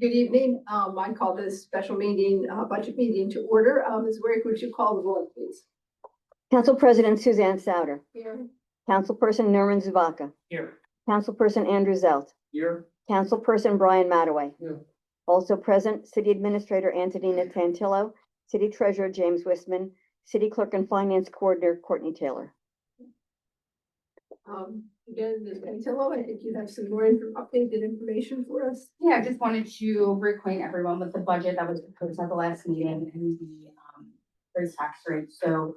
Good evening. I call this special meeting, budget meeting to order. Ms. Warwick, would you call the roll, please? Council President Suzanne Souter, Here. Councilperson Norman Zubaka, Here. Councilperson Andrew Zelt, Here. Councilperson Brian Mataway. Here. Also present, City Administrator Antonina Tantillo, City Treasurer James Wissman, City Clerk and Finance Coordinator Courtney Taylor. Again, Ms. Cantillo, I think you have some more updated information for us. Yeah, I just wanted to reacquaint everyone with the budget that was proposed at the last meeting and the raise tax rate. So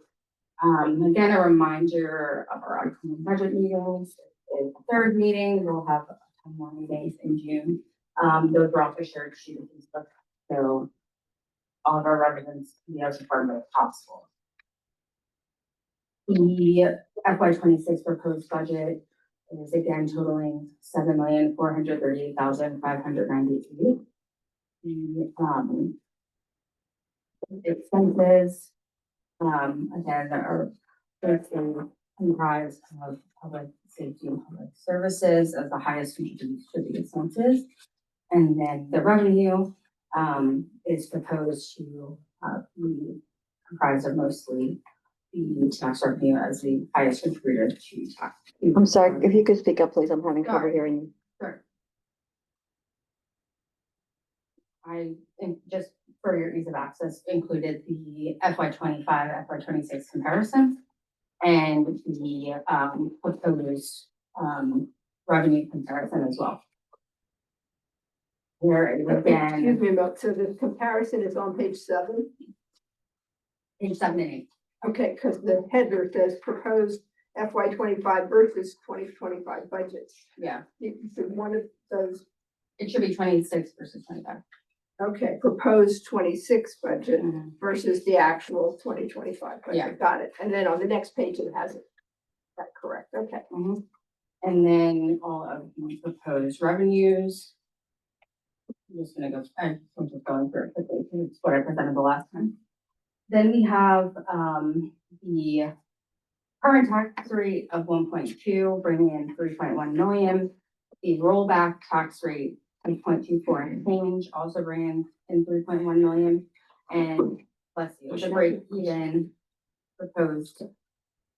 again, a reminder of our upcoming budget meetings. It's the third meeting, we'll have 10 more meetings in June. Those were also shared sheet of Facebook, so all of our residents can be as informed as possible. The FY26 proposed budget is again totaling $7,438,593. The expenses, again, are basically comprised of public safety and public services as the highest contribution to the expenses. And then the revenue, is proposed to, be comprised of mostly the tax revenue as the highest contributor to tax. I'm sorry, if you could speak up, please. I'm having trouble Sorry. hearing you. Sure. I think just for your ease of access, included the FY25, FY26 comparison and the proposed revenue comparison as well. Here is Excuse again, me about, so the comparison is on page 7. page 7 and 8. Okay, because the header says proposed FY25 versus 2025 budgets. Yeah, So one of those, it should be 26 versus 25. okay, proposed 26 budget Mhm. versus the actual 2025 budget. Yeah. Got it. And then on the next page, it has it. That correct, okay. Mhm. And then all of the proposed revenues. I'm just gonna go, I'm just going through it quickly, because it's what I presented the last time. Then we have, the current tax rate of 1.2, bringing in 3.1 million. The rollback tax rate, 3.24 and change, also bringing in 3.1 million. And let's see, the break even proposed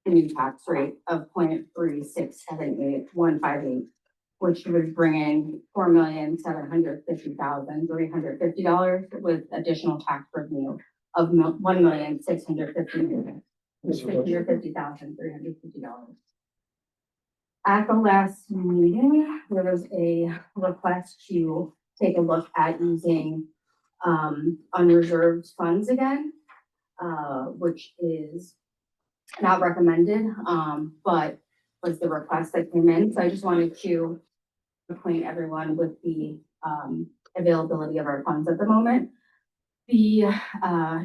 new tax rate of 0.3678158, which would bring in $4,750,350 with additional tax revenue of $1,650,350. At the last meeting, there was a request to take a look at using unreserved funds again, which is not recommended, but was the request that came in. So I just wanted to acquaint everyone with the availability of our funds at the moment. The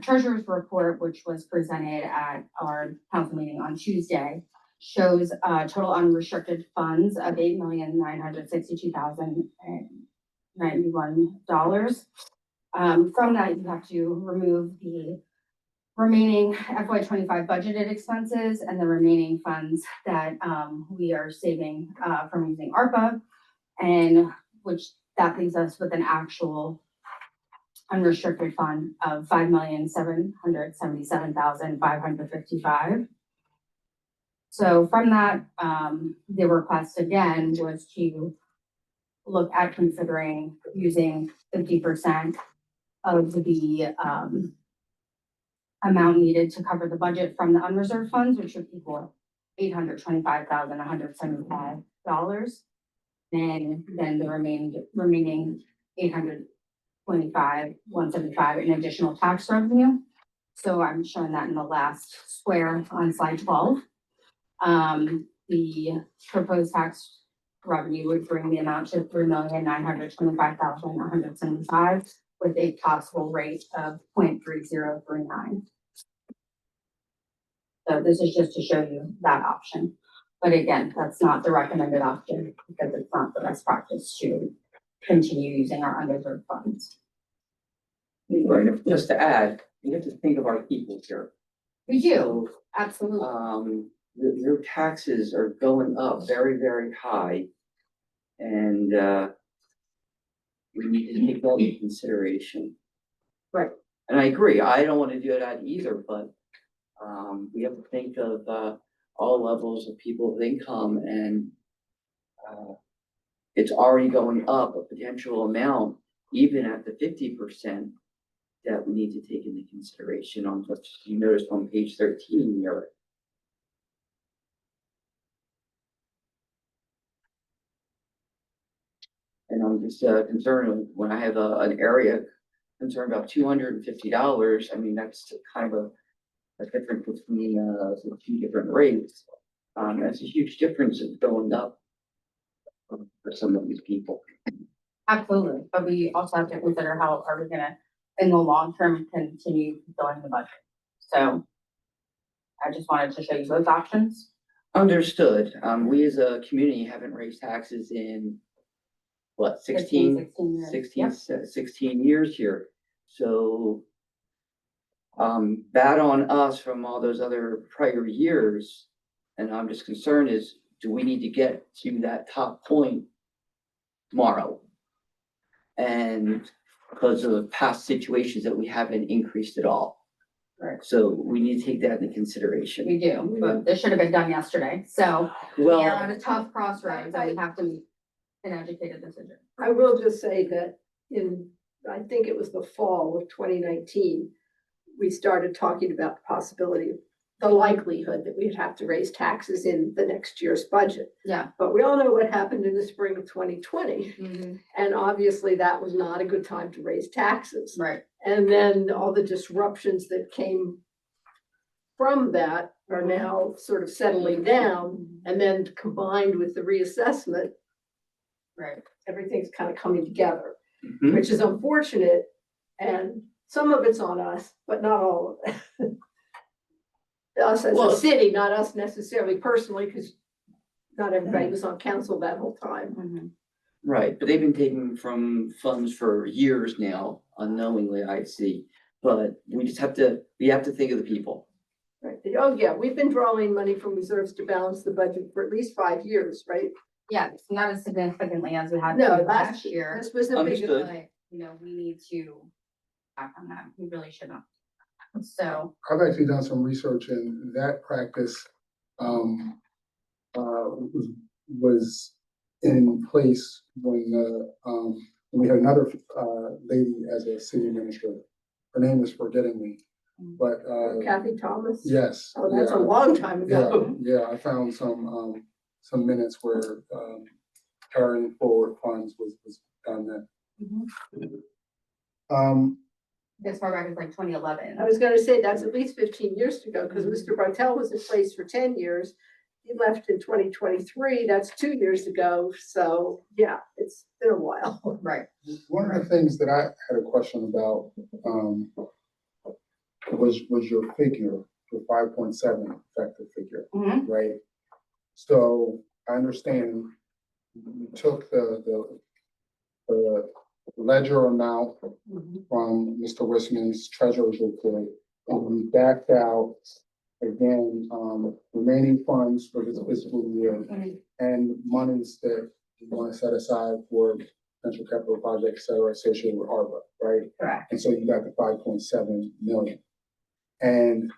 treasurer's report, which was presented at our council meeting on Tuesday, shows total unrestricted funds of $8,962,091. From that, you have to remove the remaining FY25 budgeted expenses and the remaining funds that we are saving from using ARPA, and which that leaves us with an actual unrestricted fund of $5,777,555. So from that, the request again was to look at considering using 50% of the amount needed to cover the budget from the unreserved funds, which would equal $825,175. And then the remaining $825,175 in additional tax revenue. So I'm showing that in the last square on slide 12. The proposed tax revenue would bring the amount to $3,925,175 with a possible rate of 0.3039. So this is just to show you that option. But again, that's not the recommended option because it's not the best practice to continue using our unreserved funds. Right, just to add, you have to think of our people here. We do, absolutely. Your taxes are going up very, very high. And, we need to take that into consideration. Right. And I agree, I don't wanna do that either, but, we have to think of, all levels of people's income and, it's already going up a potential amount, even at the 50%, that we need to take into consideration on what you noticed on page 13 here. And I'm just concerned when I have an area concerned about $250, I mean, that's kind of a difference between the two different rates. That's a huge difference in going up for some of these people. Absolutely, but we also have to consider how are we gonna, in the long term, continue fulfilling the budget. So I just wanted to show you those options. Understood. We as a community haven't raised taxes in, what, 16 years. 16 years here. So, bad on us from all those other prior years. And I'm just concerned is, do we need to get to that top point tomorrow? And because of past situations that we haven't increased at all. Right. So we need to take that into consideration. We do, but this should have been done yesterday, so we are at Well, a tough crossroads and we have to make an educated decision. I will just say that I think it was the fall of 2019, we started talking about the possibility, the likelihood that we'd have to raise taxes in the next year's budget. Yeah. But we all know what happened in the spring of 2020. And obviously that was not a good time to raise taxes. Right, And then all the disruptions that came from that are now sort of settling down. And then combined with the reassessment, right. everything's kind of coming together, mhm. which is unfortunate. And some of it's on us, but not all of it. Us as Well- a city, not us necessarily personally, because not everybody was on council that whole time. Mhm. Right, but they've been taking from funds for years now, unknowingly, I see. But we have to think of the people. Right. Oh, yeah, we've been drawing money from reserves to balance the budget for at least 5 years, right? Yeah, it's not as significantly as we had No, to last last year, This was a big, Understood. but, you know, we need to act on that. We really should not. So, I've actually done some research and that practice, was in place when, we had another, lady as a city administrator. Her name is forgetting me, but, Kathy Thomas. yes. Oh, that's a yeah, long time ago. Yeah, I found some minutes where, carrying forward funds was done then. as far back as like 2011. I was gonna say, that's at least 15 years ago, because Mr. Bartel was in place for 10 years. He left in 2023, that's 2 years ago, so yeah, it's been a while. Right. One of the things that I had a question about, was your figure, the 5.7 effective figure, Mhm. right? So I understand you took the ledger amount from Mr. Wisman's treasurer's report, and we backed out again, remaining funds for this fiscal year and monies that you want to set aside for potential capital projects, et cetera, associated with ARPA, right? Correct. And so you got the 5.7 million. And,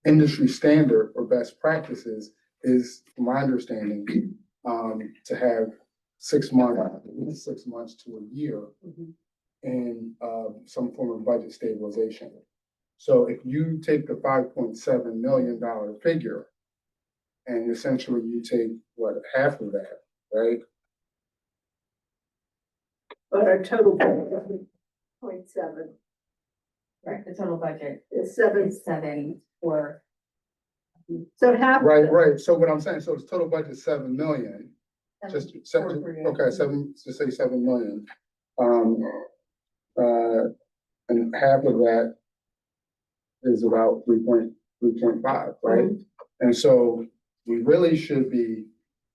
industry standard or best practices is, from my understanding, to have 6 months, at least 6 months to a year in, some form of budget stabilization. So if you take the $5.7 million figure and essentially you take, what, half of that, right? But our total budget, 0.7, Right, the total budget is 7, is 7 for, so half. Right. So what I'm saying, so the total budget is 7 million, just, okay, just say 7 million. And half of that is about 3.5, right? And so we really should be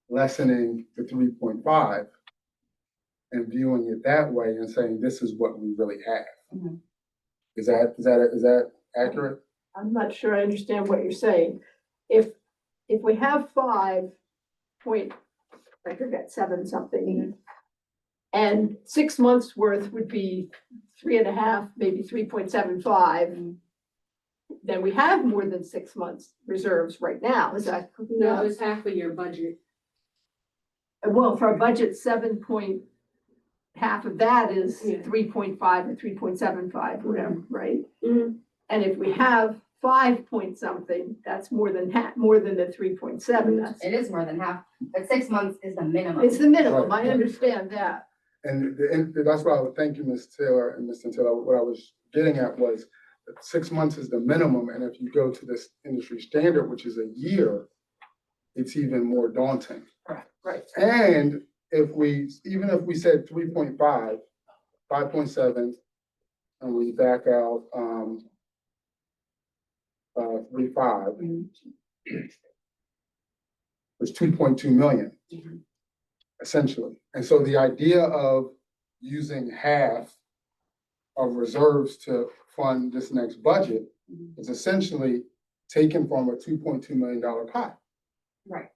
lessening the 3.5 and viewing it that way and saying, this is what we really have. Mhm. Is that accurate? I'm not sure I understand what you're saying. If we have 5 point, I forget, 7 something, And 6 months worth would be 3.5, maybe 3.75. Then we have more than 6 months reserves right now, is that? No, it's half of your budget. Well, for a budget, half of that is Yeah. 3.5 or 3.75, whatever, right? Mhm. And if we have 5 point something, that's more than more than the 3.7, that's, It is more than half, but 6 months is the minimum. it's the minimum, Right. I understand that. And that's why I would thank you, Ms. Taylor and Mr. Taylor. What I was getting at was that 6 months is the minimum, and if you go to this industry standard, which is a year, it's even more daunting. Right. And even if we said 3.5, 5.7, and we back out, 3.5, it's 2.2 million. Essentially. And so the idea of using half of reserves to fund this next budget is essentially taken from a $2.2 million pot. Right.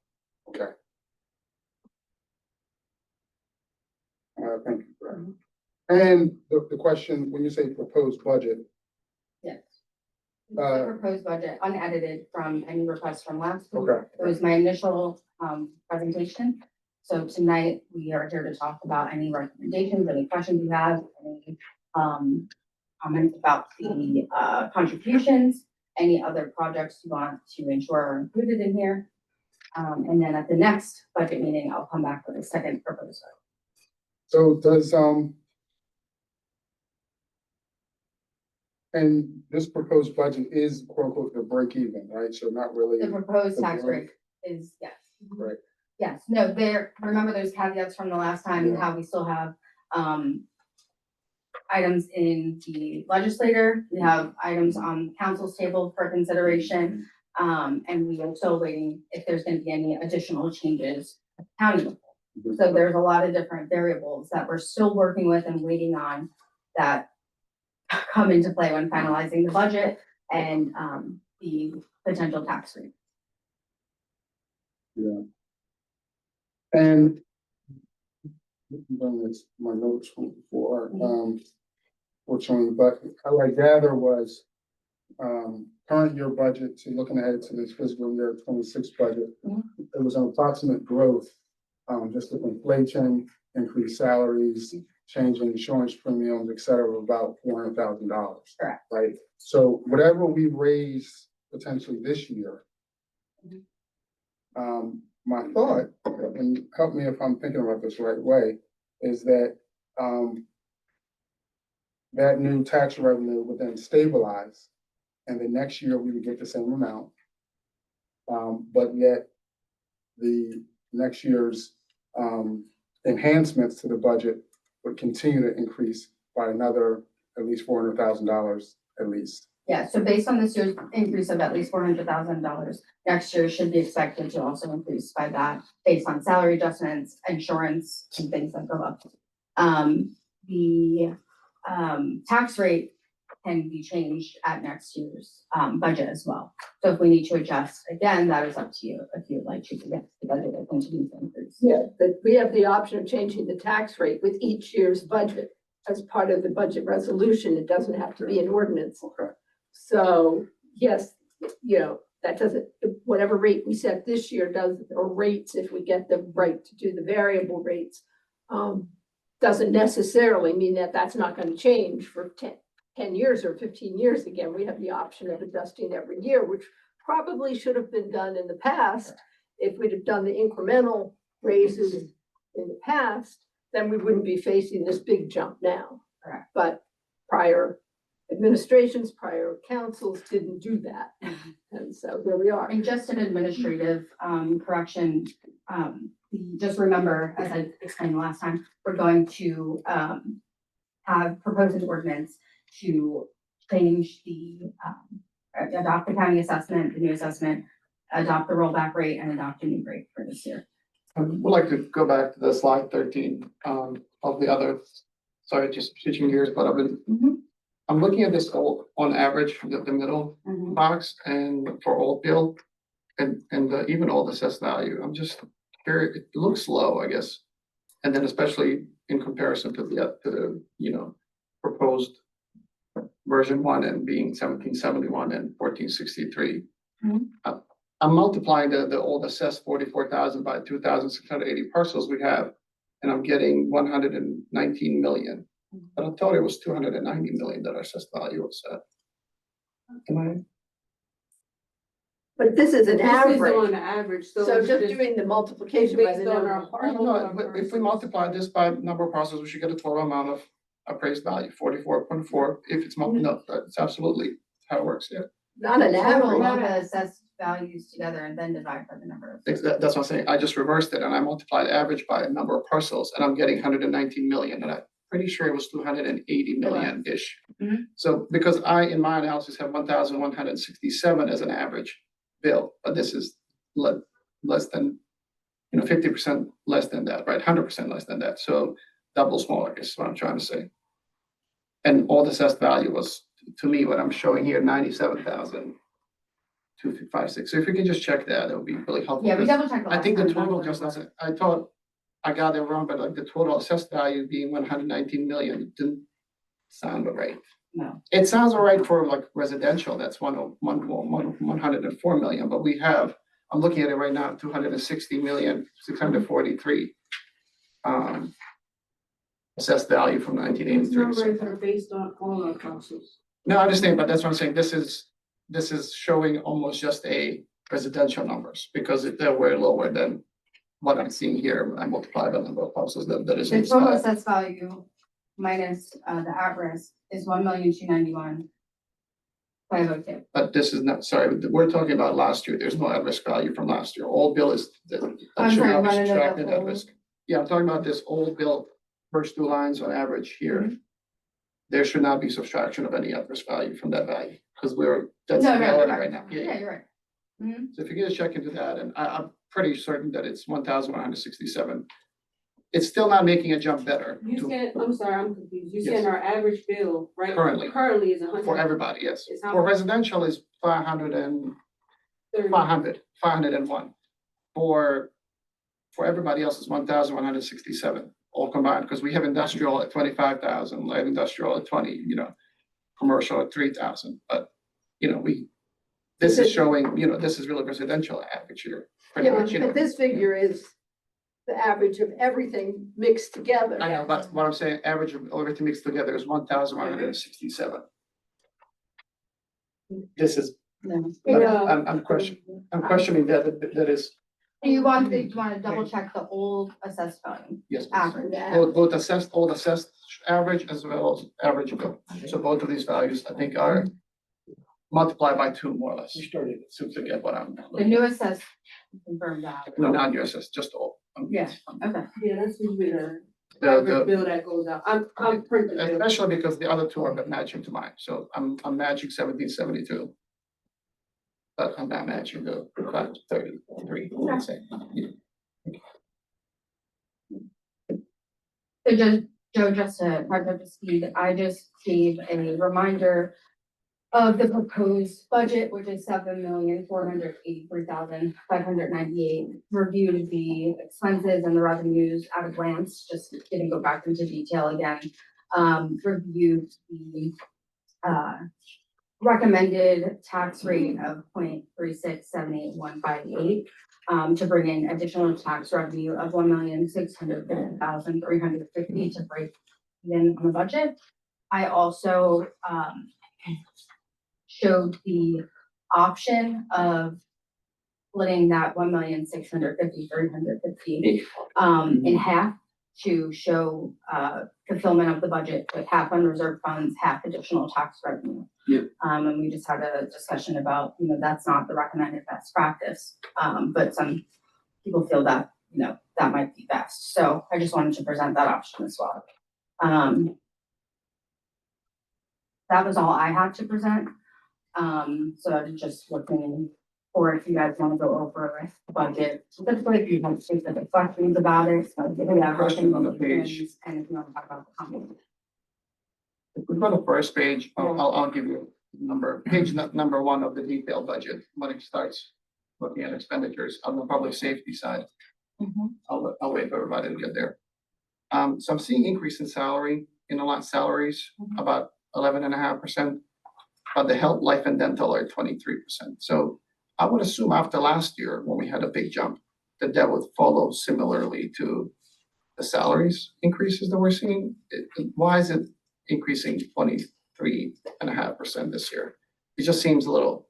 Okay. Thank you for that. And the question, when you say proposed budget, Yes. Uh, The proposed budget unedited from any requests from last week. okay, It was my initial presentation. So tonight, we are here to talk about any recommendations, any questions you have, any comments about the contributions, any other projects you want to ensure are included in here. And then at the next budget meeting, I'll come back with a second proposal. so does, and this proposed budget is quote unquote the break even, right? So not really. The proposed The tax break. rate is, yes. Right. Yes, no, remember those caveats from the last time, and how we still have, items in the legislator, we have items on council's table for consideration. And we are still waiting if there's gonna be any additional changes at the county level. So there's a lot of different variables that we're still working with and waiting on that come into play when finalizing the budget and, the potential tax rate. Yeah. And my notes from before, fortunately, but what I gather was current year budget to looking ahead to this fiscal year 26 budget. It was an approximate growth, just with inflation, increased salaries, change in insurance premiums, et cetera, of about $400,000. Correct. Right? So whatever we raise potentially this year, my thought, and help me if I'm thinking about this the right way, is that that new tax revenue would then stabilize, and the next year we would get the same amount. But yet the next year's enhancements to the budget would continue to increase by another at least $400,000 at least. Yeah, so based on this year's increase of at least $400,000, next year should be expected to also increase by that, based on salary adjustments, insurance, and things that go up. The tax rate can be changed at next year's budget as well. So if we need to adjust, again, that is up to you, if you'd like to get the budget to continue to increase. Yeah, but we have the option of changing the tax rate with each year's budget as part of the budget resolution. It doesn't have to be an ordinance. Okay. So, yes, that doesn't, whatever rate we set this year does, or rates, if we get the right to do the variable rates, doesn't necessarily mean that that's not gonna change for 10 years or 15 years again. We have the option of adjusting every year, which probably should have been done in the past. If we'd have done the incremental raises in the past, then we wouldn't be facing this big jump now. Correct. But prior administrations, prior councils didn't do that. And so here we are. And just an administrative correction, just remember, as I explained last time, we're going to have proposed an ordinance to change adopt the county assessment, the new assessment, adopt the rollback rate, and adopt a new rate for this year. I would like to go back to the slide 13 of the other, sorry, just switching gears, but I'm looking at this on average, the middle box and for Oldfield and even old assessed value. I'm just curious, it looks low, I guess. And then especially in comparison to the, you know, proposed version one and being 1771 and 1463. Mhm. I'm multiplying the old assessed 44,000 by 2,680 parcels we have, and I'm getting 119 million. But I thought it was 290 million that our assessed value was at. Am I? But this is an This is average, on average, so. so it's just doing the multiplication by the based on number our of part- parcels. No, if we multiply this by number of parcels, we should get a total amount of appraised value, 44.4. If it's no, that's absolutely how it works, yeah. Not an Total average. of the assessed values together and then divide by the number of. That's what I'm saying. I just reversed it and I multiplied average by a number of parcels and I'm getting 119 million and I'm pretty sure it was 280 million-ish. Mhm. So because I, in my analysis, have 1,167 as an average bill, but this is less than, 50% less than that, right? 100% less than that. So double smaller is what I'm trying to say. And all the assessed value was, to me, what I'm showing here, 97,256. So if you can just check that, it would be really helpful. Yeah, we 'cause double checked. I think the total just doesn't, I thought I got it wrong, but like the total assessed value being 119 million didn't sound right. No. It sounds all right for like residential, that's 104 million, but we have, I'm looking at it right now, 260,643,000. Assessed value from These 1983. numbers are based on all our parcels. No, I understand, but that's what I'm saying, this is showing almost just a residential numbers, because they're way lower than what I'm seeing here, I multiply the number of houses that is The total inside. assessed value minus the at-risk is 1,291,502. But this is not, sorry, we're talking about last year, there's no at-risk value from last year, old bill is. that I'm should sorry, not be wanna know the subtracted at whole- risk. Yeah, I'm talking about this old bill, first two lines on average here. Mm-hmm. There should not be subtraction of any at-risk value from that value, because that's No, the no, reality you're right now. Yeah, you're right. Mhm. So if you get a check into that, and I'm pretty certain that it's 1,167. It's still not making a jump better You said, I'm sorry, I'm confused. You Yes. said our average bill, right? Currently. Currently is 100. for everybody, yes. Is how For much? residential is 501. For everybody else is 1,167, all combined, because we have industrial at 25,000, light industrial at 20, commercial at 3,000, but, this is showing, this is really residential average here. Pretty Yeah, much, but this figure is the average of everything mixed together. I know, but what I'm saying, average of everything mixed together is 1,167. This is, No. I'm questioning that is, Do you want to double check the old assessed value? yes. please. Average. Both assessed, old assessed average as well as average bill. So both of these values, I think, are multiplied by 2 more or less. To get what I'm. The new assessed confirmed that. No, not your assessed, just all. Yeah. Okay. Yeah, that's usually the The- average bill that goes out. I'm printing the bill. Especially because the other two are matching to mine, so I'm matching 1772. But I'm not matching the 533, let's say. So Joe, just to catch up to speed, I just gave a reminder of the proposed budget, which is 7,483,598. Reviewed the expenses and the revenues at a glance, just didn't go back into detail again. Reviewed the recommended tax rate of 0.3678158. To bring in additional tax revenue of 1,650,350 to break even on the budget. I also showed the option of splitting that 1,650,350 in half to show fulfillment of the budget with half unreserved funds, half additional tax revenue. Yeah. And we just had a discussion about, that's not the recommended best practice. But some people feel that, that might be best. So I just wanted to present that option as well. That was all I had to present. So I was just looking for if you guys want to go over the budget, specifically if you have specific questions about it. So yeah, Question on the page. and if you want to talk about the company. If we go to the first page, I'll give you number, page number 1 of the detailed budget, when it starts looking at expenditures on the public safety side. I'll wait for everybody to get there. So I'm seeing increase in salary, in a lot of salaries, about 11.5%. But the health, life and dental are 23%. So I would assume after last year, when we had a big jump, that would follow similarly to the salaries increases that we're seeing. Why is it increasing 23.5% this year? It just seems a little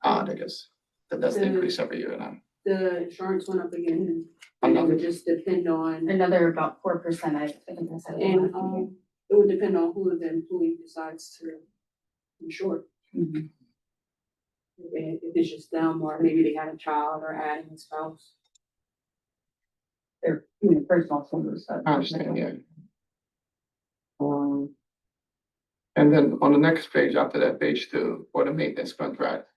odd, I guess, that that's the increase every year now. The insurance went up again, and it would just depend on, Another about 4%, I think I said. it and, last meeting. it would depend on who the employee decides to insure. Mhm. If it's just them, or maybe they had a child or adding a spouse. Their personal service. I understand, yeah. And then on the next page, after that, page 2, for the maintenance contract.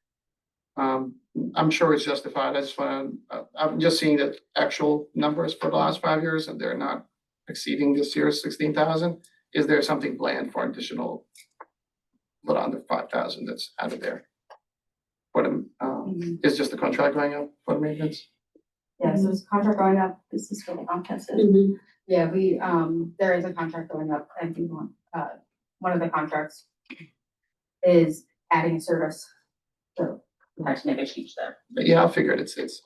I'm sure it's justified, I just wanna, I'm just seeing the actual numbers for the last 5 years, and they're not exceeding this year's 16,000. Is there something planned for additional, but under 5,000 that's out of there? For the, is just the contract going up for the maintenance? Yeah, so it's contract going up, this is for the contest. Yeah, we, there is a contract going up, I think, one of the contracts is adding a service. So we have to make a change there. But yeah, I figured it's, just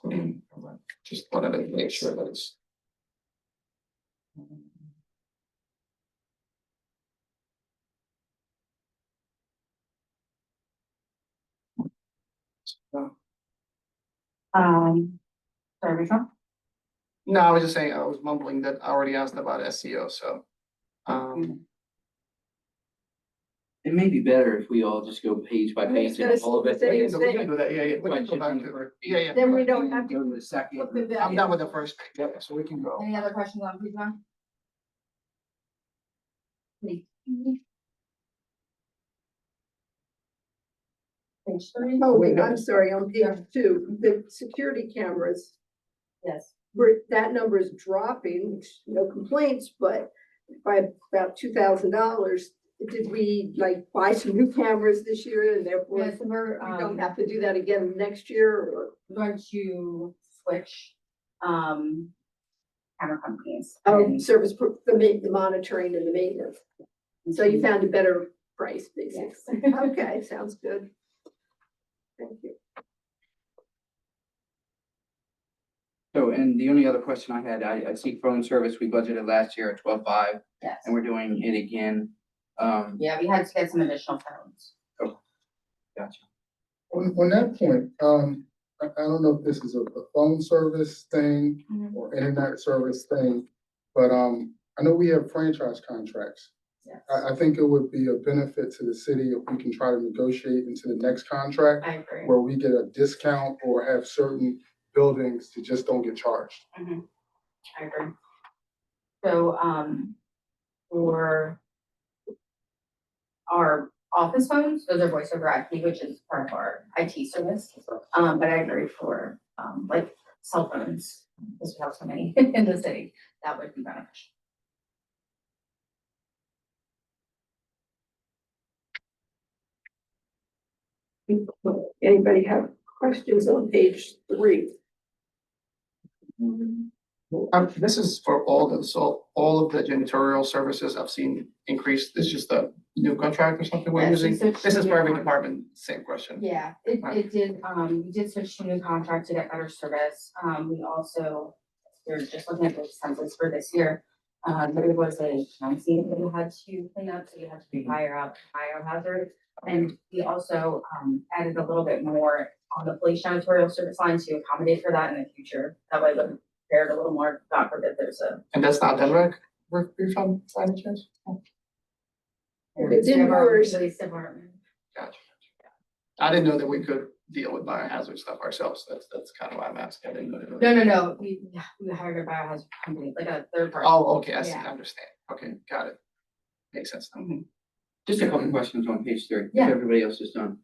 wanted to make sure that it's. Sorry, which one? No, I was just saying, I was mumbling that I already asked about SEO, so. It may be better if we all just go page by page and all of it. Say We it's can do- we can do that, yeah, yeah, we can go back to, yeah. Then we don't have Go to. to the second. flip it back. I'm done with the first page, yeah, so we can go. Any other questions on page one? Page 3? Oh, wait, I'm sorry, on page 2, the security cameras, Yes. that number is dropping, which, no complaints, but by about $2,000. Did we like buy some new cameras this year and therefore Yeah, so we're, we don't have to do that again next year, or? going to switch, camera companies. Oh, and- service, the monitoring and the maintenance. So you found a better price, basically. Yes. Okay, sounds good. Thank you. So, and the only other question I had, I see phone service, we budgeted last year at 12.5, Yes. and we're doing it again. Yeah, we had to get some additional phones. Gotcha. On that point, I don't know if this is a phone service thing or internet service thing, but, I know we have franchise contracts. Yes. I think it would be a benefit to the city if we can try to negotiate into the next contract I agree. where we get a discount or have certain buildings that just don't get charged. I agree. So, for our office phones, those are voice over IP, which is part of our IT service. But I agree for, like cell phones, because we have so many in the city, that would be beneficial. Anybody have questions on page 3? This is for all the, so all of the janitorial services I've seen increase, this is just a new contract or something we're Yes, we using? switched This is to for every new department, same question. Yeah, it did, we did switch to a new contract to get better service. We also, we're just looking at the expenses for this year. There was a crime scene that we had to clean up, so we had to be biohazard. And we also, added a little bit more on the police janitorial service line to accommodate for that in the future. That way we're prepared a little more, God forbid there's a. And that's not Denver refund by any chance? It's in yours. Police department. Gotcha. I didn't know that we could deal with biohazard stuff ourselves, that's kind of why I'm asking, I didn't know. No, we hired a biohazard company, like a third party. Oh, okay, I see, I Yeah. understand, okay, got it. Makes sense now. Just a couple questions on page 3, if Yeah. everybody else is done.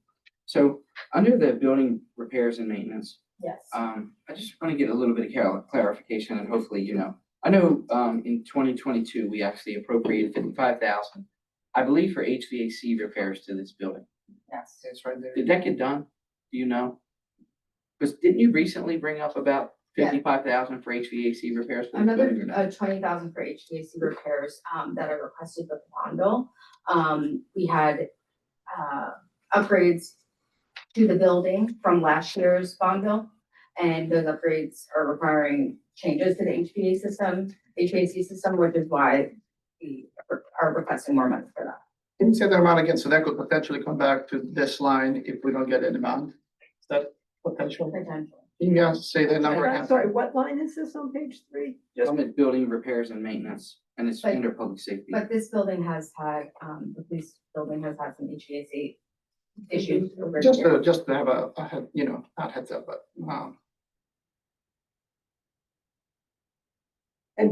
So, under the building repairs and maintenance, Yes. I just want to get a little bit of clarification, and hopefully, you know. I know, in 2022, we actually appropriated 55,000, I believe, for HVAC repairs to this building. Yes. It's right there. Did that get done? Do you know? Because didn't you recently bring up about Yeah. 55,000 for HVAC repairs? for the Another building or not? 20,000 for HVAC repairs, that I requested with the bundle. We had, upgrades to the building from last year's bundle. And those upgrades are requiring changes to the HVAC system, which is why we are requesting more money for that. Can you say that amount again? So that could potentially come back to this line if we don't get an amount? Is that potential? Potentially. Can you guys say that number I'm again? sorry, what line is this on page 3? Just with building repairs and maintenance, and it's But- under public safety. But this building has had, the police building has had some HVAC issues over the Just years. to, just to have a head, you know, not heads up, but,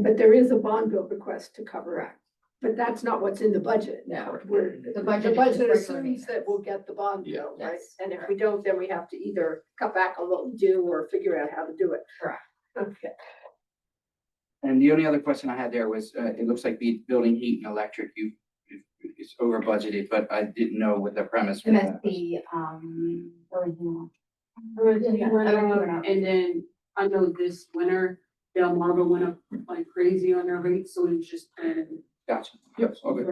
But there is a bond bill request to cover it, but that's not what's in the budget. No. The budget budget is just regular assumes maintenance. that we'll get the bond Yeah. bill, right? Yes. And if we don't, then we have to either cut back on what we do or figure out how to do it. Correct. Okay. And the only other question I had there was, it looks like building heat and electric, it's over budgeted, but I didn't know what the premise was. MSP, And then I know this winter, Delmarva went up like crazy on their rates, so it's just been Gotcha. Yep, okay. for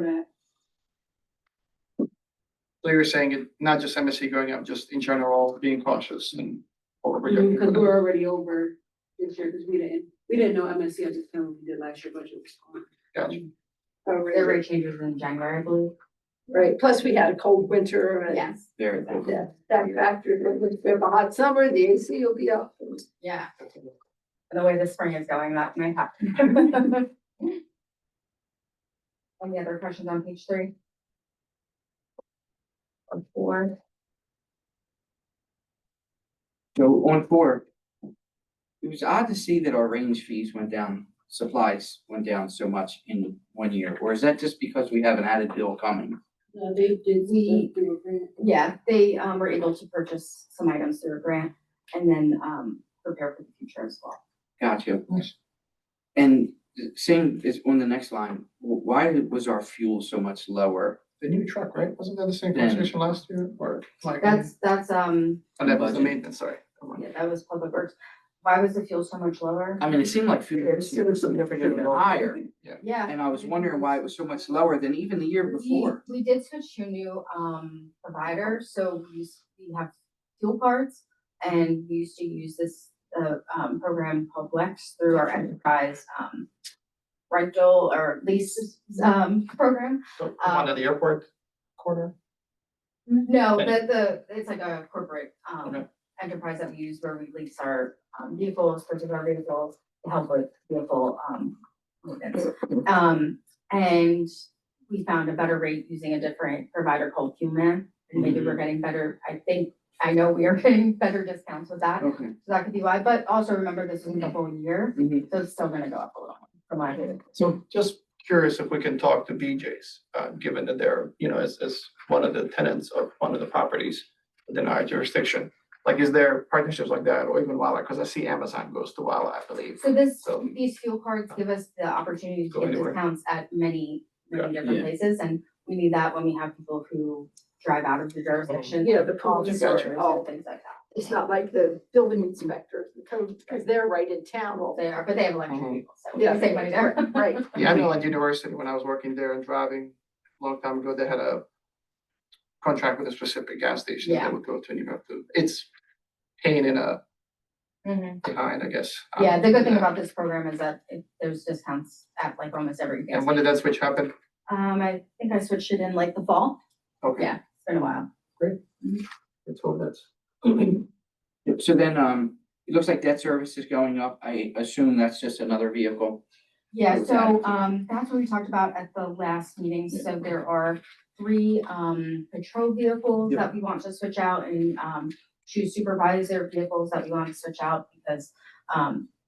that. so you're saying it, not just MSC going up, just in general, being cautious and over Because projecting. we're already over this year, because we didn't know MSC at the time we did last year budget was on. Gotcha. Oh, Their right. rate changes in January, I believe. Right, plus we had a cold winter and. Yes. Very good. That factor, if we have a hot summer, the AC will be up. Yeah. The way the spring is going, that might happen. Any other questions on page 3? Or 4? So on 4, it was odd to see that our range fees went down, supplies went down so much in 1 year, or is that just because we have an added bill coming? They did, We- do a grant. Yeah, they were able to purchase some items through a grant and then prepare for the future as well. Gotcha. Nice. And same as on the next line, why was our fuel so much lower? The new truck, right? Wasn't that the same Then- conversation last year or like? That's Oh, that was the budget. maintenance, sorry. Come on. yeah, that was Public Works. Why was the fuel so much lower? I mean, it seemed like fuel was significantly higher, Yeah. and I was wondering why it was so much lower than even the year before. We did switch to a new provider, so we have fuel cards. And we used to use this program called Lex through our enterprise rental or lease program. So, one at the airport corner? No, it's like a corporate Okay. enterprise that we use where we lease our vehicles, particular vehicles to help with vehicle maintenance. And we found a better rate using a different provider called Human. And maybe we're getting better, I know we are getting better discounts with that, so Okay. that could be why, but also remember this isn't the whole year, Mhm. so it's still gonna go up a little from my opinion. So just curious if we can talk to BJ's, given that they're, you know, as one of the tenants of one of the properties within our jurisdiction. Like, is there partnerships like that or even Walla? Because I see Amazon goes to Walla, I believe. So So- these fuel cards give us the opportunity to Go get anywhere. discounts at many different Yeah. places, and we need that when we have people who drive out of the jurisdiction. Yeah, the call police stores are and all- things like that. It's not like the building inspectors, the code, because they're right in town all the They are, but they have electric Mhm. vehicles, so we Yeah. can save money there. Right. Yeah, I know at university, when I was working there and driving a long time ago, they had a contract with a specific gas station that Yeah. they would go to and you have to, it's pain in a Mhm. behind, I guess. Yeah, the good thing about this program is that there's discounts at like almost every gas And when did station. that switch happen? I think I switched it in like the fall. Okay. Yeah, it's been a while. Let's hope that's. Yep, so then, it looks like debt service is going up. I assume that's just another vehicle. Yeah, Was so, that- that's what we talked about at the last meeting, so there are 3, patrol vehicles Yep. that we want to switch out and, 2 supervisor vehicles that we want to switch out because,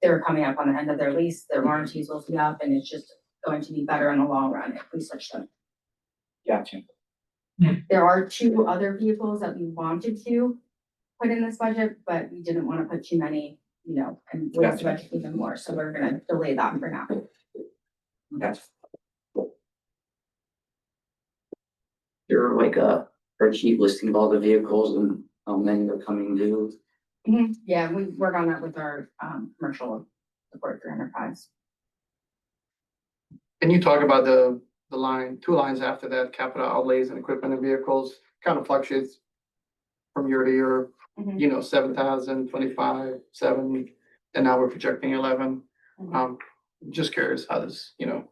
they're coming up on the end of their lease, their warranties will be up, and it's just going to be better in the long run if we switch them. Gotcha. There are 2 other vehicles that we wanted to put in this budget, but we didn't want to put too many, and waste the budget even more, so we're gonna delay that for now. Gotcha. There are like a spreadsheet listing of all the vehicles and how many are coming due. Yeah, we work on that with our, commercial support for enterprise. Can you talk about the line, two lines after that, capital outlays and equipment and vehicles, kind of fluctuates from year to year, Mhm. you know, 7,000, 25, 7, and now we're projecting 11. Mhm. Just curious how this, you know,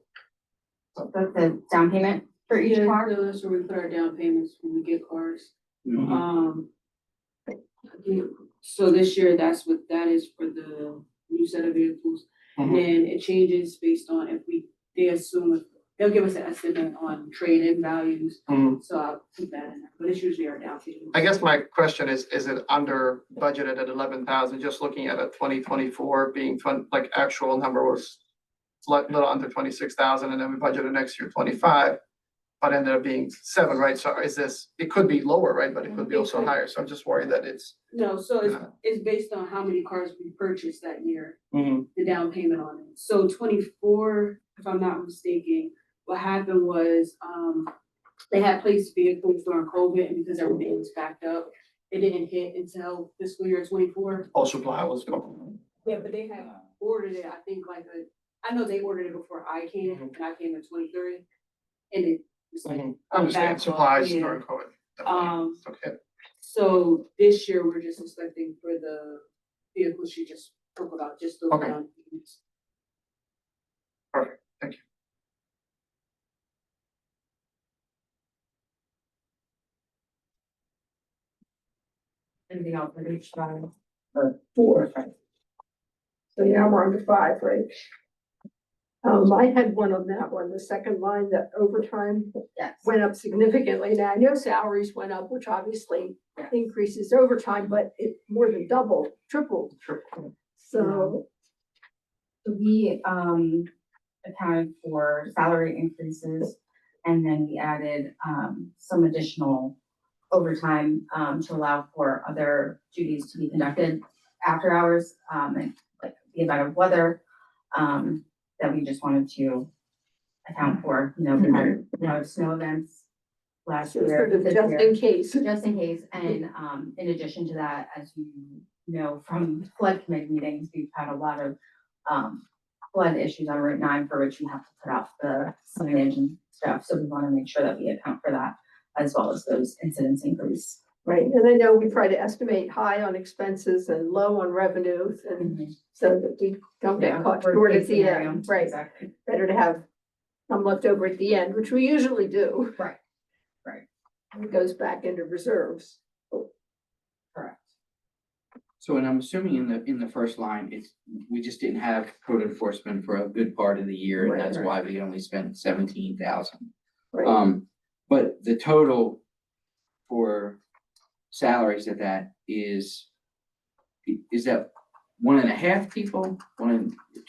That's the down payment for each Yeah, car. so that's where we put our down payments when we get cars. Mhm. So this year, that's what that is for the new set of vehicles. And then it changes based on if they assume, they'll give us an estimate on trade-in values. Mhm. So I'll put that in there, but it's usually our down payment. I guess my question is it under budgeted at 11,000, just looking at a 2024 being like actual number was little under 26,000, and then we budgeted next year 25, but ended up being 7, right? So is this, it could be lower, right? But it could be also higher. So I'm just worried that it's. No, so it's based on how many cars we purchased that year, the down payment on it. So 24, if I'm not mistaken, what happened was, they had placed vehicles during COVID, and because everything was backed up, it didn't hit until fiscal year 24. All supply was going. Yeah, but they had ordered it, I think I know they ordered it before I came, and I came in 23. And it was like, I understand backlog, supplies yeah. during COVID. Um, Okay. So this year, we're just expecting for the vehicles she just spoke about, just those Okay. down payments. Perfect. Thank you. Anything else for each fund? 4. So now we're on to 5, right? I had one on that one, the second line, that overtime Yes. went up significantly. Now, I know salaries went up, which obviously increases overtime, but it more than doubled, tripled. So, We, accounted for salary increases, and then we added, some additional overtime, to allow for other duties to be conducted after hours, and like the event of weather, that we just wanted to account for, you know, we had, snow events last so year. sort of this just year. in case. Just in case, and, in addition to that, as you know, from flood committee meetings, we've had a lot of, flood issues on Route 9 for which we have to put out the signage and stuff, so we wanna make sure that we account for that as well as those incidents increase. Right, and I know we try to estimate high on expenses and low on revenues, and so that we don't get caught Worst short case at the scenario, end, right? Exactly. Better to have some left over at the end, which we usually do. Right. It goes back into reserves. Correct. So, and I'm assuming in the first line, we just didn't have code enforcement for a good part of the year, and Right, that's right. why we only spent 17,000. Right, But the total for salaries of that is that 1.5 people?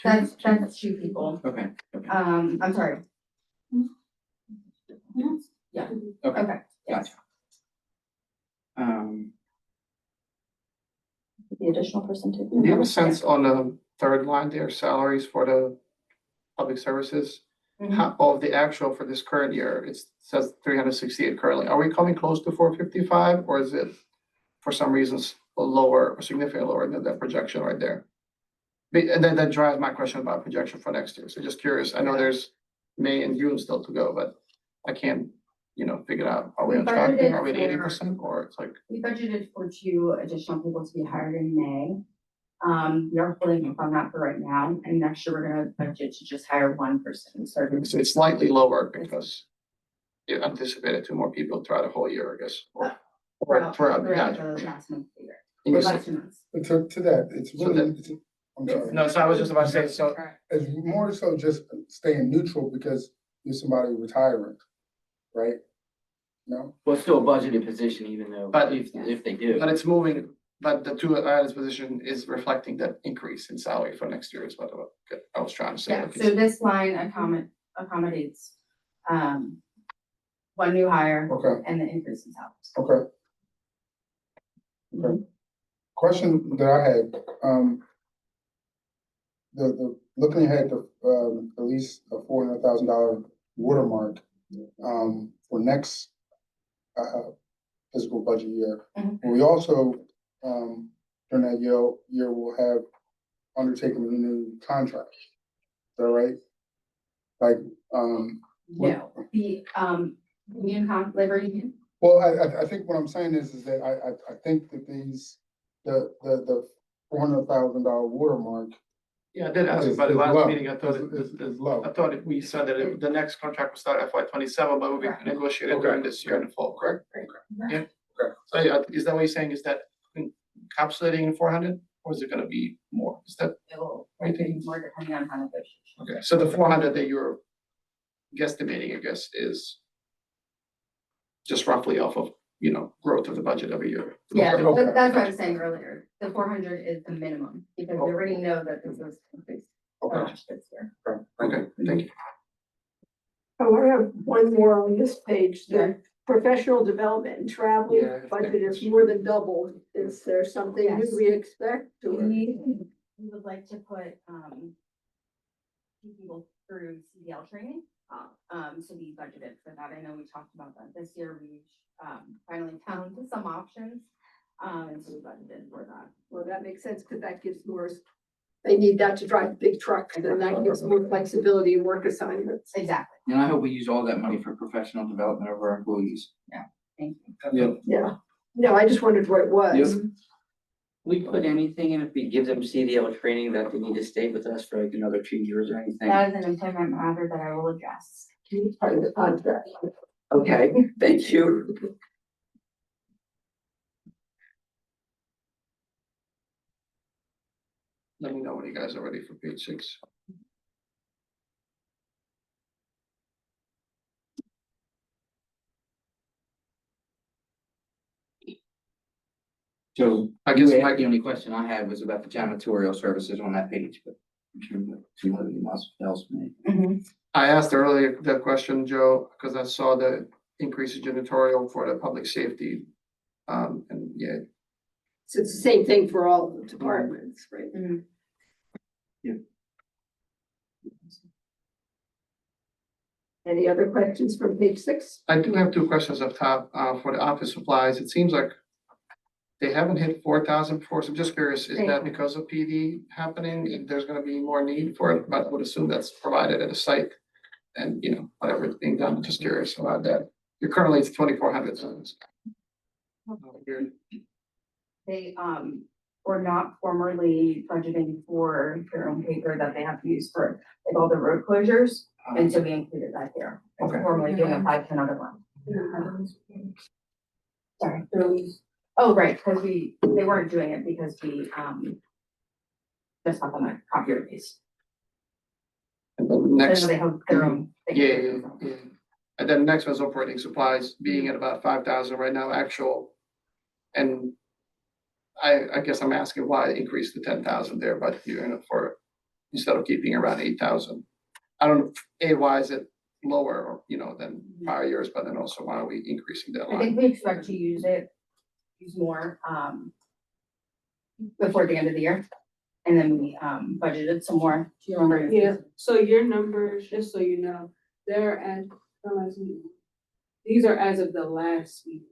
That's 2 people. Okay, I'm sorry. Yeah, okay, okay. gotcha. The additional percentage. Do you have a sense on the third line there, salaries for the public services? Mhm. How, of the actual for this current year, it says 368 currently. Are we coming close to 455, or is it for some reasons lower or significantly lower than that projection right there? And then that drives my question about projection for next year. So just curious, I know there's May and June still to go, but I can't, figure it out. Are we on track? budgeted Are we at for- 80%, or it's like? We budgeted for 2 additional people to be hired in May. We are holding up on that for right now, and next year we're gonna budget to just hire 1 person, so. It's slightly lower because you anticipated 2 more people throughout the whole year, I guess. Throughout, Throughout gotcha. the last month of the year. And you Or said- last 2 months. But to that, it's So really, that- I'm sorry. No, so I was just about to say, so It's more so just staying neutral because there's somebody retiring, right? No? Well, it's still a budgeted position, even though, But- if they do. But it's moving, but the 2 items position is reflecting that increase in salary for next year is what I was trying to say. Yeah, Like, so this line accommodates, 1 new hire Okay, and the increase in salaries. okay. Okay. Question that I had, looking ahead to, at least a $400,000 watermark, for next, fiscal budget year. Mhm. We also, during that year will have undertaken a new contract. Is that right? Like, No, the, labor union, well, I think what I'm saying is that I think that the $400,000 watermark Yeah, I did ask is about it low. last meeting. I thought Is low. I thought we said that the next contract will start FY 27, but we Correct. negotiated during this year in the fall, correct? Yeah. Correct. So yeah, is that what you're saying? Is that encapsulating in 400, or is it gonna be more? Is that, it will, What do you think? more depending on how negotiations. okay, so the 400 that you're guesstimating, I guess, is just roughly off of, growth of the budget every year. Yeah, Okay. that's what I was saying earlier, the 400 is the minimum, because we already know that this is increased so Okay, much this year. okay, thank you. Oh, I have one more on this page, Yeah. the professional development and travel Yeah. budget is more than doubled. Is there something new Yes. we expect or? We would like to put, people through CDL training. So we budgeted for that. I know we talked about that this year. We, finally found some options. And so we budgeted for that. Well, that makes sense, because that gives more, they need that to drive big trucks, and that gives more flexibility in work assignments. Exactly. And I hope we use all that money for professional development of our employees. Thank you. Yep. Yeah, no, I just wondered what it was. Yep. We put anything in if we give them CDL training that they need to stay with us for like another 2 years or anything? That is an employment matter that I will address. It's part of the contract. Okay, thank you. Let me know when you guys are ready for page 6. So I guess the my, only question I had was about the janitorial services on that page, but I'm sure that somebody else may. I asked earlier the question, Joe, because I saw the increase in janitorial for the public safety. And yeah, So it's the same thing for all the departments, right? Any other questions from page 6? I do have 2 questions up top, for the office supplies. It seems like they haven't hit 4,000 before, so I'm just curious, is that because of PD happening? If there's gonna be more need for it, but I would assume that's provided at a site. And, whatever is being done, I'm just curious about that. You're currently it's 2,400 tons. They, were not formerly budgeting for their own paper that they have to use for like all the road closures. And so we included that here. It's Okay. Formerly doing a 5 to another one. Sorry. Oh, right, because they weren't doing it because we, just have them at copier base. And then So next. they have their own. thing. Yeah. And then next one's operating supplies being at about 5,000 right now, actual. And I guess I'm asking why increase the 10,000 there, but for, instead of keeping around 8,000. I don't know, why is it lower, than prior years, but then also why are we increasing that I line? think we expect to use more, before the end of the year. And then we, budgeted some more. Do you remember? Yeah, so your numbers, just so you know, they're at the last meeting. These are as of the last meeting.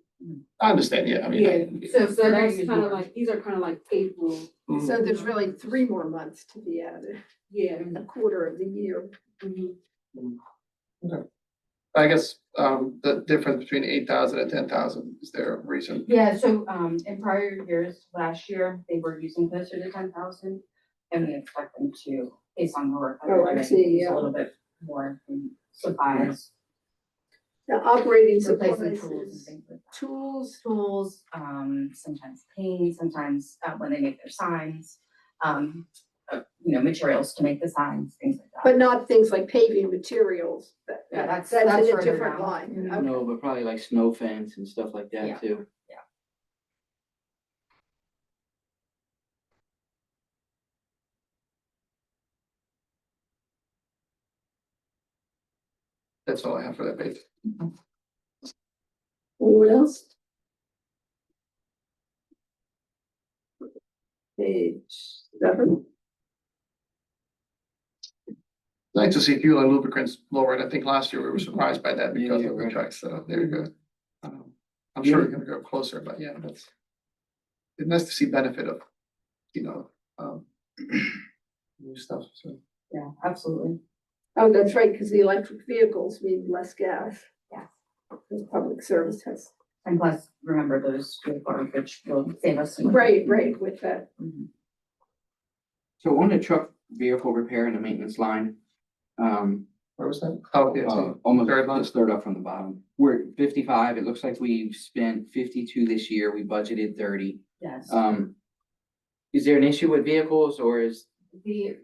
I understand, yeah, I mean. Yeah, so that's kind of like, these are kind of like April, Mhm. So there's really 3 more months to be added, yeah. a quarter of the year. Mhm. I guess, the difference between 8,000 and 10,000, is there a reason? Yeah, so, in prior years, last year, they were using closer to 10,000. And we expect them to, based on the work. that Oh, we're I doing, see, use yeah. A little bit more in supplies, The operating replacing supplies tools and is things like that. tools, Sometimes paint, sometimes, when they make their signs, materials to make the signs, things like that. but not things like paving materials. Yeah, that's in a further different down. line. Mhm. Okay. No, but probably like snow fence and stuff like Yeah. that too. That's all I have for that page. What else? Page 7. Nice to see fuel and lubricants lowered. I think last year we were surprised by that because Yeah, of the right. trucks, so there you go. I'm sure we're gonna go closer, but yeah, it's nice to see benefit of you know, new stuff, so. Yeah, absolutely. Oh, that's right, because the electric vehicles mean less gas. Yes. Because public service has, And plus, remember those fuel cards, which will save us some. right, with that. Mhm. So on the truck vehicle repair and the maintenance line, Where was that? Oh, yeah, almost third line. just third up from the bottom. We're at 55. It looks like we've spent 52 this year. We budgeted 30. Yes. Is there an issue with vehicles or is, The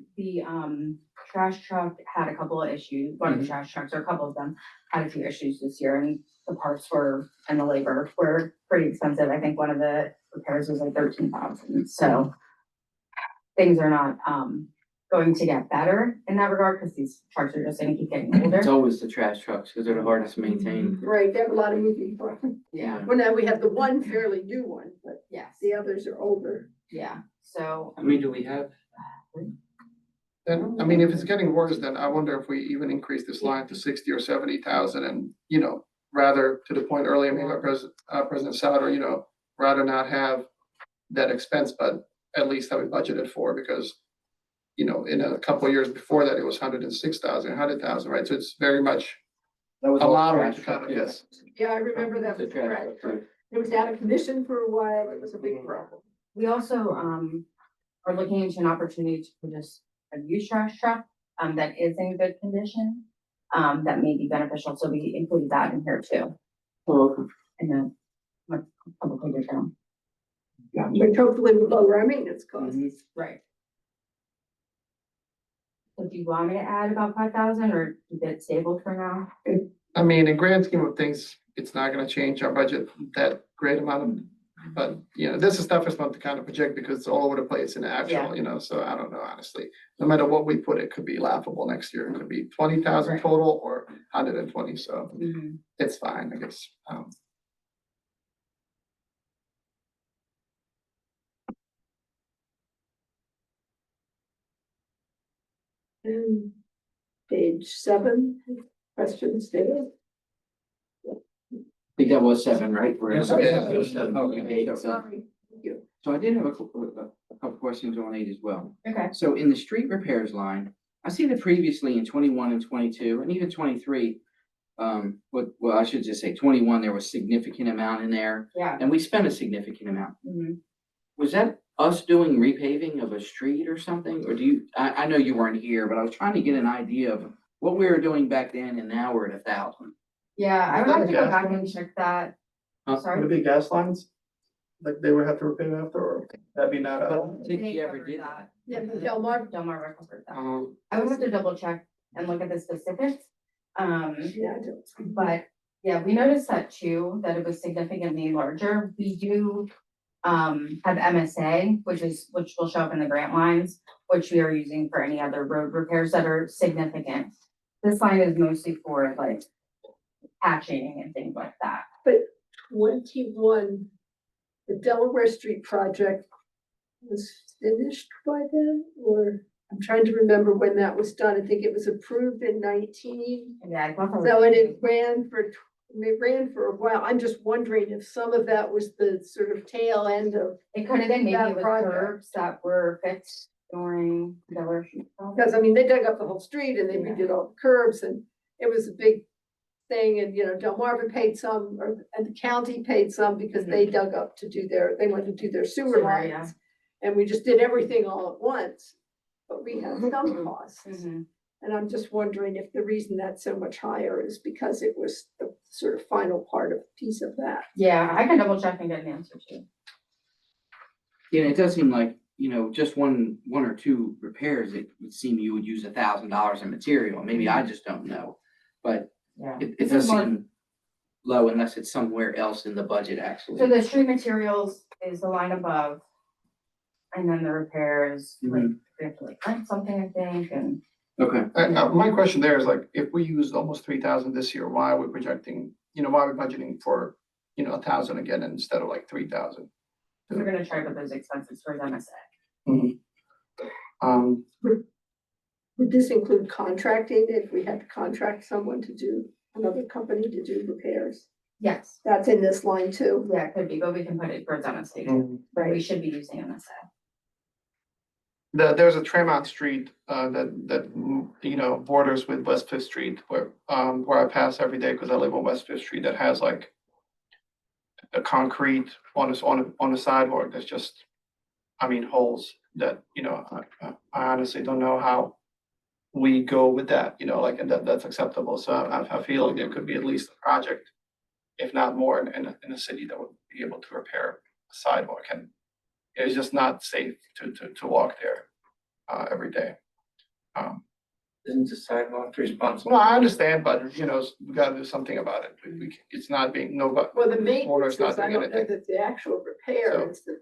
trash truck had a couple of issues, one of the trash trucks, or a couple of them, had a few issues this year, and the parts were, and the labor were pretty expensive. I think one of the repairs was like 13,000, so things are not going to get better in that regard, because these trucks are just gonna keep getting it's older. always the trash trucks because they're the hardest to maintain. Right, they have a lot of moving parts. Yeah, Well, now we have the one fairly new one, but yes, the others are older. yeah, so, How many do we have? Then, I mean, if it's getting worse, then I wonder if we even increase this line to 60 or 70,000 and, you know, rather to the point earlier, maybe President Souter, you know, rather not have that expense, but at least have it budgeted for, because, you know, in a couple of years before that, it was 106,000, 100,000, right? So it's very much That was a all lot trash of truck, kind of, too. yes. Yeah, I remember that The was trash right. truck, too. It was out of commission for a while. It was a big problem. we also are looking into an opportunity to purchase a used trash truck that is in good condition, that may be beneficial, so we included that in here too, Oh, in the public figure down. Which hopefully will lower our maintenance costs. mhm. Right. So do you want me to add about 5,000 or keep it stable for now? I mean, in grand scheme of things, it's not gonna change our budget that great amount of, but, you know, this is toughest one to kind of project because it's all over the place in actual, you know, so I don't know, honestly. No matter what we put, it could be laughable next year. It could be 20,000 Right. total or 120, so Mhm. it's fine, I guess. And page 7, questions, David? I think that was 7, right? We're at- Yes, yeah, it was 7. Okay, so- Sorry. Thank you. So I did have a couple questions on 8 as well. Okay. So in the street repairs line, I see that previously in 21 and 22 and even 23, well, I should just say 21, there was significant amount in there Yeah. and we spent a significant amount. Mhm. Was that us doing repaving of a street or something? Or do you, I know you weren't here, but I was trying to get an idea of what we were doing back then and now we're at 1,000. Yeah, I would have to go Gas back and lines? check that. Huh? Would Sorry. it be gas lines? Like they would have to repair after, or that'd be not But I a? don't think They you ever covered did that. Yeah, but Delmar, Delmar covered that. Um, I would have to double check and look at the specifics. yeah, I don't. But yeah, we noticed that too, that it was significantly larger. We do have MSA, which will show up in the grant lines, which we are using for any other road repairs that are significant. This line is mostly for like patching and things like that. 21, the Delaware Street project was finished by then, or I'm trying to remember when that was done. I think it was approved in 19. Yeah, I thought that was. So and it ran for a while. I'm just wondering if some of that was the sort of tail end of, It could have been maybe that it was project. curbs that were fixed during Delaware Street. because I mean, they dug up the whole street and they redid all the curbs and it was a big thing. And, you know, Delmarva paid some, and the county paid some because they dug up to do they went to do their sewer Sewer, yeah. lines. And we just did everything all at once, but we had some costs. Mhm. And I'm just wondering if the reason that's so much higher is because it was the sort of final part of piece of that. Yeah, I can double check and get an answer too. Yeah, it does seem like, you know, just one or two repairs, it would seem you would use $1,000 in material. Maybe I just don't know. But Yeah. it This does is more- seem low unless it's somewhere else in the budget, actually. So the street materials is the line above. And then the repairs, like, we have to like rent something, I think, and Okay. my question there is like, if we used almost 3,000 this year, why are we projecting, you know, why are we budgeting for, you know, 1,000 again instead of like 3,000? we're gonna try to put those expenses towards MSA. Would this include contracting if we had to contract someone to do, another company to do repairs? Yes, That's in this line too. yeah, it could be, but we can put it towards MSA, Mm. but we should be using MSA. There's a Tremont Street, you know, borders with West Fifth Street where I pass every day because I live on West Fifth Street that has like a concrete on the sidewalk that's just, I mean, holes that, you know, I honestly don't know how we go with that, you know, like, and that's acceptable. So I feel like there could be at least a project, if not more, in a city that would be able to repair a sidewalk. And it's just not safe to walk there every day. Isn't the sidewalk responsible? No, I understand, but you know, we gotta do something about it. It's not being, nobody. Well, the Homeowner's maintenance not is, I doing don't know anything. that the actual repair, So- it's the,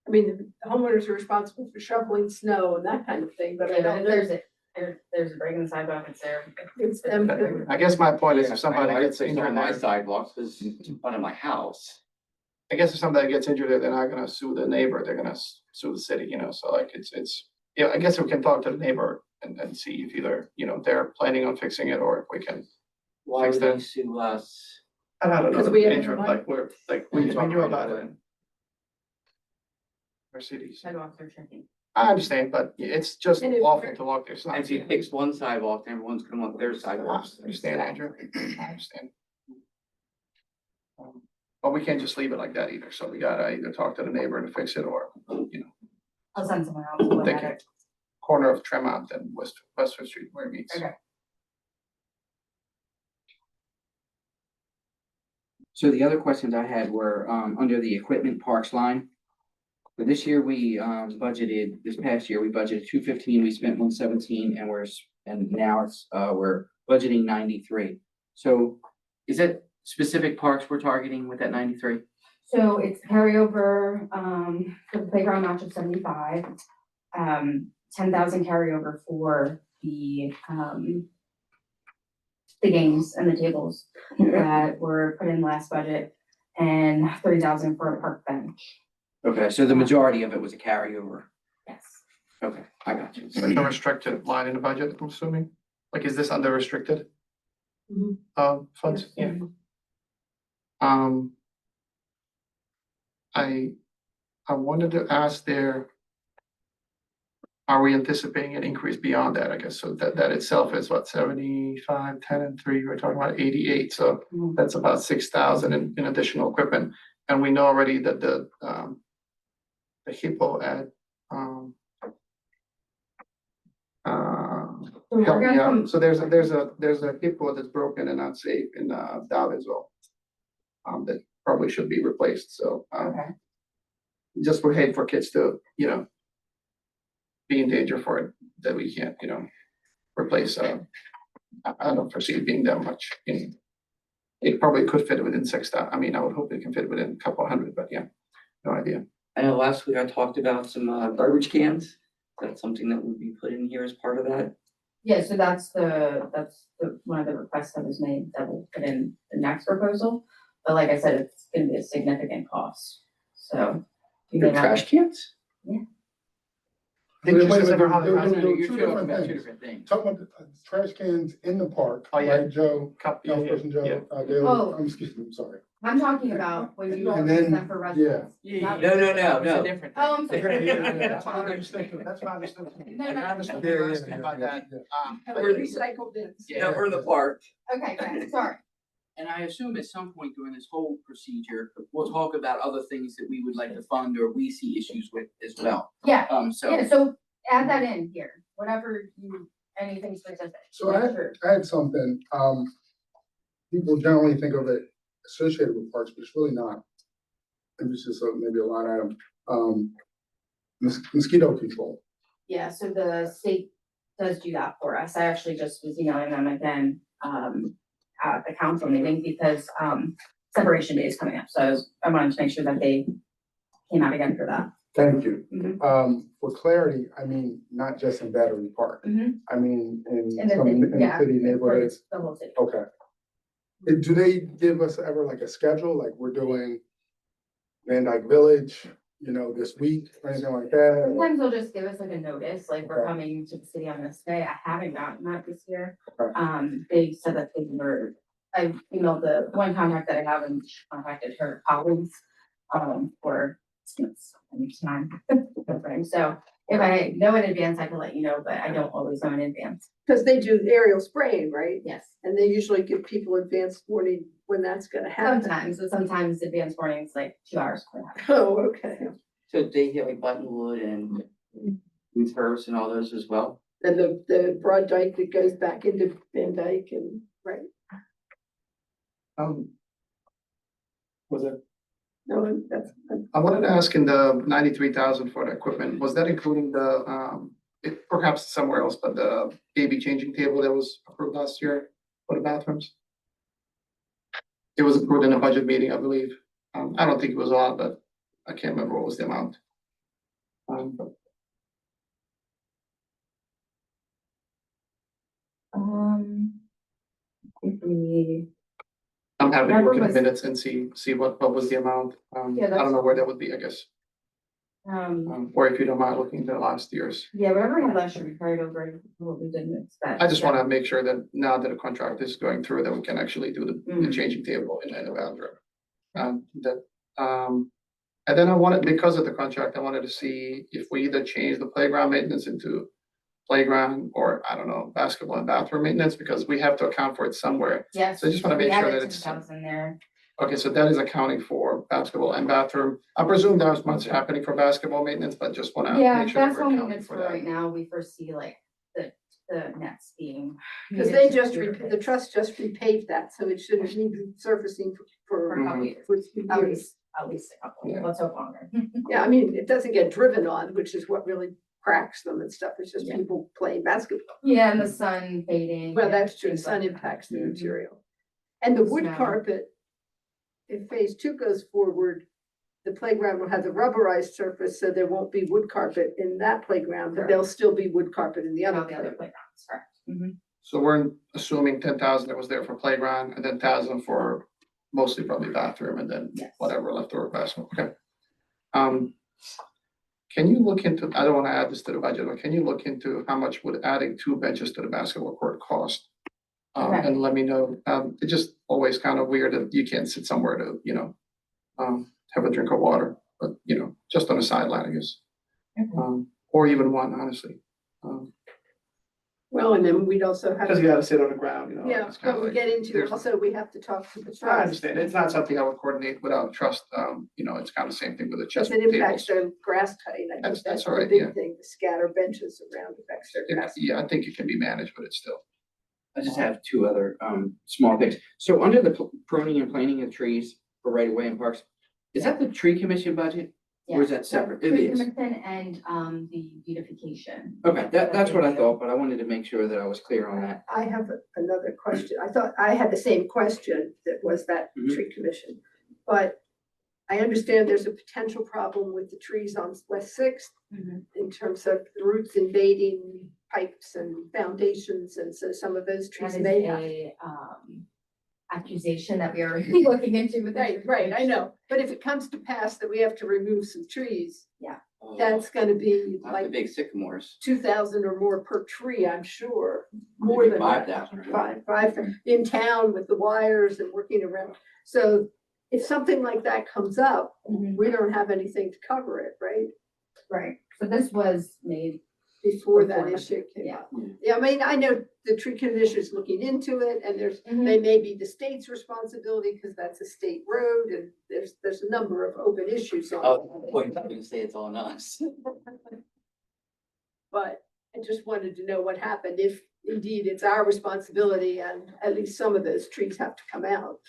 I mean, the homeowners are responsible for shoveling snow and that kind of thing, but I But don't if know. there's a break in the sidewalk, it's there. It's them. I guess my point is Yeah, if somebody I gets say injured on my there, sidewalks, because it's in front of my house. I guess if somebody gets injured there, they're not gonna sue the neighbor, they're gonna sue the city, you know, so like yeah, I guess we can talk to the neighbor and see if either, you know, they're planning on fixing it or if we can. Why Fix would they that. sue us? I don't know, Because we have injured, no like we knew about it in our cities. Sidewalks are tricky. I understand, but it's just And if- awful to walk there. It's not And if you safe. fix one sidewalk, then everyone's gonna want their I sidewalks. understand, Andrew. I understand. But we can't just leave it like that either. So we gotta either talk to the neighbor to fix it or, you know, I'll send someone else to look Thank at you. it. corner of Tremont and Westford Street where it meets. Okay. So the other questions I had were, under the equipment parks line. For this year, this past year, we budgeted 215, we spent 117, and now we're budgeting 93. So is that specific parks we're targeting with that 93? So it's carryover, for the playground match of 75, 10,000 carryover for the games and the tables that were put in last budget, and 30,000 for a park bench. Okay, so the majority of it was a carryover. Yes. Okay, I got you. It's like a restricted line in the budget, I'm assuming. Like, is this under restricted? Mhm. Funds, yeah. I wanted to ask there. Are we anticipating an increase beyond that, I guess, so that itself is what, 75, 10 and 3, we're talking about 88, so Mhm. that's about 6,000 in additional equipment. And we know already that the Hippo ad, So we're help me gonna out. come, So there's a Hippo that's broken and not safe in Dallasville. That probably should be replaced, so okay, just we hate for kids to, you know, be in danger for it, that we can't, you know, replace, I don't foresee it being that much in. It probably could fit within 6,000, I mean, I would hope it can fit within a couple hundred, but yeah, no idea. I know last week I talked about some garbage cans. Is that something that would be put in here as part of that? yeah, so that's one of the requests that was made that will put in the next proposal. But like I said, it's gonna be a significant cost, so. we may The want- trash cans? Did you Wait a minute, consider how there- the- there- there- You're two talking different about two things. different things. Talking about the trash cans in the park, Oh, yeah. right, Joe? Yeah, yeah, Councilperson yeah. Joe, Daly, Oh. excuse me, I'm sorry. I'm talking about when you And use then- them for residents. No, no, no, no. Different. Oh, I'm sorry. That's what I understand, that's what I understand. No, no, no. I understand what you're asking about that. Have a recycle bins. Yeah, we're in the park. Okay, good, sorry. And I assume at some point during this whole procedure, we'll talk about other things that we would like to fund or we see issues with as well. Yeah, So. yeah, so add that in here, whatever anything specific. So I had something, people generally think of it associated with parks, but it's really not. Maybe it's just maybe a line item, mosquito control. Yeah, so the state does do that for us. I actually just was emailing them again, at the council meeting because, separation day is coming up. So I wanted to make sure that they came out again for that. Thank you. Mhm. For clarity, I mean, not just in Battery Park, Mhm. I mean, in In the some, city, in the yeah, city for neighborhoods. the whole city. Okay. Do they give us ever like a schedule, like we're doing Van Dyke Village, you know, this week, or anything like that? Sometimes they'll just give us like a notice, like we're Okay. coming to the city on this day. I haven't gotten that this year. Okay. They said that they were, I emailed the one contact that I have and she contacted her colleagues, for estimates and time frame. So If I know in advance, I can let you know, but I don't always know in advance. Because they do aerial spraying, right? Yes. And they usually give people advanced warning when that's gonna happen. Sometimes advance warning is like 2 hours. before. Oh, okay. So they hit like Buttonwood and Ruth Hurst and all those as well? And the broad dike that goes back into Van Dyke and, right? Was it? No, that's, I wanted to ask in the 93,000 for the equipment, was that including the, perhaps somewhere else, but the baby changing table that was approved last year for the bathrooms? It was approved in a budget meeting, I believe. I don't think it was a lot, but I can't remember what was the amount. But If we, I'm happy to Remember look at was- the minutes and see what was the amount. I that's- don't know where that would be, I guess. um, Or if you don't mind looking into last year's. yeah, whatever we had last year, we carried over what we didn't expect. I just want to make sure that now that a contract is going through, that we can actually do the Mhm. changing table in the bathroom. And then I wanted, because of the contract, I wanted to see if we either change the playground maintenance into playground or, I don't know, basketball and bathroom maintenance, because we have to account for it somewhere. Yes. So I just wanna we make sure added that it's- 2,000 there. Okay, so that is accounting for basketball and bathroom. I presume there's much happening for basketball maintenance, but just wanna Yeah, make sure that that's we're what accounting maintenance for for right that. now. We foresee like the nets being. because needed they to just, be the replaced trust just repaved that, so it shouldn't need resurfacing For a couple Mhm. years, for at years. least, a couple, Yeah. let's hope longer. Yeah, I mean, it doesn't get driven on, which is what really cracks them and stuff. It's just Yeah. people playing basketball. Yeah, and the sun fading. Well, and that's true. things Sun like that. impacts the Mhm. material. And the wood Snow. carpet, if phase two goes forward, the playground will have the rubberized surface, so there won't be wood carpet in that playground, but there'll still be wood carpet in the All other the other playground. playgrounds, correct. So we're assuming 10,000 that was there for playground and then 1,000 for mostly probably bathroom and then Yes. whatever left over basketball, okay. Can you look into, I don't wanna add this to the budget, but can you look into how much would adding 2 benches to the basketball court cost? Okay. And let me know, it's just always kind of weird that you can't sit somewhere to, have a drink of water, but, just on the sideline, I guess. Okay. Or even one, honestly. Well, and then we'd also have, Cause you gotta sit on the ground, yeah, it's kinda but we like- get into, there's- also, we have to talk to the I trust. understand, it's not something I would coordinate without trust, it's kind of the same thing with the chess Because it impacts tables. their grass cutting. I think That's that's all the right, yeah. big thing, the scatter benches around affects their grass. Yeah, I think it can be managed, but it's still. I just have two other small things. So under the pruning and planting of trees for right of way in parks, is that the tree commission budget? Or is that separate? It Tree is. commission and the beautification. Okay, that's what I thought, but I wanted to make sure that I was clear on that. I have another question. I thought I had the same question that was that Mhm. tree commission. But I understand there's a potential problem with the trees on West Sixth Mhm. in terms of the roots invading pipes and foundations, and so some of those That trees is may have. a accusation that we are looking into with. the Right, right, I know. But if it comes to pass that we have to remove some trees, that's gonna be Not the like big sycamores. 2,000 or more per tree, I'm sure. More than that. 5,000. Five in town with the wires and working around. So if something like that comes up, Mhm. we don't have anything to cover it, right? Right, so this was made, Before that Before, issue came yeah. up. Yeah, I mean, I know the tree commission is looking into it, and Mhm. they may be the state's responsibility because that's a state road, and there's a number of open issues on Oh, it. boy, I'm gonna say it's on us. But I just wanted to know what happened, if indeed it's our responsibility and at least some of those trees have to come out.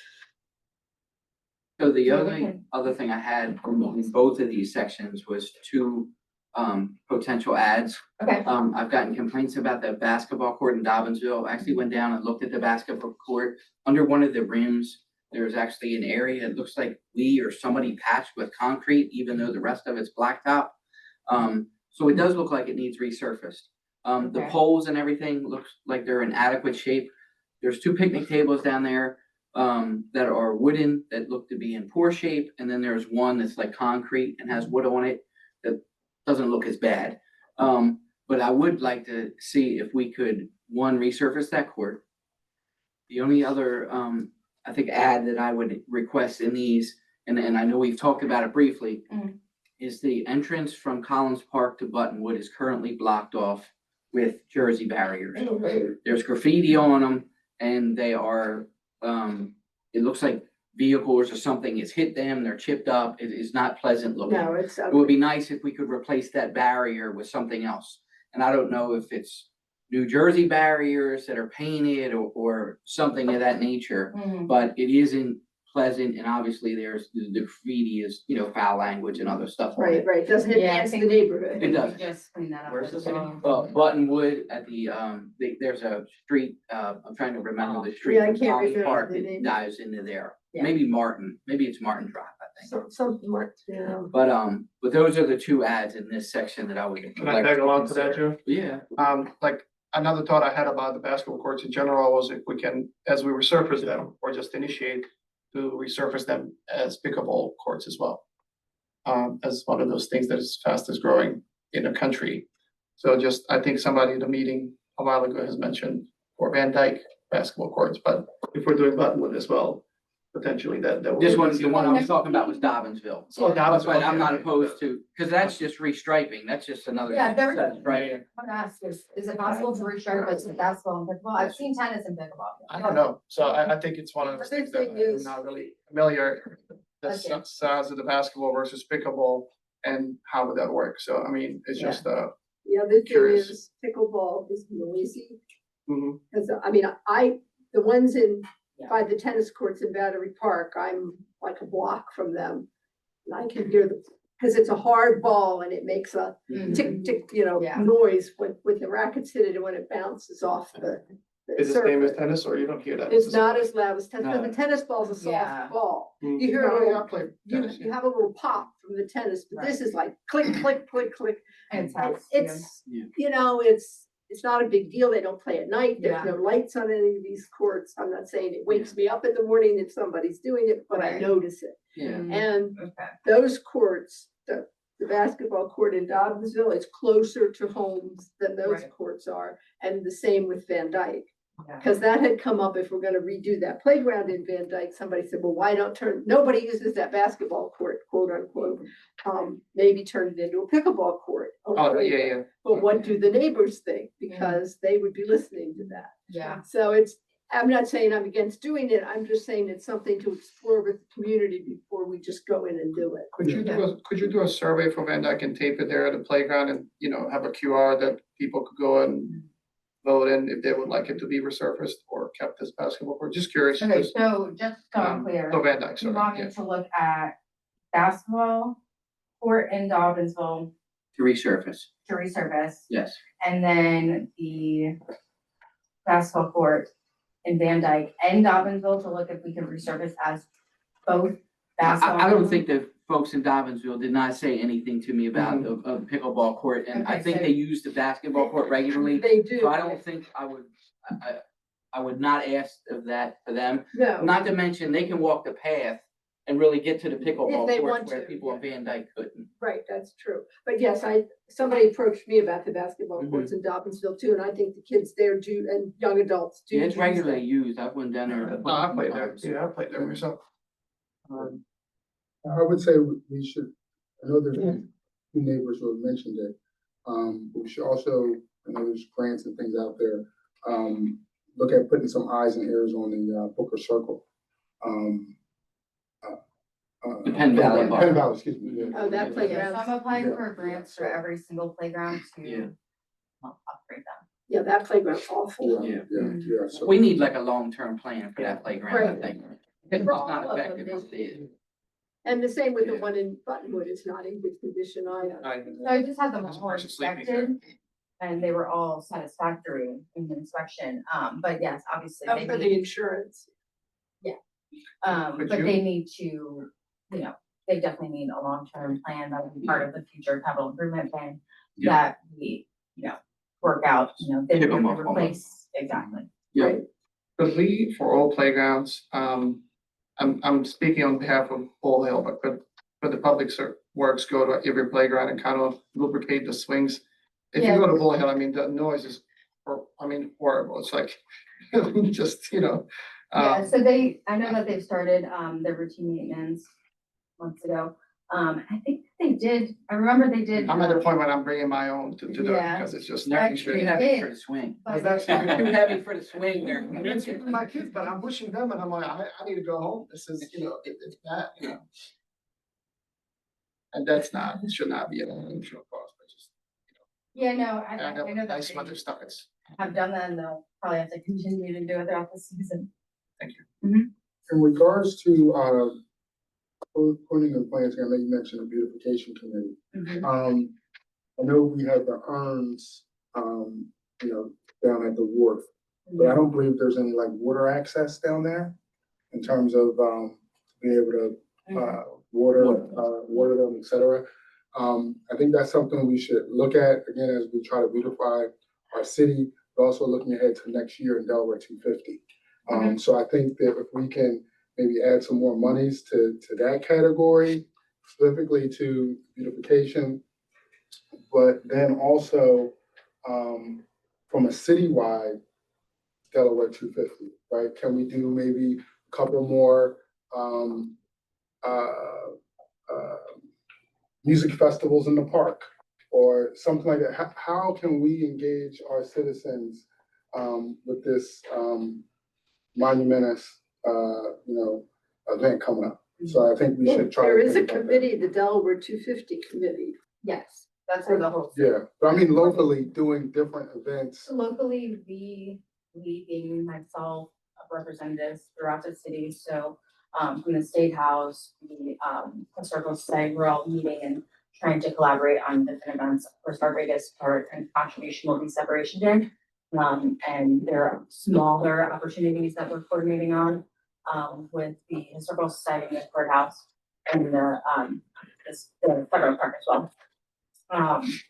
So the Yeah, other, okay. other thing I had in both of these sections was two potential ads. okay, I've gotten complaints about the basketball court in Dobbinsville. I actually went down and looked at the basketball court. Under one of the rims, there's actually an area, it looks like we or somebody patched with concrete, even though the rest of it's blacktop. So it does look like it needs resurfaced. The Okay. poles and everything looks like they're in adequate shape. There's two picnic tables down there that are wooden that look to be in poor shape, and then there's one that's like concrete and has wood on it that doesn't look as bad. But I would like to see if we could, one, resurface that court. The only other, I think, ad that I would request in these, and I know we've talked about it briefly, Mhm. is the entrance from Collins Park to Buttonwood is currently blocked off with Jersey barriers. There's graffiti on them and they are, it looks like vehicles or something has hit them, they're chipped up. It is not pleasant looking. No, it's, It would be nice if we could replace that barrier with something else. And I don't know if it's New Jersey barriers that are painted or something of that nature, but it isn't pleasant. And obviously there's the graffiti is, foul language and other stuff on right, it. right, doesn't Yeah, I enhance the think- neighborhood. It does. Just clean that up. Where's as this well. Buttonwood at the, there's a street, I'm trying to remember the street. Yeah, I from can't Collins remember Park the that name. dives into there. Yeah. Maybe it's Martin Drive, I think. Something more, yeah. But those are the two ads in this section that I would. Can I like tag to along to that, consider. Joe? Yeah. Like another thought I had about the basketball courts in general was if we can, as we resurface them or just initiate to resurface them as pickleball courts as well. As one of those things that is fastest growing in the country. So just, I think somebody in the meeting a while ago has mentioned for Van Dyke basketball courts, but if we're doing Buttonwood as well, potentially that would. This one, the one I was talking about was Dobbinsville. Oh, That's why I'm okay, not okay. opposed to, because that's just restriping. That's just another. Yeah, there- set, Right. I want to ask, is it possible to resurface the basketball and pickleball? I've seen tennis and pickleball. I don't know, so I think it's one of those The things big that thing I'm is- not really familiar. The Okay. size of the basketball versus pickleball and how would that work, so I mean, it's Yeah. just, The other thing Curious. is pickleball is noisy, mhm. because I mean, the ones by the tennis courts in Battery Park, I'm like a block from them. And I can hear them, because it's a hard ball and it makes a tick, tick, Yeah. noise when the rackets hit it and when it bounces off the Is it the same as surface. tennis or you don't hear that? It's not as loud as tennis, No. but the tennis ball's a Yeah. soft ball. Mm. You hear No, a little- yeah, I play You, tennis, you yeah. have a little pop from the tennis, but this is like click, click, click, click. And it's And house, it's, Yeah. it's not a big deal. They don't play at night. There's Yeah. no lights on any of these courts. I'm not saying it wakes me up in the morning if somebody's doing it, but I Right. notice it. Yeah. And Okay. those courts, the basketball court in Dobbinsville is closer to homes than those Right. courts are. And the same with Van Dyke. Yeah. Because that had come up, if we're gonna redo that playground in Van Dyke, somebody said, well, why don't nobody uses that basketball court, quote unquote. Maybe turn it into a pickleball court. Oh, yeah. But what do the neighbors think? Because they would be listening to that. Yeah. So I'm not saying I'm against doing it, I'm just saying it's something to explore with the community before we just go in and do it. Could you do a survey for Van Dyke and tape it there at the playground and, have a QR that people could go and vote in if they would like it to be resurfaced or kept as basketball court? Just curious. Okay, 'cause, so just so I'm clear, So Van Dyke, you sorry, want yeah. me to look at basketball court in Dobbinsville To resurface, to resurface, yes. and then the basketball court in Van Dyke and Dobbinsville to look if we can resurface as both basketball. I don't think the folks in Dobbinsville did not say anything to me about the pickleball court, and I Okay, think so- they use the basketball court regularly. They do. So I don't think I would not ask of that for them. No, Not to mention, they can walk the path and really get to the If pickleball they courts want where to, people on yeah. Van Dyke couldn't. right, that's true. But yes, somebody approached me about the basketball Mhm. courts in Dobbinsville too, and I think the kids there do, and young adults do. Yeah, it's use regularly them. used. I went down there. No, I played there, yeah, I played there myself. I would say we should, I know there's two neighbors who have mentioned it. But we should also, I know there's grants and things out there, look at putting some eyes and ears on the Booker Circle. The Penn Valley Bar. Penn Valley, excuse me. Yeah. Oh, that Yeah, playground. so I'm applying Yeah. for grants for every single playground Yeah. to upgrade them. Yeah, that playground's awful. Yeah. Yeah. So We need like a long-term plan for that playground, I Right. think. It's For all not of them, effective as it is. And the same with the Yeah. one in Buttonwood, it's not in good condition either. So I just had them That's all where she's sleeping inspected, and they were all satisfactory in the inspection, but yes, obviously Up they for the need, insurance. Could but you- they need to, they definitely need a long-term plan that will be part of the future capital improvement plan. Yeah. That we, work out, they Pick 'em will up on replace, exactly. Yeah. Right. Could we, for all playgrounds, I'm speaking on behalf of Bull Hill, but could the public works go to every playground and kind of lubricate the swings? If you Yeah. go to Bull Hill, I mean, the noise is, horrible. It's like, just, Yeah, so I know that they've started, their routine maintenance months ago. I think they did, I remember they did. I'm at a point where I'm bringing my own to do it, Yeah. because it's just. They're Actually, too heavy for the swing. but- That's They're too heavy for the swing there. It's my kids, but I'm pushing them and I'm like, I need to go home. This is, it's bad, And that's not, it should not be an additional cost, but just, Yeah, no, I I know that nice they weather stuff, it's. have done that and they'll probably have to continue to do it throughout the season. In regards to, putting in plans, I know you mentioned the beautification committee. I know we have the urns, down at the wharf, but I don't believe there's any like water access down there in terms of, being able to, water them, et cetera. I think that's something we should look at, again, as we try to beautify our city, but also looking ahead to next year in Delaware 250. So I think that if we can maybe add some more monies to that category, specifically to beautification, but then also, from a citywide Delaware 250, right? Can we do maybe a couple more, music festivals in the park or something like that? How can we engage our citizens, with this, monumentous, event coming up? So I think we should try. There to is a think about that. committee, the Delaware 250 committee. Yes, that's where the whole. Yeah, but I mean locally doing different events. Locally, we being myself, representatives throughout the city, so, from the State House, the, Historical Society, we're all meeting and trying to collaborate on different events. Of course, our biggest part and contribution will be Separation Day. And there are smaller opportunities that we're coordinating on, with the Historical Society and the courthouse and the federal park as well.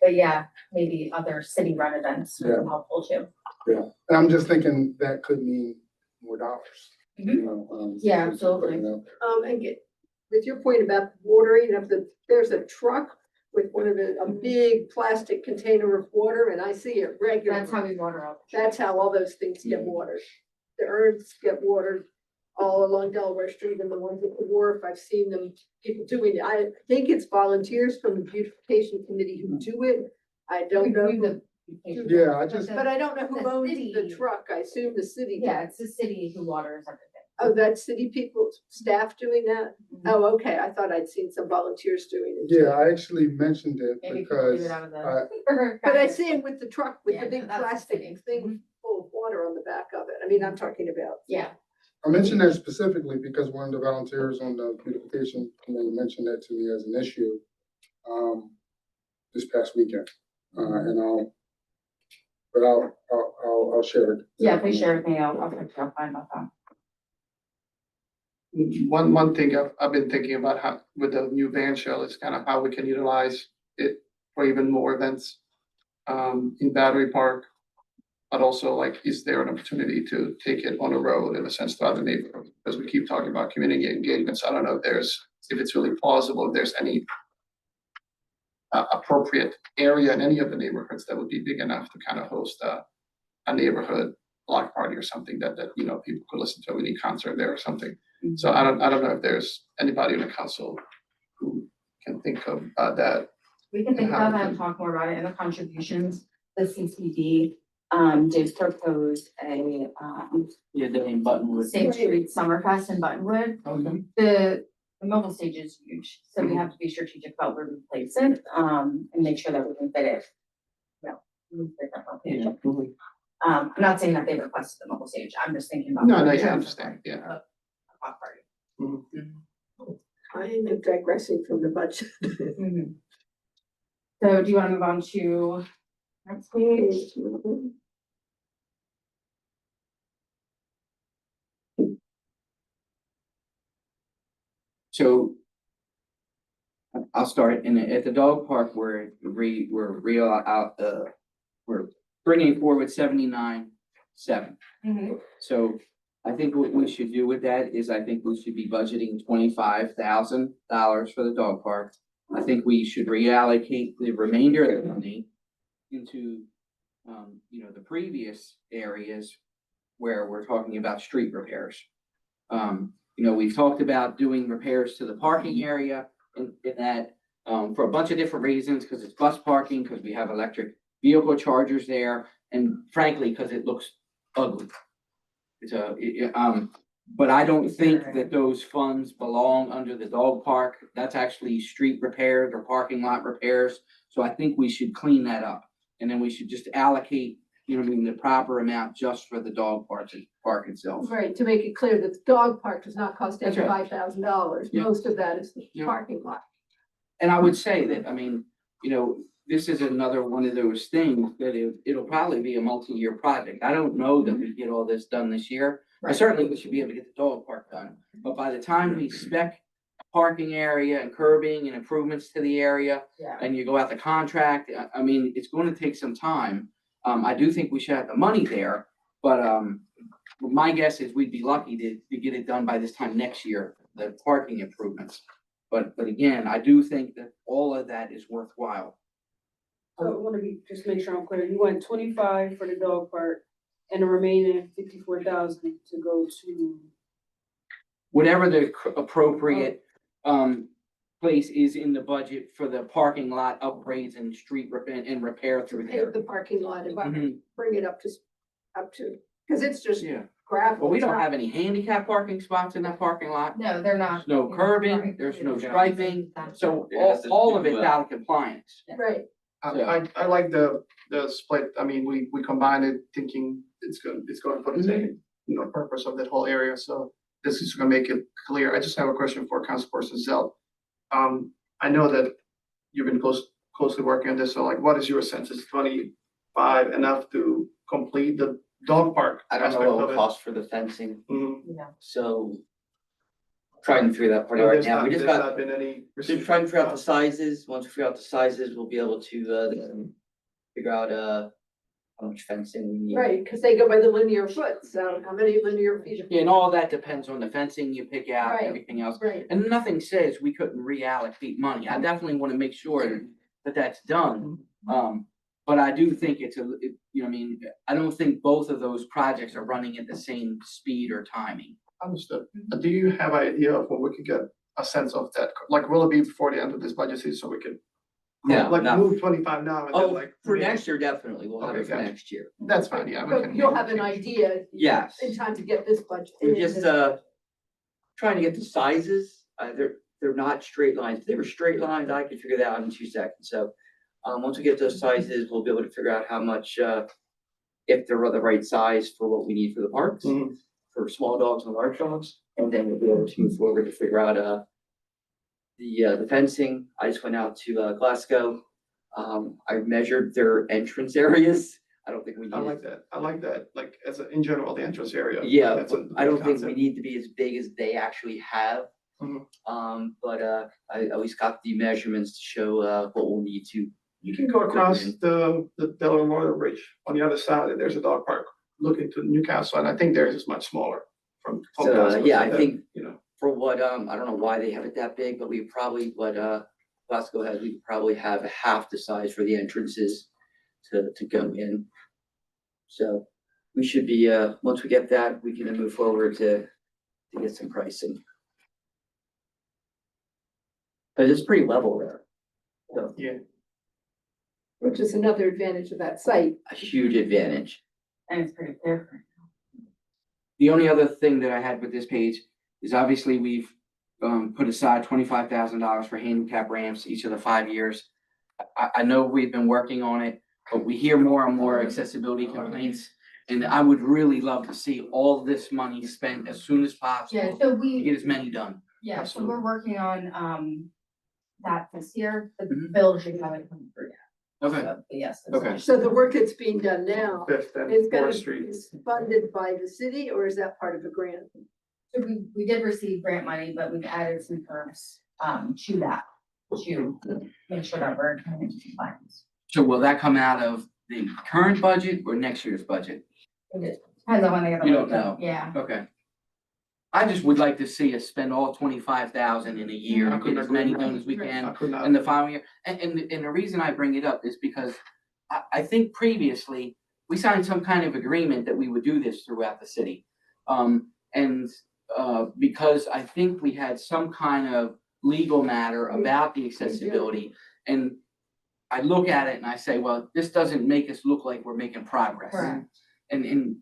But yeah, maybe other city-run events would be helpful too. Yeah, and I'm just thinking that could mean more dollars. Yeah, absolutely. And with your point about watering, there's a truck with a big plastic container of water, and I see it regularly. That's how we water out. That's how all those things get watered. The urns get watered all along Delaware Street, and the ones at the wharf, I've seen them, people doing it. I think it's volunteers from the beautification committee who do it. I don't know, Yeah, I just, but I don't know who The owns city- the truck. I assume the city. Yeah, does. it's the city who waters everything. Oh, that's city people, staff doing that? Oh, okay, I thought I'd seen some volunteers doing it. yeah, I actually mentioned it Maybe you could do because it out of I- the. But I see him with the truck with Yeah, the big that's the plastic city. thing full of water on the back of it. I mean, I'm talking about. Yeah, I mentioned that specifically because one of the volunteers on the beautification committee mentioned that to me as an issue, this past weekend. And I'll share it. yeah, please share with me, I'll find about that. One thing I've been thinking about how, with the new van shell is kind of how we can utilize it for even more events. In Battery Park. But also like, is there an opportunity to take it on the road in a sense to other neighborhoods? Because we keep talking about community engagements. I don't know if it's really plausible, if there's any appropriate area in any of the neighborhoods that would be big enough to kind of host a neighborhood block party or something that people could listen to a mini concert there or something. So I don't know if there's anybody in the council who can think of that. We can think about that and talk more about it in the contributions, the CCD, did propose a, Yeah, they in Buttonwood. Safe Street Summerfest in Buttonwood. The mobile stage is huge, so we have to be strategic about where we place it, and make sure that we can fit it. Different location. I'm not saying that they requested the mobile stage, I'm just thinking about. No, in I terms of understand, yeah. a block party. I am digressing from the budget. So do you want to move on to next page? So I'll start at the dog park, we're bringing forward 79.7. So I think what we should do with that is I think we should be budgeting $25,000 for the dog park. I think we should reallocate the remainder of the money into, the previous areas where we're talking about street repairs. We've talked about doing repairs to the parking area. in that, for a bunch of different reasons, because it's bus parking, because we have electric vehicle chargers there, and frankly, because it looks ugly. But I don't think that those funds belong under the dog park. That's actually street repairs or parking lot repairs. So I think we should clean that up. And then we should just allocate, you know, what I mean, the proper amount just for the dog park itself. Right, to make it clear that the dog park does not cost That's right. $85,000. Yeah. Most of that is the Yeah. parking lot. And I would say that, I mean, you know, this is another one of those things that it'll probably be a multi-year project. I don't know that we get all this done this year. But certainly we should be able to get the dog park done. But by the time we spec parking area and curbing and improvements to the area, Yeah. and you go out the contract, I mean, it's going to take some time. I do think we should have the money there, but, my guess is we'd be lucky to get it done by this time next year, the parking improvements. But again, I do think that all of that is worthwhile. So I wanna just make sure I'm clear, you went 25 for the dog park and the remaining 54,000 to go to. Whatever the appropriate, place is in the budget for the parking lot upgrades and street and repair through there. Pave the parking lot and Mhm. bring it up to, because it's just Yeah, gravel. but we it's don't not- have any handicap parking spots in that parking lot. No, they're not. There's no curbing, there's no striping, so all of it's out of compliance. Right, I like the split, I mean, we combined it thinking it's going for the same, you know, purpose of that whole area, so this is gonna make it clear. I just have a question for Councilperson Zell. I know that you've been closely working on this, so like, what is your sense? Is 25 enough to complete the dog park I don't know aspect what it of will it? cost for the fencing, Mhm. so. Trying to figure that part out right now, we just There's got, not been any. just trying to figure out the sizes, once we figure out the sizes, we'll be able to, then figure out, how much fencing we need. right, because they go by the linear foot, so how many linear feet? And all that depends on the fencing you pick out, Right. everything else. Right, And nothing says we couldn't reallocate money. I definitely want to make sure that that's done. But I do think you know, what I mean, I don't think both of those projects are running at the same speed or timing. Understood. Do you have an idea of when we could get a sense of that? Like, will it be before the end of this budget season so we can? No, Like, no. move 25 now and then Oh, like. for maybe- next year, definitely, we'll have Okay, it for gotcha. next year. That's fine, yeah. we but can- you'll have an idea. Yes. In time to get this budget. We're just, trying to get the sizes, they're not straight lines, if they were straight lines, I could figure that out in 2 seconds, so. Once we get those sizes, we'll be able to figure out how much, if they're the right size for what we need for the parks. Mhm. For small dogs and large dogs, and then we'll be able to move forward to figure out, the fencing. I just went out to, Glasgow. I measured their entrance areas. I don't think we I need, like that. I like that, like, in general, the entrance area. yeah, That's a I don't good think we concept. need to be as big as they actually have. Mhm. But, I at least got the measurements to show, what we'll need to. You can go across the Delaware Memorial Bridge on the other side, and there's a dog park looking to Newcastle, and I think theirs is much smaller from. So, Glasgow, yeah, so I that, think- You know, For what, I don't know why they have it that big, but we probably, what, Glasgow has, we probably have half the size for the entrances to go in. So we should be, once we get that, we can then move forward to get some pricing. But it's pretty level there. So yeah. Which is another advantage of that site. a huge advantage. And it's pretty clear. The only other thing that I had with this page is obviously we've put aside $25,000 for handicap ramps each of the 5 years. I know we've been working on it, but we hear more and more accessibility complaints. And I would really love to see all this money spent as soon as Yeah, possible so to we, get as many done. yeah, so we're working on, that this year, the Mhm. bill should have it come through. Okay, So, but yes. that's Okay. all. So the work that's being done now Fifth and is gonna Fourth Street. is funded by the city, or is that part of a grant? So we did receive grant money, but we've added some terms, to that, to make sure that we're kind of in compliance. so will that come out of the current budget or next year's budget? It depends on when they get the. You don't work done. know. Yeah. Okay. I just would like to see us spend all 25,000 in a year I to couldn't get as agree many more. done as we I can. could not. And the following year, and the reason I bring it up is because I think previously, we signed some kind of agreement that we would do this throughout the city. Because I think we had some kind of legal matter about the accessibility. And I look at it and I say, well, this doesn't make us look like we're making progress. Correct. And, you know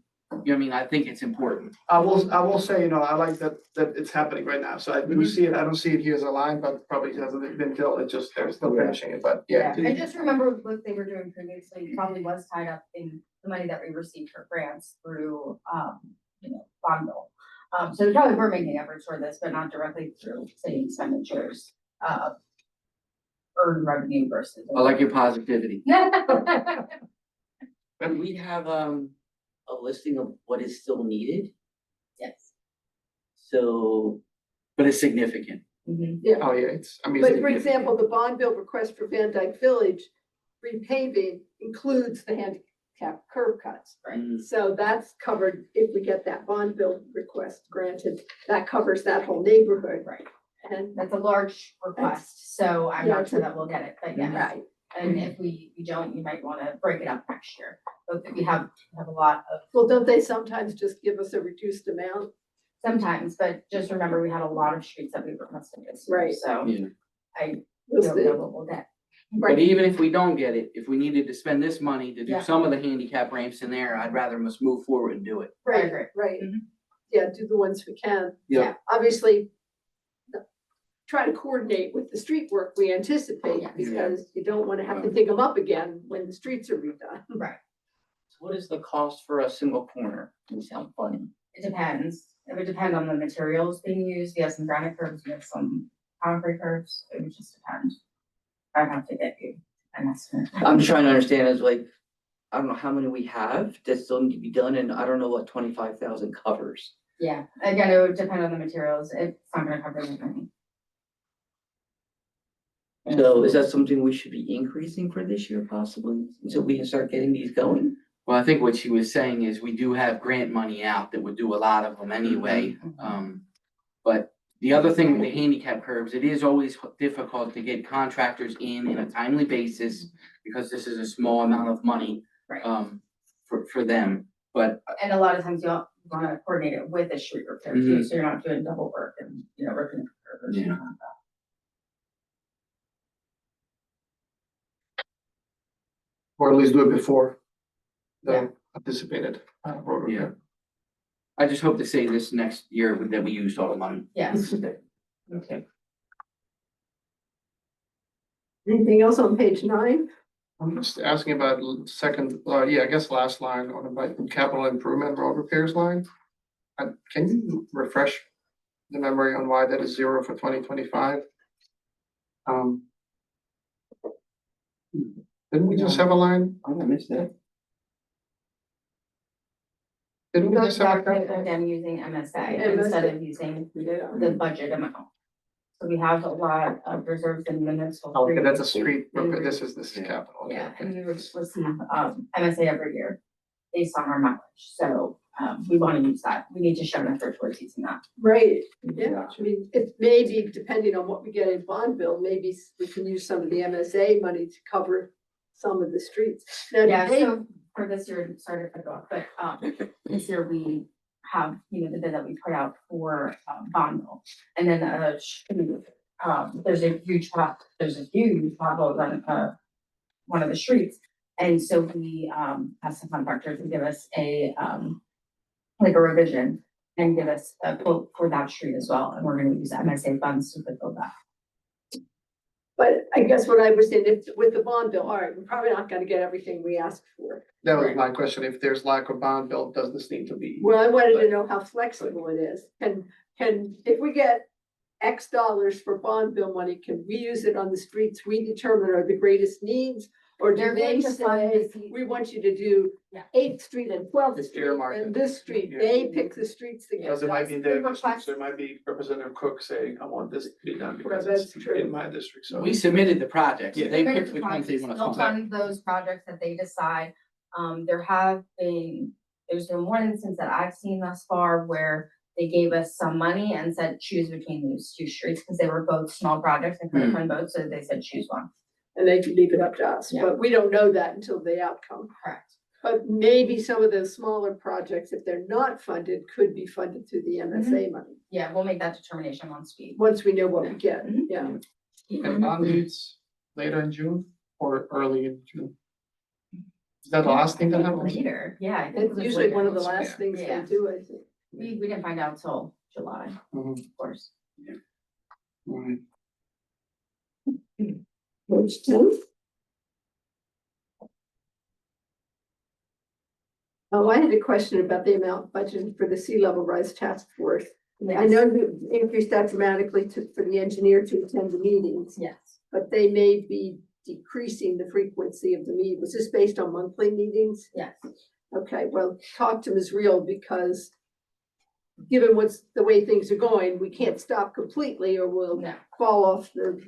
what I mean, I think it's important. I will say, I like that it's happening right now, so I do see it, I don't see it here as a line, but probably hasn't been built, it's just, they're still finishing it, but yeah. I just remember what they were doing previously probably was tied up in the money that we received for grants through, bond bill. So they probably were making efforts for this, but not directly through city expenditures, earned revenue versus. I like your positivity. And we have, a listing of what is still needed, Yes. so, But it's significant. Mhm. Oh, yeah, it's, I mean. But for example, the bond bill request for Van Dyke Village repaving includes the handicap curb cuts. Mm. So that's covered, if we get that bond bill request granted, that covers that whole neighborhood. Right. And That's a large request, so I'm Yeah, not sure that we'll get it, but yes. right, And if we don't, you might wanna break it up next year. But we have a lot of, well, don't they sometimes just give us a reduced amount? sometimes, but just remember, we had a lot of streets that we requested this year, Right. so Yeah. I Was don't the- know what we'll get. But even if we don't get it, if we needed to spend this money to do Yeah. some of the handicap ramps in there, I'd rather us move forward and do it. Right, agree. right. Mhm. Yeah, do the ones we can. Yeah. Obviously, try to coordinate with the street work we anticipate, Yes. because you don't wanna have to dig them up again when the streets are redone. Right, So what is the cost for a single corner? It sounds funny. it depends. It would depend on the materials being used. We have some granite curves, we have some concrete curves. It would just depend. I'd have to get you an estimate. I'm just trying to understand is like, I don't know how many we have that still need to be done, and I don't know what 25,000 covers. Yeah, again, it would depend on the materials. It's not gonna cover everything. So is that something we should be increasing for this year possibly, so we can start getting these going? Well, I think what she was saying is we do have grant money out that would do a lot of them anyway. But the other thing with the handicap curbs, it is always difficult to get contractors in a timely basis because this is a small amount of money, Right. For them. But And a lot of times you'll wanna coordinate it with the street repair too, so you're not doing double work and, ripping. curves and Yeah. all that. Or at least do it before Yeah. the anticipated road Yeah. repair. I just hope to say this next year that we used all the money. Yes. Okay. Anything else on page 9? I'm just asking about second, I guess last line on the capital improvement road repairs line. Can you refresh the memory on why that is 0 for 2025? Didn't we just have a line? I'm gonna miss that. Didn't we Goes just have back a? to them using MSA MSA. instead of using Yeah. the budget amount. So we have a lot of reserves in municipal. Oh, okay, streets. that's a street, And okay, we- this is Yeah. capital. okay, Yeah, okay. and we receive MSA every year based on our mileage, so we wanna use that. We need to show an effort towards using that. Right, yeah, I mean, it may be, depending on what we get in bond bill, maybe we can use some of the MSA money to cover some of the streets. Now, Yeah, do they- so for this year, sorry to cut you off, but this year we have, the bid that we put out for bond bill. And then there's a huge pothole on one of the streets. And so we have some contractors to give us a like a revision and give us a quote for that street as well, and we're gonna use MSA funds to fulfill that. But I guess what I was saying, if with the bond bill, all right, we're probably not gonna get everything we asked for. That was Right. my question, if there's lack of bond bill, does this need to be? Well, I wanted to know how flexible it is. If we get X dollars for bond bill money, can we use it on the streets we determine are the greatest needs? Or do They're they going to fund say, this- we want you to do Yeah. 8th Street and 12th It's Street earmarked. and this street? Yeah. They pick the streets that get Because it might be done. their request- district, so it might be Representative Cook saying, I want this to be done because Well, it's that's true. in my district, so. We submitted the projects. Yeah. They They're picked gonna which ones they wanna They'll fund. fund those projects that they decide. There's been one instance that I've seen thus far where they gave us some money and said, choose between these two streets, because they were both small projects and couldn't fund both, so they said choose one. And they can leave it up to us, Yeah. but we don't know that until the outcome. Correct. But maybe some of the smaller projects, if they're not funded, could be funded through the MSA money, Yeah, we'll make that determination once we. once we know what we get, yeah. And bond needs later in June or early in June? Is that the last thing that happens? Later, yeah. I think it It's was usually one of the later. last things they Yeah. do, I think. We didn't find out till July, Mhm. of course. Right. Page 10. Oh, I had a question about the amount budgeted for the sea level rise task force. I know you increased that dramatically for the engineer to attend the meetings, Yes. but they may be decreasing the frequency of the meeting. Was this based on monthly meetings? Yes. Okay, well, talk to Ms. Real because given the way things are going, we can't stop completely or we'll No. fall off the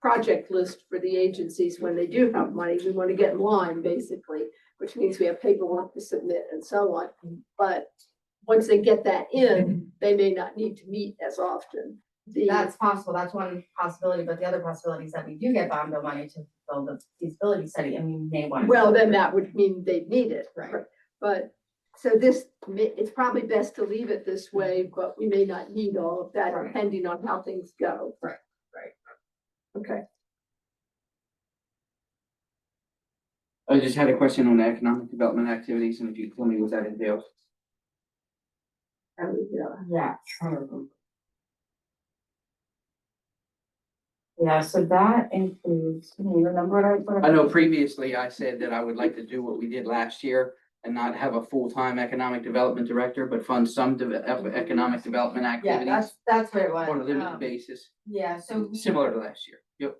project list for the agencies when they do have money. We want to get in line, basically, which means we have paperwork to submit and so on. But once they get that in, they may not need to meet as often. That's possible. That's one possibility, but the other possibility is that we do get bond bill money to build the feasibility study and we may want. Well, then that would mean they'd need it. Right. But, so it's probably best to leave it this way, but we may not need all of that Right. depending on how things go. Right. Okay. I just had a question on the economic development activities, and if you could tell me what that entails. Yeah. Yeah, so that includes, can you remember what I know previously I said that I would like to do what we did last year and not have a full-time economic development director, but fund some economic development Yeah, activities that's what it was. on a limited basis, Yeah, so similar to last year. Yep.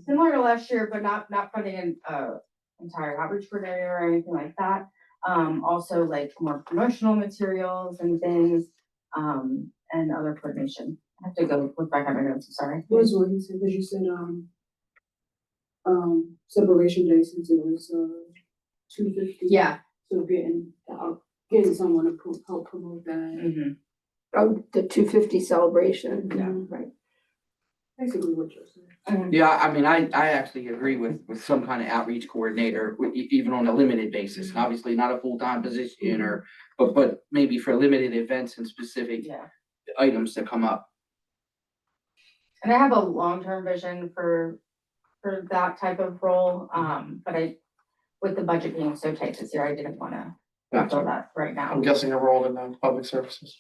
similar to last year, but not funding an entire outreach coordinator or anything like that. Also like more promotional materials and things, and other coordination. I have to go look back at my notes, I'm sorry. What is what you said, because you said, separation day since it was, 250. Yeah. So getting someone to help promote that, Mhm. Oh, the 250 celebration. Yeah. Right. basically what you're saying. Yeah, I mean, I actually agree with some kind of outreach coordinator, even on a limited basis. And obviously not a full-time position or, but maybe for limited events and specific Yeah. items that come up. And I have a long-term vision for that type of role, but with the budget being so tight this year, I didn't wanna fill that right now. I'm guessing a role in the public services.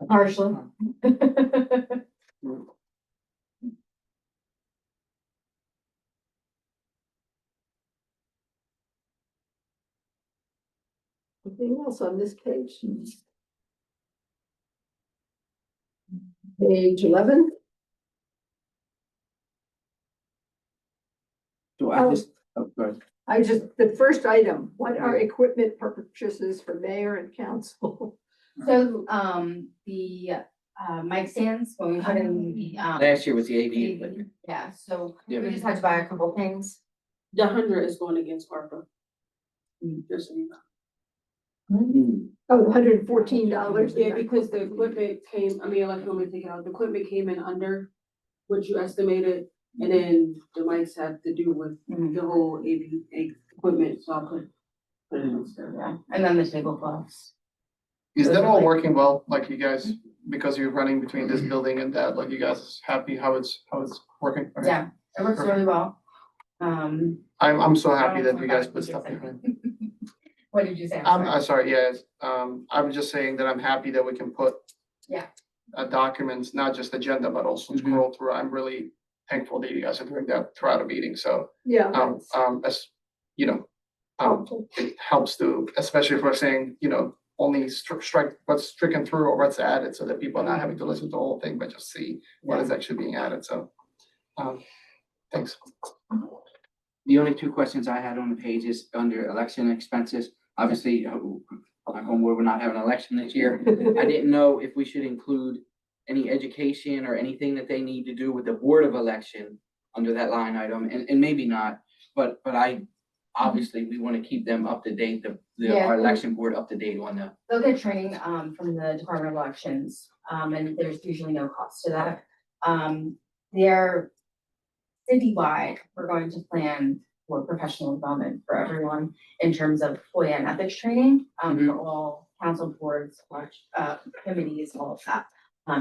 Partially. Anything else on this page? Page 11. So I just, oh, go ahead. The first item, what are equipment purchases for mayor and council? So, the mic stands, when we put in the, Last year was the AV equipment. yeah, so Yeah. we just had to buy a couple things. The 100 is going against ARPA. Just so you know. Oh, $114. Yeah, because the equipment came, I mean, like, let me take it out, the equipment came in under what you estimated, and then the mics have to do with the whole AV equipment, so I'll put it instead. Yeah, and then the tablecloths. Is that all working well, like you guys, because you're running between this building and that, like you guys happy how it's working? Okay. Yeah, it works really well. I'm so happy that you guys put stuff behind. What did you say? I'm sorry, yes, I'm just saying that I'm happy that we can put. Yeah. Documents, not just agenda, but also scroll through. I'm really thankful that you guys are doing that throughout a meeting, so, Yeah. as, you know. It helps to, especially if we're saying, you know, only strike what's stricken through or what's added, so that people are not having to listen to the whole thing, but just see what is actually being added, so. Thanks. The only two questions I had on the page is under election expenses. Obviously, like on where we're not having an election this year. I didn't know if we should include any education or anything that they need to do with the Board of Election under that line item, and maybe not, but obviously, we want to keep them up to date, our election board up to date on the. They'll get training, from the Department of Elections, and there's usually no cost to that. They're citywide, we're going to plan for professional development for everyone in terms of FOIA and ethics training, for all council boards, committees, all of that.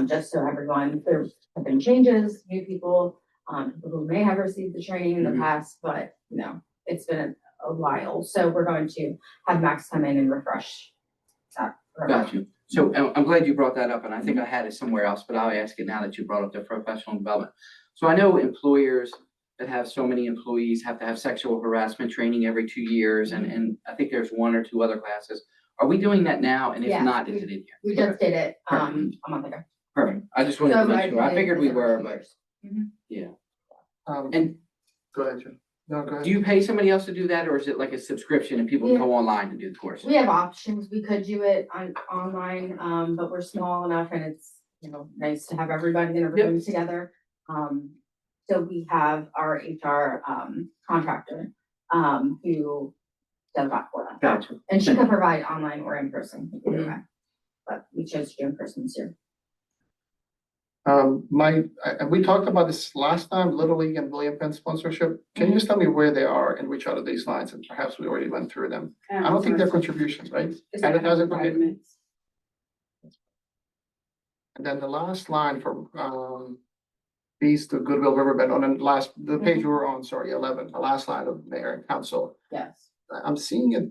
Just so everyone, there have been changes, new people, people who may have received the training in the past, but you know, it's been a while. So we're going to have Max come in and refresh that. Got you. So I'm glad you brought that up, and I think I had it somewhere else, but I'll ask it now that you brought up the professional development. So I know employers that have so many employees have to have sexual harassment training every 2 years, and I think there's 1 or 2 other classes. Are we doing that now? And if Yes, not, is it in here? We just did it, a Perfect. month ago. Perfect. I just wanted to So make sure. I figured we were, but Mhm. yeah. Um, And go ahead, Jim. No, go do ahead. you pay somebody else to do that, or is it like a subscription and people Yeah. go online to do the course? We have options. We could do it online, but we're small enough and it's, you know, nice to have everybody in a room together. So we have our HR, contractor, who does that for us. Gotcha. And she can provide online or in person, either way. But we chose to do in person this year. We talked about this last time, Little League and William Penn sponsorship. Can you just tell me where they are and which out of these lines? And perhaps we already went through them. I don't think they're contributions, right? It's like Advertising, okay. requirements. And then the last line from, Beast to Goodwill Riverbend on the page we were on, sorry, 11, the last line of mayor and council. Yes. I'm seeing it,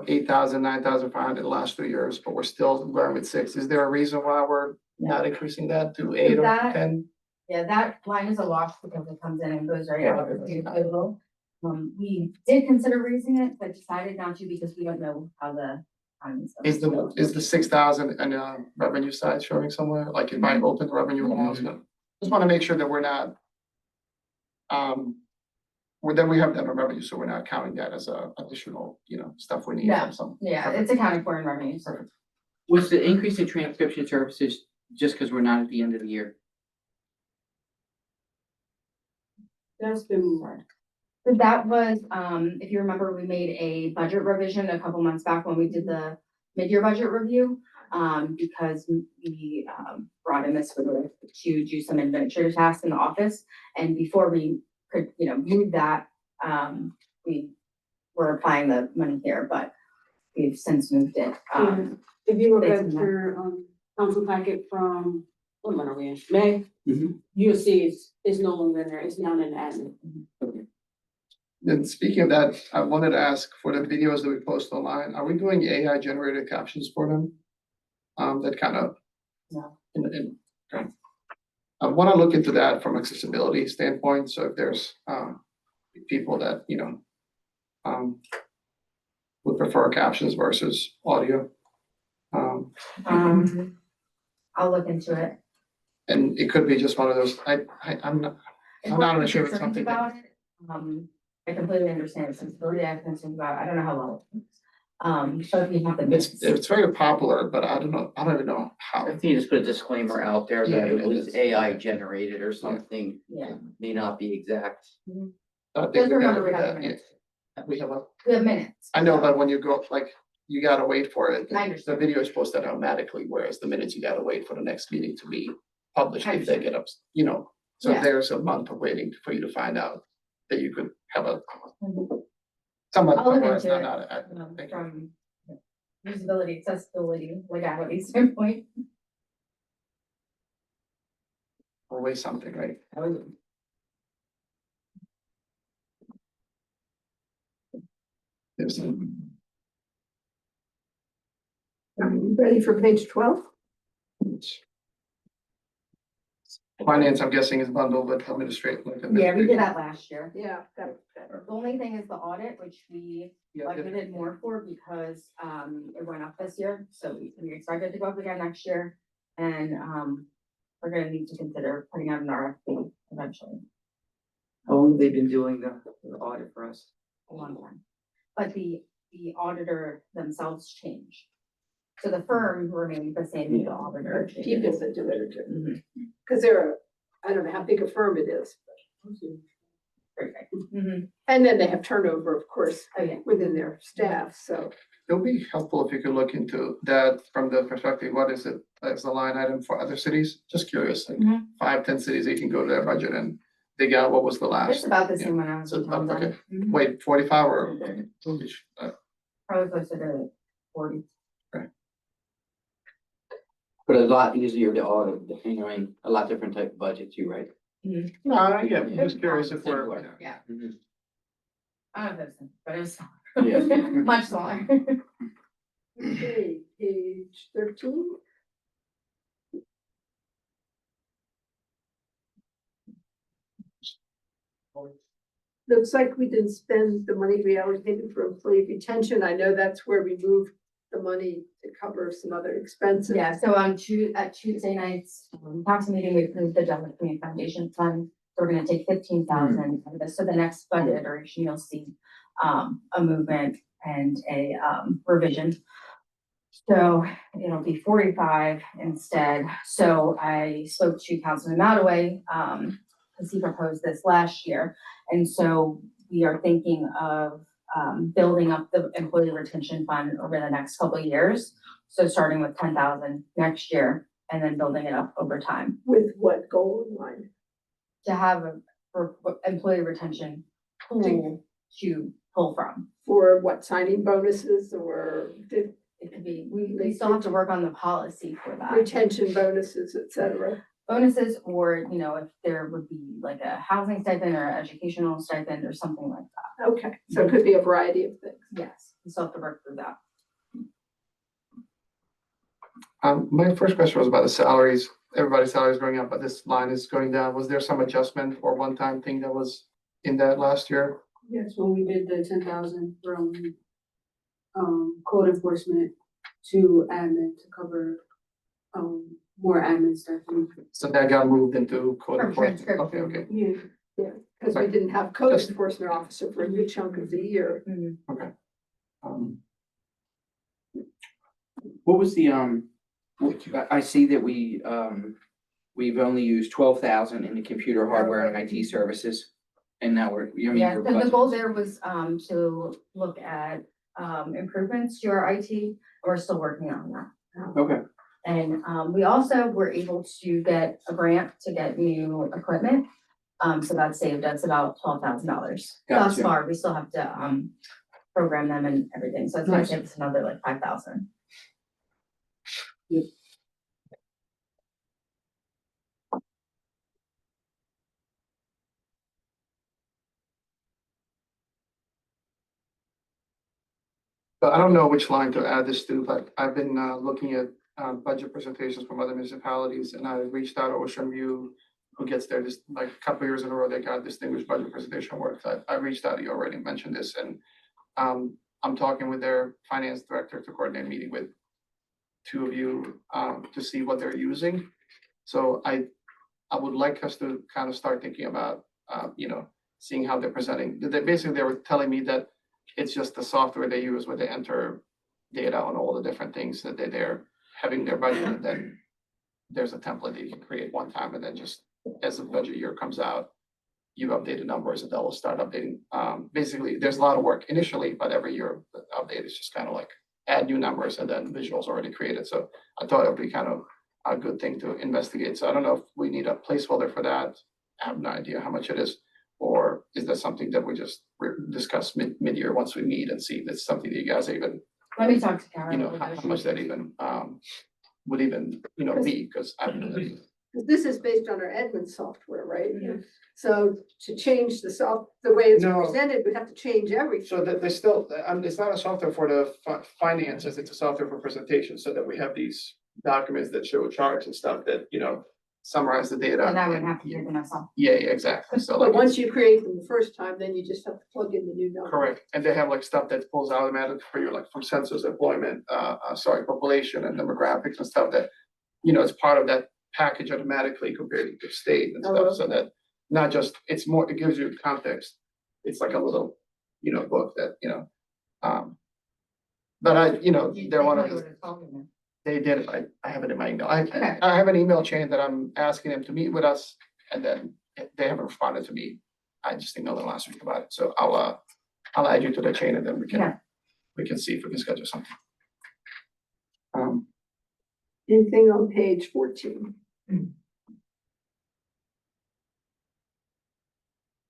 8,000, 9,500 the last 2 years, but we're still going with 6. Is there a reason why we're not increasing that to 8 or That- 10? Yeah, that line is a wash because it comes in and goes right out of the total. We did consider raising it, but decided not to because we don't know how the. Is the 6,000 and revenue side showing somewhere? Like if I open the revenue announcement, just want to make sure that we're not. Then we have that on revenue, so we're not counting that as a additional, stuff we need No. from some. Yeah, it's accounted for in revenue, so. Was the increase in transcription services just because we're not at the end of the year? That's been more. So that was, if you remember, we made a budget revision a couple months back when we did the mid-year budget review. Because we, brought in this for to do some administrative tasks in the office. And before we could, move that, we were applying the money here, but we've since moved it. If you look It's at in your, council packet from, what month are we in? May? Mhm. You'll see it's no longer in there. It's now in admin. Then speaking of that, I wanted to ask for the videos that we post online, are we doing AI generated captions for them? That kind of. No. Okay. I want to look into that from accessibility standpoint, so if there's, people that, would prefer captions versus audio. I'll look into it. And it could be just one of those, I'm not Important sure it's concerns something that- about it. I completely understand the sensibility. I have concerns about, I don't know how well. So if you have the. it's very popular, but I don't even know how. I think you just put a disclaimer out there Yeah, that it it was is. AI generated or something. Yeah. May not be exact. I think Just we remember gotta we do have that, minutes. yeah. We have a, We have minutes. I know, but when you go, you gotta wait for it. I understand. The video is posted automatically, whereas the minutes you gotta wait for the next meeting to be published I if they get up, so Yeah. there's a month of waiting for you to find out that you could have a. Mhm. Somewhat, I'll look it's into not, it. not, thank you. From usability, accessibility, legality standpoint. Always something, right? There's Ready for page 12? finance, I'm guessing is bundled with administrative. Yeah, we did that last year. Yeah, that's better. The only thing is the audit, which we Yeah, budgeted more for because, it went up this year, so we expect it to go up again next year. And, we're gonna need to consider putting out an RFP eventually, How long have they been doing the audit for us? a long time. But the auditor themselves change. So the firm remains the same, the auditor. People that do it are different. Mhm. Because I don't know how big a firm it is. Perfect. Mhm. And then they have turnover, of course, Oh, yeah. within their staff, so. It'll be helpful if you could look into that from the perspective, what is it as a line item for other cities? Just curious, like Mhm. 5, 10 cities, they can go to their budget and dig out what was the It's last. about the Yeah. same when I was So, with Tom Dunn. okay. Mhm. Wait, 45 or? Probably closer to 40. But a lot easier to audit, you know, and a lot different type of budget too, right? No, I'm just curious if we're. Simpler. Yeah. Mhm. I don't know if it's, but it was Yeah. smaller. Much smaller. Okay, page 13. Looks like we didn't spend the money we allocated for employee retention. I know that's where we moved the money to cover some other expenses. Yeah, so on at Tuesday nights, council meeting, we approved the Delaware Community Foundation Fund. So we're gonna take 15,000 of this. So the next budget iteration, you'll see a movement and a revision. So it'll be 45 instead. So I spoke to Councilman Mataway, because he proposed this last year. And so we are thinking of building up the employee retention fund over the next couple of years. So starting with 10,000 next year and then building it up over time With what goal in mind? to have a employee retention pool to pull from. For what, signing bonuses or It could be, we still have to work on the policy for that. retention bonuses, et cetera? Bonuses, or, you know, if there would be like a housing stipend or educational stipend or something like that. Okay, so it could be a variety of things. Yes, we still have to work through that. My first question was about the salaries. Everybody's salary is going up, but this line is going down. Was there some adjustment or one-time thing that was in that last year? Yes, when we did the 10,000 from code enforcement to admin to cover more admin stuff. So that got moved into code From enforcement. transcription. Okay, okay. Yeah, because we didn't have code enforcement officer for a good chunk of the year. Um, What was the, I see that we've only used 12,000 in the computer hardware and IT services. And now we're, I mean, Yeah, we're so the goal budgeting- there was to look at improvements to our IT. We're still working on that. Okay, And we also were able to get a grant to get new equipment. So that saved us about $12,000 thus Gotcha. far. We still have to program them and everything. So it's gonna Nice. save us another like 5,000. But I don't know which line to add this to, but I've been looking at budget presentations from other municipalities, and I reached out to Ocean View, who gets there just like a couple years in a row, they got distinguished budget presentation awards. I reached out to you already, mentioned this, and I'm talking with their finance director to coordinate a meeting with two of you to see what they're using. So I would like us to kind of start thinking about, seeing how they're presenting. They were telling me that it's just the software they use where they enter data on all the different things that they're having their budget, and then there's a template that you can create one time, and then just as the budget year comes out, you update the numbers and that will start updating. Basically, there's a lot of work initially, but every year the update is just kind of like add new numbers and then visuals already created. So I thought it would be kind of a good thing to investigate. So I don't know if we need a placeholder for that. I have no idea how much it is. Or is that something that we just discuss mid-year once we meet and see if it's something that you guys even, Let me talk to Karen. how much that even would even, be, because I don't know. This is based on our Edmund software, right? So to change the way it's No. presented, we'd have to change everything. So that they still, it's not a software for the finances, it's a software for presentation, so that we have these documents that show charts and stuff that, summarize the data. And I would have to do them myself. Yeah, exactly. So But like, once you create them the first time, then you just have to plug in the new number. correct. And they have like stuff that pulls automatic for you, like from census, employment, population and demographics and stuff that, it's part of that package automatically compared to the state and stuff, so that not just, it's more, it gives you context. It's like a little, book that, but they're one of the. They did, I have it in my email. Okay. I have an email chain that I'm asking them to meet with us, and then they haven't responded to me. I just emailed them last week about it, so I'll add you to the chain, and then Yeah. we can see if we can schedule something. Anything on page 14?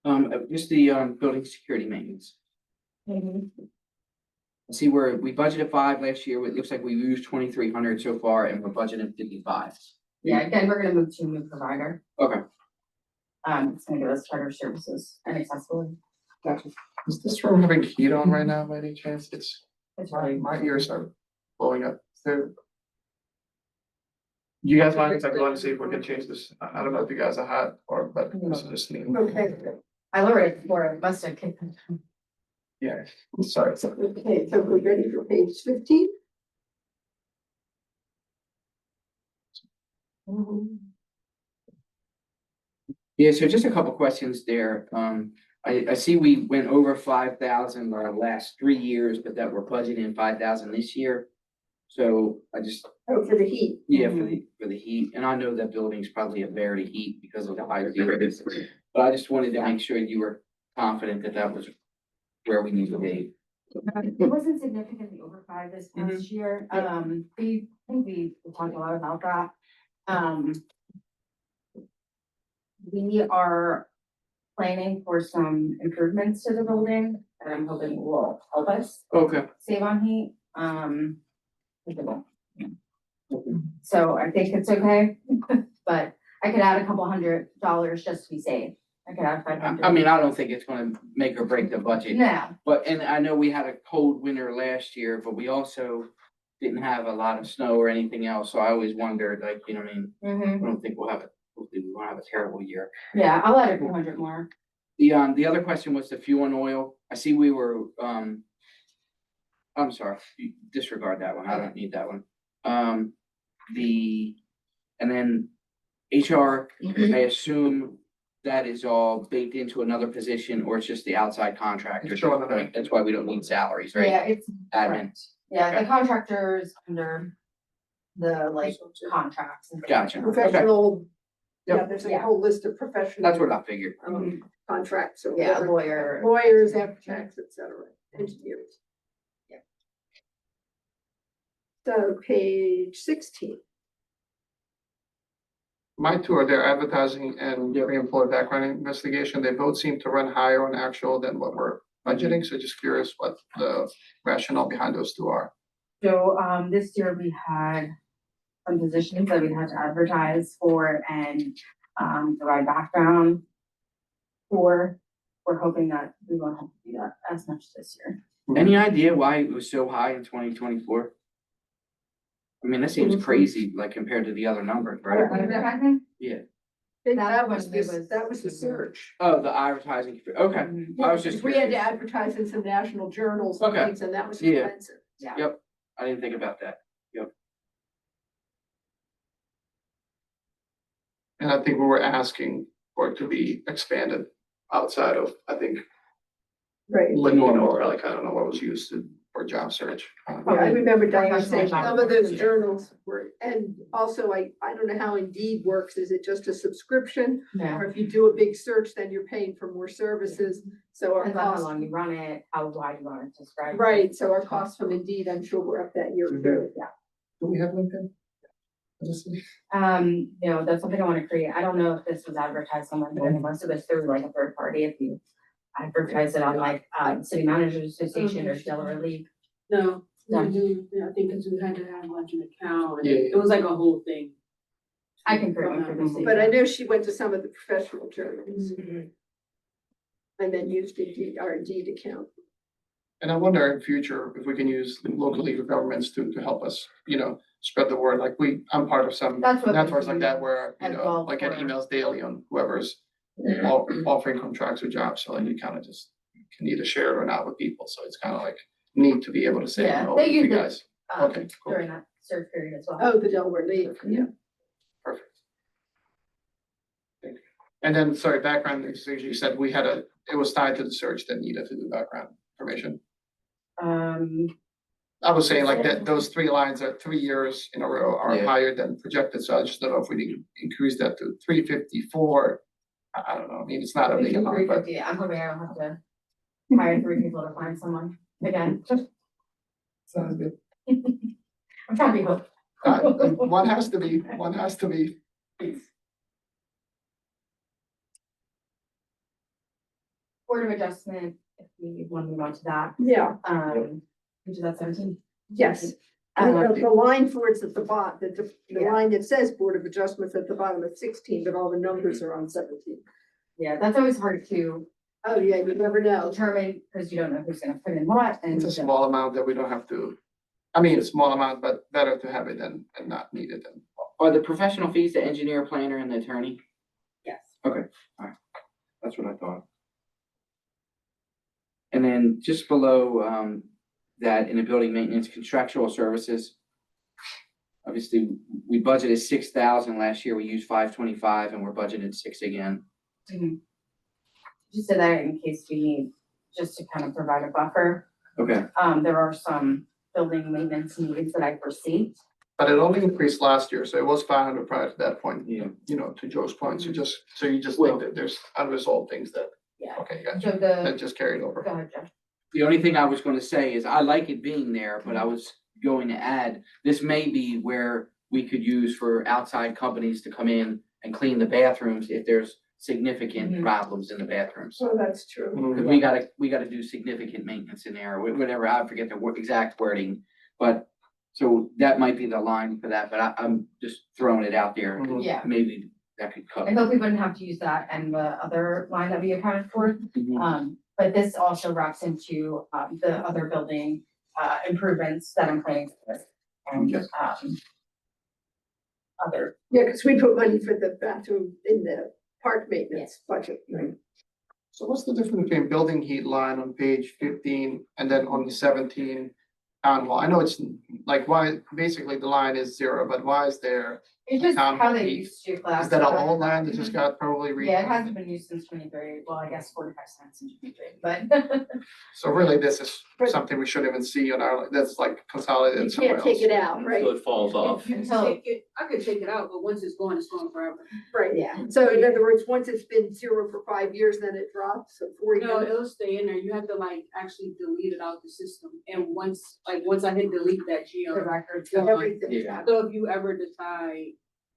Just the, building security maintenance. See where we budgeted 5 last year, it looks like we used 2,300 so far and we're budgeting 55. Yeah, again, we're gonna move to a new provider. Okay. It's gonna give us better services and accessibility. Is this room having heat on right now by any chance? It's, It's my, really. my ears are blowing up. So. You guys mind if I go and see if we can change this? I don't know if you guys are hot or, but this is just me. Okay, I lowered it before, it must have kicked. Yeah, sorry. okay, so we're ready for page 15? Yeah, so just a couple questions there. I see we went over 5,000 our last 3 years, but that we're budgeting 5,000 this year. So I just, Oh, for the heat. yeah, for the heat, and I know that building's probably a bear to heat because of the higher heat. But I just wanted to make sure you were confident that that was where we need to be. It wasn't significantly over 5 this past year. I think we talked a lot about that. We are planning for some improvements to the building that I'm hoping will help us Okay. save on heat. So I think it's okay, but I could add a couple $100 just to be safe. I could add 500. I mean, I don't think it's gonna make or break the budget. No, But, and I know we had a cold winter last year, but we also didn't have a lot of snow or anything else, so I always wondered, like, you know, what I mean, I don't think hopefully we won't have a terrible year. yeah, I'll add a few hundred more. The other question was the fuel and oil. I see we were, I'm sorry, you disregard that one. I don't need that one. And then HR, I assume that is all baked into another position or it's just the outside contractor. It's showing the name. That's why we don't need salaries, Yeah, right? it's, Admin. yeah, the Okay. contractors under the like contracts. and things like Gotcha. that. Professional, Yep. yeah, there's a Yeah. whole list of professional. That's what I figured. Contracts or Yeah, whatever. lawyer. Lawyers, architects, et cetera, engineers. Yeah. So page 16. My two are there, advertising and pre-employee background investigation. They both seem to run higher on actual than what we're budgeting. So just curious what the rationale behind those two are. So, this year we had some positions that we had to advertise for and, provide background for. We're hoping that we won't have to do that as much this year. Any idea why it was so high in 2024? I mean, that seems crazy, like compared to the other numbers, right? Advertising? Yeah. That was when it this, that was the search. Oh, the advertising. Okay. Mhm. I was just We had to curious. advertise in some national journals and Okay. things, and that was Yeah. expensive. Yeah. Yep. I didn't think about that. And I think we were asking for it to be expanded outside of, I think, Right. Lenore or like, I don't know what was used for job search. Yeah, I remember Diane Professional saying some of those journals. journals were, and also I don't know how Indeed works. Is it just a subscription? Yeah. Or if you do a big search, then you're paying for more services. So our Depends on how costs, long you run it, how wide you want it to spread. right, so our costs from Indeed, I'm sure we're up that year too. Yeah. Do we have LinkedIn? No, that's something I wanna create. I don't know if this was advertised on LinkedIn, unless it was through like a third party, if you advertise it on like, City Managers Association or Delaware League. No, No. we do, yeah, I think because we had to have like an account, and Yeah, it was like a whole thing. I can create one for this. But I know she went to some of the professional journals. And then used Indeed, our Indeed account. And I wonder in future if we can use local legal governments to help us, spread the word. Like I'm part of some That's what. networks like that where, As well I get for- emails daily on whoever's offering contracts or jobs. So you kind of just can either share it or not with people. So it's kind of like neat to be able to say, Yeah, no, they you use it, guys. Okay, cool. during that search period as well. Oh, the Delaware League, yeah. Perfect. Thank you. And then, sorry, background, you said it was tied to the search that needed to do background information. I was saying like that, those 3 lines are 3 years in a row are Yeah. higher than projected, so I just don't know if we need to increase that to 354. I don't know, I mean, it's not a big amount, but 350. I'm hoping I don't have to hire 3 people to find someone again. sounds good. I'm trying to be hooked. One has to be. Board of Adjustment, if we want to move on to that, Yeah, which is that 17? yes. Um, The line for it's at the bottom, the Yeah. line that says Board of Adjustments at the bottom of 16, but all the numbers are on 17. Yeah, that's always hard to Oh, yeah, you never know. determine, because you don't know who's gonna put in what, and. It's a small amount that we don't have to, I mean, a small amount, but better to have it than, and not need it than. Are the professional fees the engineer, planner, and the attorney? Yes. That's what I thought. And then just below, that in the building maintenance, contractual services. Obviously, we budgeted 6,000 last year, we used 525, and we're budgeted 6 again. Just so that in case we need, just to kind of provide a buffer, Okay, there are some building maintenance needs that I foresee. But it only increased last year, so it was 500 prior to that point, yeah. you know, to Joe's point, so you just Well- think that there's unresolved things that, Yeah. okay, gotcha, So that the, just carried go over. ahead, Jeff. The only thing I was gonna say is I like it being there, but I was going to add, this may be where we could use for outside companies to come in and clean the bathrooms if there's significant Mhm. problems in the bathrooms. So that's true. Cause we gotta do significant maintenance in there, whatever, I forget the exact wording, but, so that might be the line for that, but I'm just throwing it out there. Mhm. Yeah. Maybe that could I cover. hope we wouldn't have to use that and the other line that we accounted for. Mhm. But this also wraps into, the other building, improvements that I'm planning for. And, Yes. other, Yeah, because we put money for the bathroom in the park maintenance budget, right? So what's the difference between building heat line on page 15 and then on the 17 town hall? I know it's like why, basically the line is 0, but why is there, it's just Town how they heat. used to class. is that an old line that just got probably re? Yeah, it hasn't been used since 23, well, I guess 45 cents since 23, but. So really, this is something we shouldn't even see on our, that's like consolidated You somewhere can't take else. it out, right? So it falls off. You can take it, I could take it out, but once it's gone forever. Right. Yeah. So in other words, once it's been 0 for 5 years, then it drops, so 4 No, years. it'll stay in there. You have to like actually delete it out the system. And once I hit delete that The geo. records. Yeah. Everything. Yeah. So if you ever decide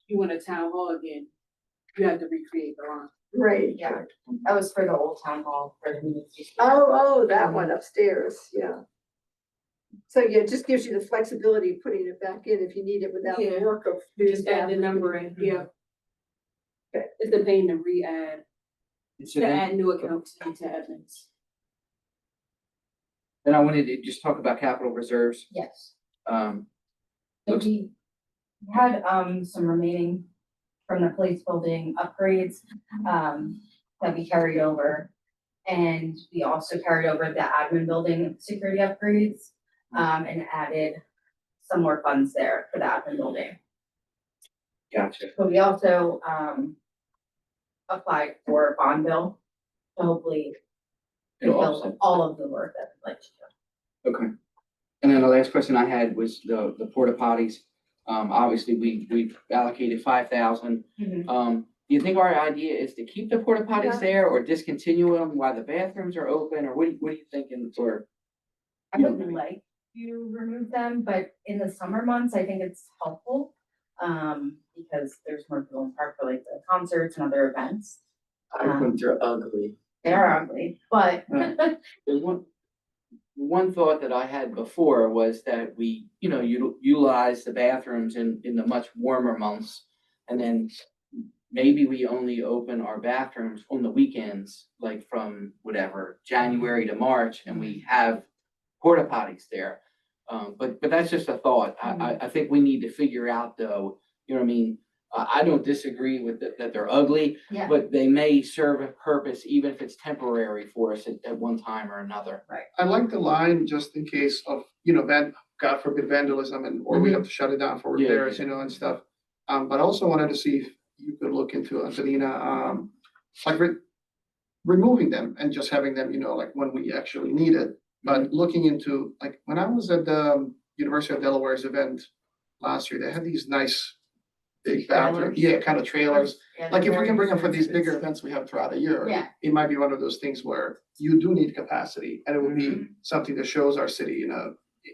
you want a town hall again, you have to recreate the line. Right. Yeah, that was for the old town hall for the meeting station. Oh, that one upstairs, yeah. So yeah, it just gives you the flexibility of putting it back in if you need it without the Yeah. work of. You just add the number in, yeah. Okay. It's the pain to re-add, So to then- add new accounts into admins. Then I wanted to just talk about capital reserves. Yes. Um, So we had, some remaining from the police building upgrades, that we carried over. And we also carried over the admin building security upgrades, and added some more funds there for the admin building. gotcha. But we also, applied for a bond bill to hopefully It'll fulfill offset. all of the work that we'd like to do. Okay. And then the last question I had was the porta potties. Obviously, we've allocated 5,000. Mhm. Do you think our idea is to keep the porta potties Yeah. there or discontinue them while the bathrooms are open, or what are you thinking, or? I would like to remove them, but in the summer months, I think it's helpful. Because there's more people in the park for like the concerts and other events. I think they're ugly. They are ugly, but There's one thought that I had before was that we, utilize the bathrooms in the much warmer months. And then maybe we only open our bathrooms on the weekends, like from whatever, January to March, and we have porta potties there. But that's just a thought. I think we need to figure out though, you know what I mean? I don't disagree with that they're ugly, yeah, but they may serve a purpose even if it's temporary for us at one time or another. I like the line just in case of, God forbid vandalism and, or we have to shut it down for Yeah, repairs, yeah. And stuff. But I also wanted to see if you could look into, Antonina, like removing them and just having them, like when we actually need it. But looking into, like, when I was at the University of Delaware's event last year, they had these nice big bathrooms, Trailers. kind of trailers. yeah, Like if they're we can bring them for very these bigger expensive. events we have throughout the year. Yeah. It might be one of those things where you do need capacity and it would be Mhm. something that shows our city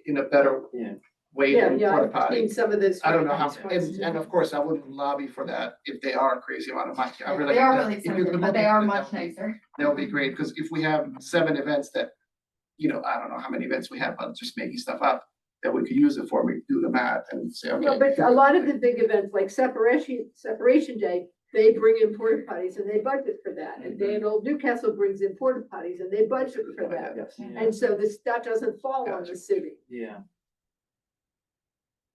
in a better. Yeah. weight Yeah, and yeah, porta I've potty. seen some of this. I don't know how, ones. and of course, I wouldn't lobby for that if they are a crazy amount of money. I really. They are if really you expensive, could but look they are into it, much nicer. That would be great, because if we have 7 events that, I don't know how many events we have, but just making stuff up, that we could use it for, we do the math and say, okay. No, but a lot of the big events like Separation Day, they bring in porta potties and they budget for that. And Day and Old Newcastle brings in porta potties and they budget for that. Yes. And so that doesn't fall on the city. Yeah.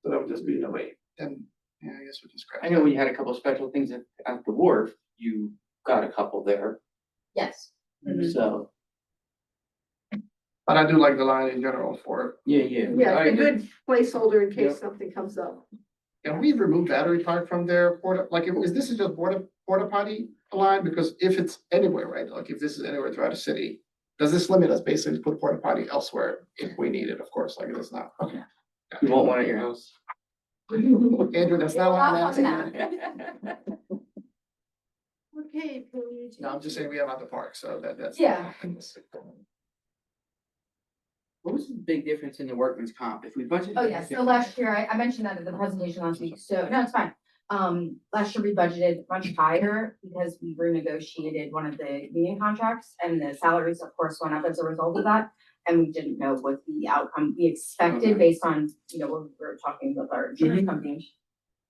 So that would just be the way, and, yeah, I guess we just. I know when you had a couple of special things at the wharf, you got a couple there, Yes. so, But I do like the line in general for, yeah. Yeah, I it's a agree. good placeholder in case Yep. something comes up. can we remove Battery Park from their porta, like, is this is just porta potty line? Because if it's anywhere, right, like if this is anywhere throughout the city, does this limit us basically to put porta potty elsewhere if we need it, of course, like it is not, okay. You want one at your house? Andrew, that's not what I'm Well, asking. I'll Okay, page. No, I'm just saying we have at the park, so that's. Yeah. What was the big difference in the workman's comp? If we budgeted? Oh, yes, so last year, I mentioned that at the presentation last week, so, no, it's fine. Last year we budgeted much higher because we renegotiated one of the union contracts and the salaries, of course, went up as a result of that. And we didn't know what the outcome we expected Okay. based on, what we were talking with our insurance company.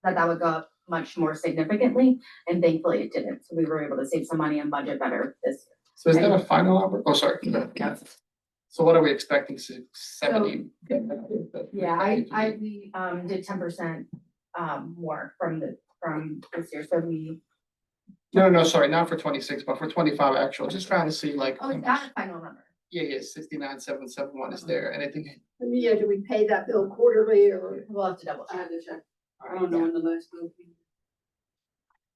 That would go up much more significantly, and thankfully it didn't, so we were able to save some money and budget better this year. So is that a final number? Oh, sorry. So what are we expecting, 70? Yeah, we did 10% more from this year, so we. No, sorry, not for 26, but for 25 actual, just trying to see like. Oh, is that a final number? Yeah, 69,771 is there, and I think, Yeah, do we pay that bill quarterly or? We'll have to double I check. had to check. I don't know when the last bill came.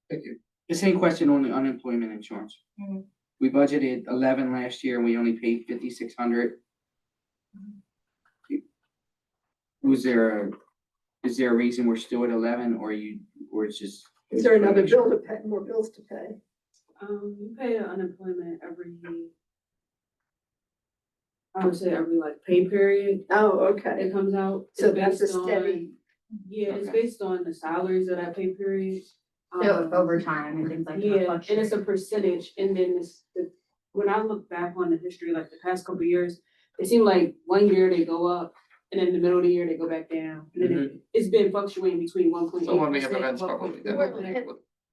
thank you. The same question on the unemployment insurance. Mhm. We budgeted 11 last year and we only paid 5,600. Is there a reason we're still at 11 or it's just? Is there another bill to pay, more bills to pay? You pay unemployment every, I would say every like pay period Oh, okay. it comes out. So It's that's a based on- steady, Yeah, it's Okay. based on the salaries of that pay period. So overtime and things like that. Yeah, and it's a percentage, and then when I look back on the history, like the past couple of years, it seemed like one year they go up, and then in the middle of the year they go back down. And then it's been fluctuating between 1.8%. So when we have events, probably. then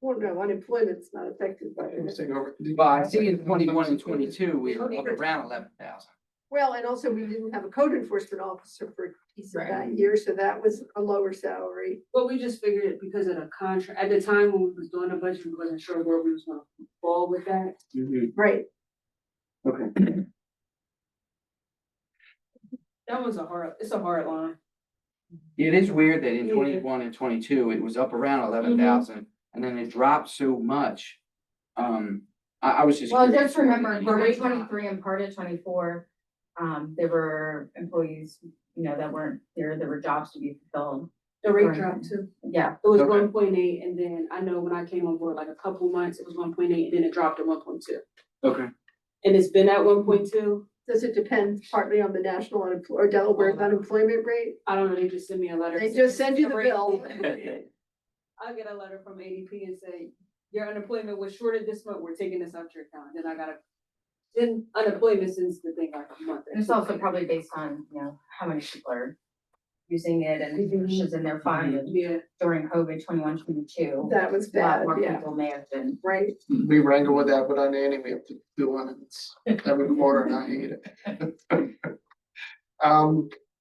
well, no, unemployment's not affected by we'll it. take over. Well, I see in 21 and 22, we were up around 11,000. Well, and also we didn't have a code enforcement officer for a piece of Right. that year, so that was a lower salary. But we just figured it because of the contract, at the time when we was doing the budget, we wasn't sure where we was gonna fall with that. Right. Okay. That was it's a hard line. It is weird that in Yeah. 21 and 22, it was up around 11,000 and then it dropped so much. I was just. Well, curious just remember, what the for reason- 23 and part of 24, there were employees, that weren't there, there were jobs to be fulfilled. The rate Right. dropped too. Yeah, It was Okay. 1.8, and then I know when I came on board, like a couple months, it was 1.8, and then it dropped to 1.2. Okay. And it's been at 1.2. Does it depend partly on the national or Delaware's unemployment rate? I don't know, they just send me a letter. They just send you the bill. I get a letter from ADP and say, your unemployment was shorted this month, we're taking this out your account, then I gotta. Then unemployment since the thing like a month. and it's also probably based on, how many people are using it and pushes in their fund. And Yeah, during COVID 21, 22, That was a lot bad, more yeah, people may have been. right. We wrangle with that with our nanny, we have to do one, and it's every quarter, and I hate it.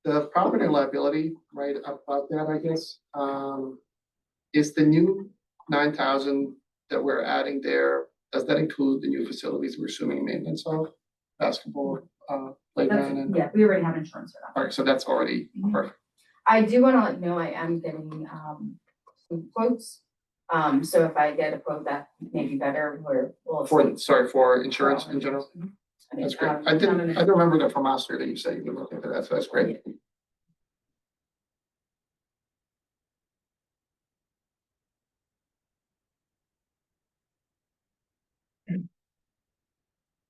The property and liability, right, about that, I guess, is the new 9,000 that we're adding there, does that include the new facilities we're assuming maintenance of? Basketball, playground, and, Yeah, we already have insurance for that. all right, so that's already Mhm. perfect. I do want to let you know I am getting some quotes. So if I get a quote that may be better, we'll. For insurance in general, that's great. I don't remember that from last year that you said you were looking for that, so that's great.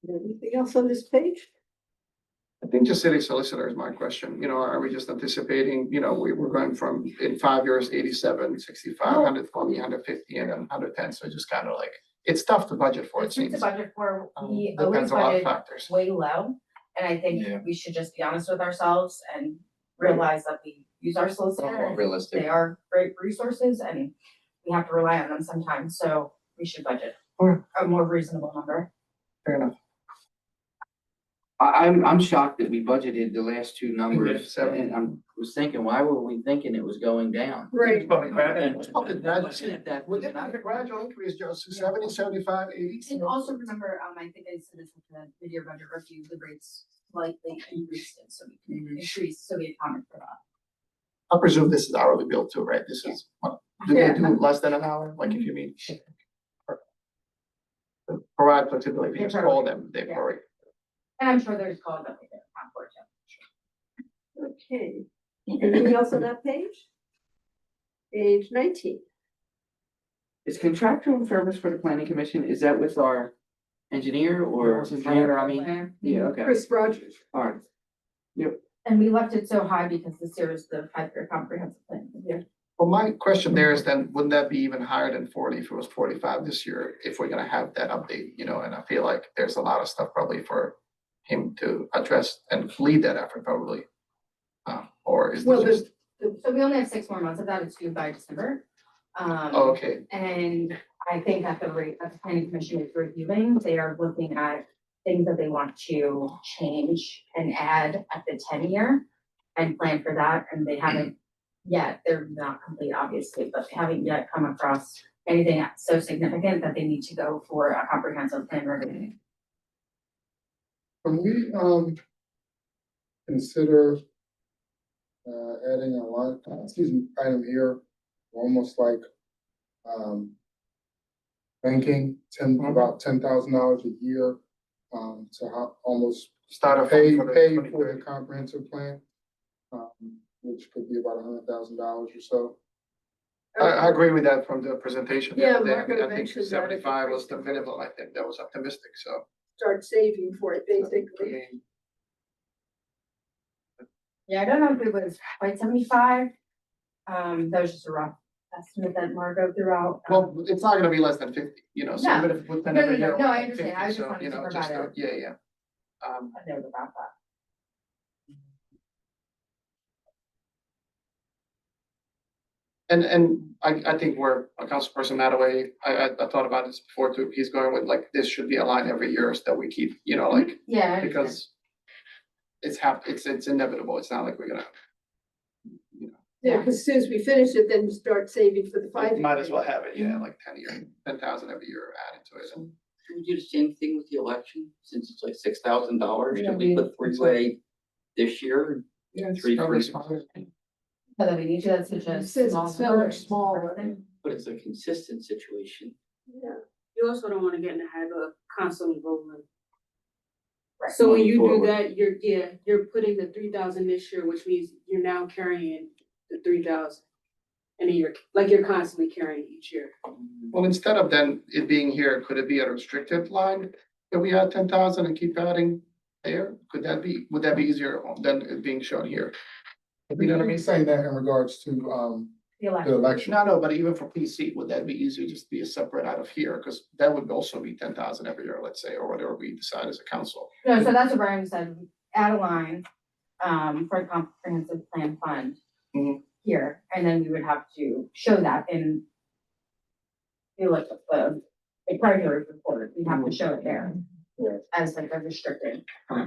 Anything else on this page? I think just city solicitor is my question, you know, are we just anticipating, you know, we're going from in 5 years, 87, 65, 120, 150, and then 110, so just kind of like, it's tough to budget for, it It's to seems. budget for, we always Depends on a lot of budget factors. way low. And I think Yeah. we should just be honest with ourselves and realize that we use our solicitor. More and realistic. They are great resources and we have to rely on them sometimes, so we should budget Alright. a more reasonable number. Fair enough. I'm shocked that we budgeted the last two numbers, seven. and was thinking, why were we thinking it was going down? Right. It's probably gradual. It's probably gradual. Looking at that, Well, didn't have a gradual increase, Joe, so 70, 75, 80. And also remember, I think I said this at the mid-year budget review, the rates slightly increased it, so we can increase, so we account for that. I presume this is hourly bill too, right? This is, what, do they do less than an hour, like if you mean? Provide flexibility, if you just call them, they Yeah. prorate. And I'm sure there's calls that we can account for too. Okay, anything else on that page? Page 19. Is contractual service for the planning commission, is that with our engineer or planner, I mean? Yeah, okay, Chris Rogers. all right. And we left it so high because this year is the 5-year comprehensive plan review. Well, my question there is then, wouldn't that be even higher than 40 if it was 45 this year, if we're gonna have that update, you know, and I feel like there's a lot of stuff probably for him to address and lead that effort probably. Or is Well, this just, So we only have 6 more months of that, it's due by December. oh, okay, And I think at the rate that the planning commission is reviewing, they are looking at things that they want to change and add at the 10-year and plan for that, and they haven't yet, they're not complete obviously, but they haven't yet come across anything so significant that they need to go for a comprehensive plan review. Can we, consider, adding a line, item here, almost like, banking, about $10,000 a year, to almost start off. pay for the for 2030. the comprehensive plan, which could be about $100,000 or so. I agree with that from the presentation. the Yeah, other day. Marco I think mentioned that at the 75 was the minimum, I think that was optimistic, so. Start saving for it, I basically. mean, Yeah, I don't know if it was quite 75. That was just a rough estimate that Margot threw out. well, it's not gonna be less than 50, you know, so No. even if we spend No, every no, year. no, I on understand. 50, I was just so, wanted you to know, provide a- yeah, yeah. A note about that. And I think we're, Councilperson Mataway, I thought about this before too, he's going with like, this should be a line every year so that we keep, you know, like, Yeah. I understand. because it's inevitable, it's not like we're gonna, you know, Yeah, because as soon as we finish it, then you start saving for the 5 year. might as well have it, yeah, like 10,000 every year added to it. Should we do the same thing with the election, since it's like $6,000, Yeah, should we put three-way this year? Yeah, it's Three, probably three. smaller. So that we need to, that's such a Since small it's so number. much smaller. But it's a consistent situation. Yeah. You also don't wanna get in the habit of constantly rolling. Right. So when Moving you do forward. that, you're putting the 3,000 this year, which means you're now carrying the 3,000. And then you're constantly carrying each year. Well, instead of then it being here, could it be a restricted line? If we add 10,000 and keep adding there, would that be easier than it being shown here? You know what I mean? Saying that in regards to, The the election. election. No, but even for PC, would that be easier just be a separate out of here? Because that would also be 10,000 every year, let's say, or whatever we decide as a council. No, so that's what Brian said, add a line, for the comprehensive plan fund. Mhm. Here, and then we would have to show that in. The primary report, we have to show it there. Yeah. As like a restricted.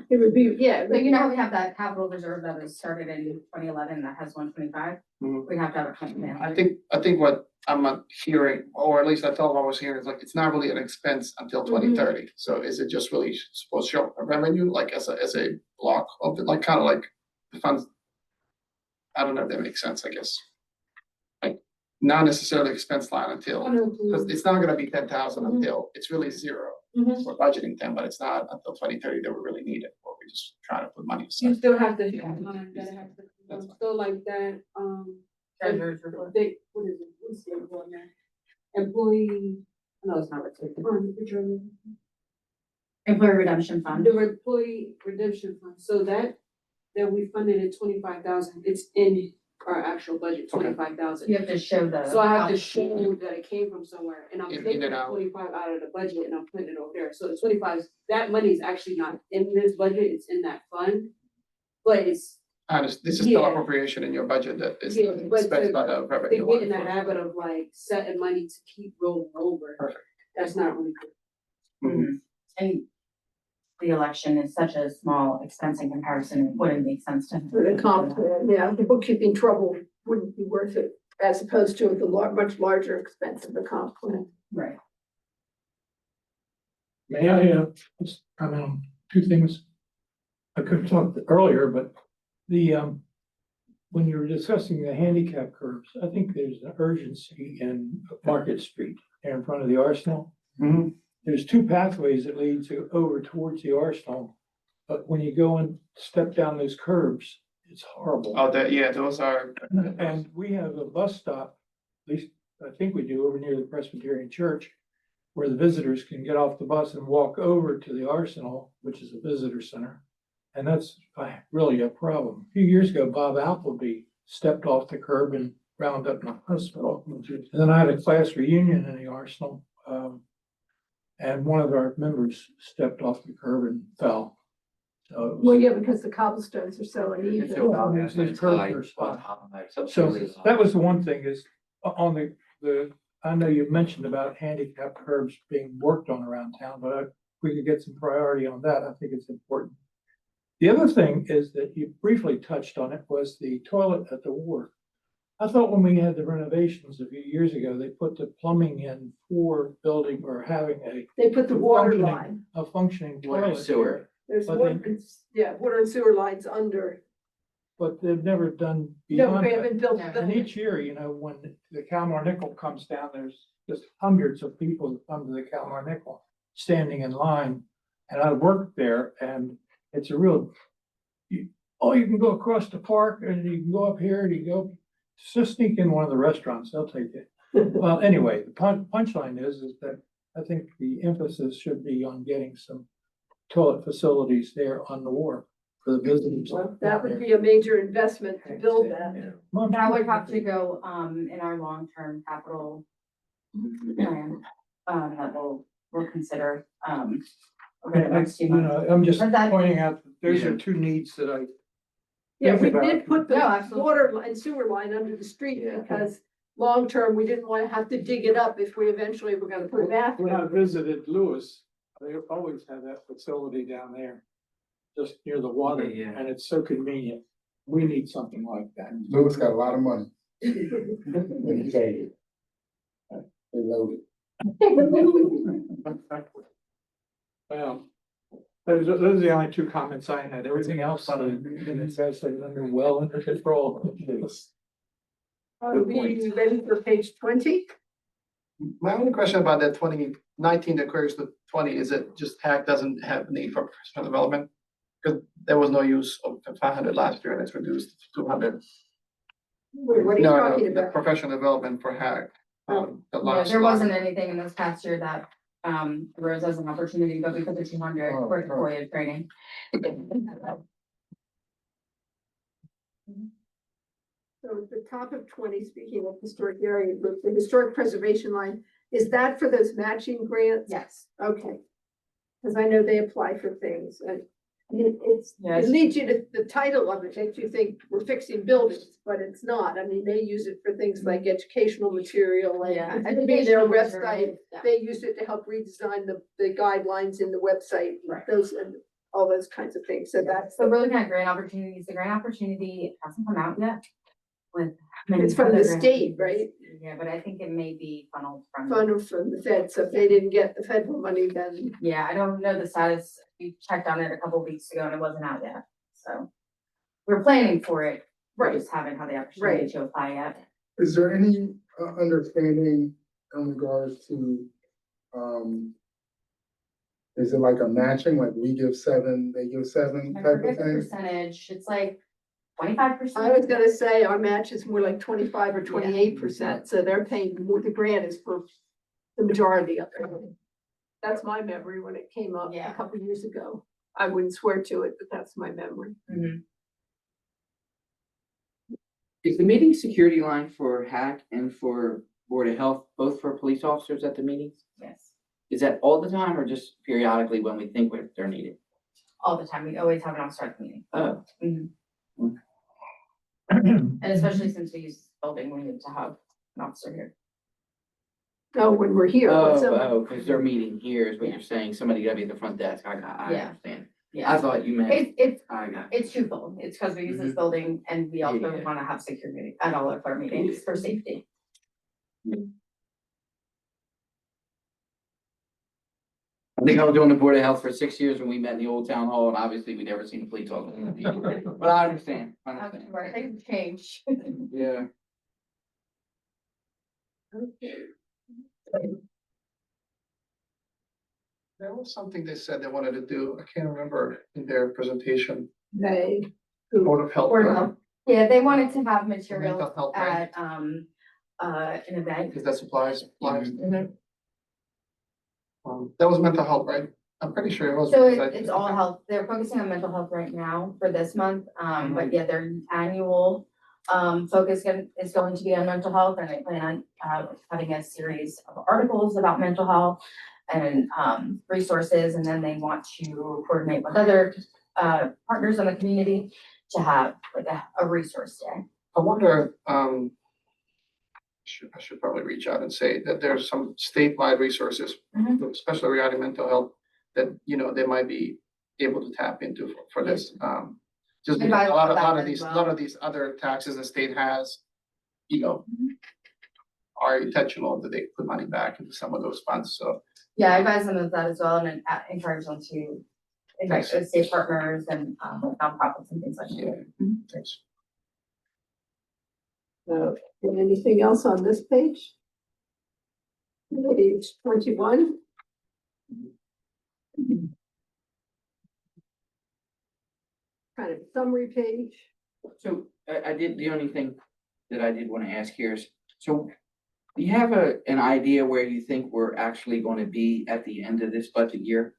It would be, yeah. But you know how we have that capital reserve that was started in 2011 that has 125? Mhm. We have to have a plan. I think what I'm not hearing, or at least I thought what I was hearing is like, it's not really an expense until 2030. So is it just really supposed to show a revenue, like as a block of it, like kind of like the funds? I don't know if that makes sense, I guess. Like, not necessarily expense line until, because it's not gonna be 10,000 until, it's really zero. Mhm. We're budgeting 10, but it's not until 2030 that we really need it, or we just trying to put money You aside. still have to, still like that, Treasurer's report. what is it, what's the other one now? Employee, no, it's not. Employee redemption fund. The employee redemption fund, so that we funded at 25,000, it's in our actual budget, Okay. 25,000. You have to show the. So I have to show that it came from somewhere, and I'm In taking and out. 25 out of the budget and I'm putting it over there, so the 25, that money is actually not in this budget, it's in that fund. But it's, This is still Yeah. appropriation in your budget that is Yeah, but spent by the they revenue. get in the line. habit of like setting money to keep rolling over. Perfect. That's not really good. Mhm. And the election is such a small expense in comparison, it wouldn't make sense to. For the comp plan, yeah, the bookkeeping trouble wouldn't be worth it as opposed to the much larger expense of the comp plan. Right. May I, just comment on two things? I could have talked earlier, but when you were discussing the handicap curbs, I think there's an urgency in Market Street there in front of the Arsenal. Mhm. There's two pathways that lead over towards the Arsenal, but when you go and step down those curbs, it's horrible. Oh, yeah, those are. And we have a bus stop, at least I think we do, over near the Presbyterian Church, where the visitors can get off the bus and walk over to the Arsenal, which is a visitor center. And that's really a problem. A few years ago, Bob Appleby stepped off the curb and round up in the hospital. And then I had a class reunion in the Arsenal. And one of our members stepped off the curb and fell. So it was- Well, yeah, because the cobblestones are so I uneven. feel Well, bad, there's but these it's curbs high, are it's spot. high, so it's So really high. that was the one thing is on the, I know you mentioned about handicap curbs being worked on around town, but if we could get some priority on that, I think it's important. The other thing is that you briefly touched on it was the toilet at the wharf. I thought when we had the renovations a few years ago, they put the plumbing in for building or having They put the water Functioning. line, a functioning Water and toilet. sewer. there. there's But water, they- water and sewer lines under. But they've never done No, beyond we that. haven't built. Yeah. And each year, when the Calmar Nickel comes down, there's just hundreds of people that come to the Calmar Nickel standing in line. And I worked there and it's a real, you can go across the park and you can go up here and you go, just sneak in one of the restaurants, they'll take it. Well, anyway, the punchline is that I think the emphasis should be on getting some toilet facilities there on the wharf for the visitors. Well, that would be a major investment to build that. That would have to go, in our long-term capital plan, that we'll consider, over the next few months. I'm just But that- pointing out, that those are two needs that I Yeah, we think about did it. put the No, absolutely. water and sewer line under the street Yeah. because long-term, we didn't want to have to dig it up if we eventually were gonna put a When I bathroom. visited Lewis, they always had that facility down there, just near the water, Yeah. and it's so convenient. We need something like that. Lewis got a lot of money. When he gave it. They loaded. Well, those are the only two comments I had. Everything else, it's actually well under control. Are we ready for page 20? My only question about that 2019 that queries to 20, is it just TAC doesn't have need for professional development? Because there was no use of the 500 last year and it's reduced to 200. Wait, what are you No, talking the about? professional development for HAC. The Yeah, last there line. wasn't anything in this past year that, arose as an opportunity, but we put the 200 for deployed training. So at the top of 20, speaking of historic area, the historic preservation line, is that for those matching grants? Yes. Okay. Because I know they apply for things and it Yes. leads you to the title of it, makes you think we're fixing buildings, but it's not. I mean, they use it for things like educational material and Yeah. and their Educational website. material, yeah. They use it to help redesign the guidelines in the website, Right. those and all those kinds of things. So that's, So we're looking at grant opportunities. The grant opportunity hasn't come out yet with. many It's from other the grant state, opportunities. right? Yeah, but I think it may be funneled from. funnel from the Fed. So if they didn't get the federal money, then Yeah, I don't know the status. We checked on it a couple weeks ago and it wasn't out yet, so. We're planning for it. We Right. just haven't had the opportunity Right. to apply yet. Is there any understanding in regards to, is it like a matching, like we give 7, they give 7 I type of forget the thing? percentage. It's like 25%. I was gonna say our match is more like 25 or 28%. So they're paying more, the grant is for the majority of it. That's my memory when it came up a Yeah. couple years ago. I wouldn't swear to it, but that's my memory. Is the meeting security line for HAC and for Board of Health, both for police officers at the meetings? Yes, Is that all the time or just periodically when we think they're needed? all the time. We always have an officer at the meeting. Oh, And especially since we use this building, we need to have an officer here. Oh, when we're here. when somebody- because they're meeting here is what you're saying. Somebody gotta be at the front desk. I Yeah. understand. I Yeah, thought you meant, I got. it's twofold. It's because we use this building and we also Yeah. wanna have security at all of our meetings for safety. I think I was doing the Board of Health for 6 years when we met in the old town hall, and obviously we never seen a police officer. But I understand. Right, things change. Yeah. There was something they said they wanted to do, I can't remember in their presentation, They, Board of Health. Board of Health. Yeah, they wanted to have materials Mental health, right? at, an event. Because that supplies. That was mental health, right? I'm pretty sure it was. So because it's all health, they're focusing on mental health right now for this month, but yeah, their annual focus is going to be on mental health, and they plan on having a series of articles about mental health and resources, and then they want to coordinate with other partners in the community to have like a resource day. I wonder, I should probably reach out and say that there's some statewide resources, especially regarding mental health, that, you know, they might be able to tap into for this. Just because Advise a lot about that of as lot well. of these other taxes the state has, you know, are intentional that they put money back into some of those funds, so. Yeah, I advise them of that as well, and encourage them to invite those state partners and nonprofits and things like that. Yeah, thanks. and anything else on this page? Page 21. Kind of summary page. So I did, the only thing that I did want to ask here is, so do you have an idea where you think we're actually going to be at the end of this budget year?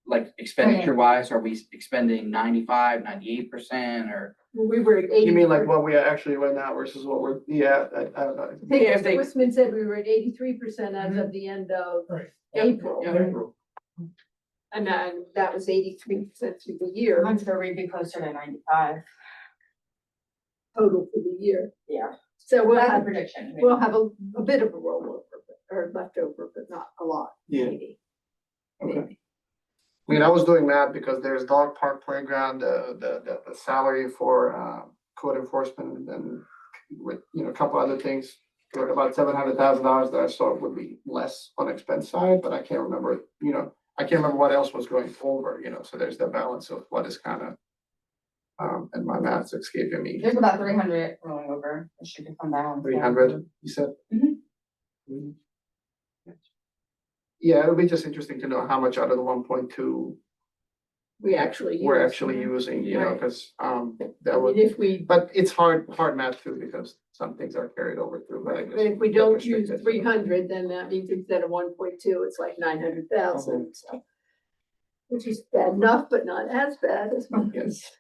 Like expenditure wise, are we expending 95, 98% or? We were at 80. You mean like what we are actually right now versus what we're, yeah, I don't know. I think Yeah, if they- Mr. Wisman said we were at 83% as of the end of April. And then that was 83% through the year, I'm sure we'd be closer to 95. total for the year. Yeah. So we'll That's a have, prediction. we'll have a bit of a rollover, or leftover, but not a lot. Yeah. Maybe. Okay. I mean, I was doing that because there's dog park playground, the salary for code enforcement and with, you know, a couple other things. For about $700,000 that I thought would be less on expense side, but I can't remember, you know, I can't remember what else was going over, you know, so there's the balance of what is kind of. And my math's escaping me. There's about 300 rolling over. It should come down. 300, you said? Mhm. Yeah, it'll be just interesting to know how much out of the 1.2 We actually. we're use. actually using, you know, Right. because I that mean, would, if we, but it's hard math too, because some things are carried over through. but I guess if we get don't use restricted. 300, then that means instead of 1.2, it's like 900,000, so. Which is bad enough, but not as bad as. Yes.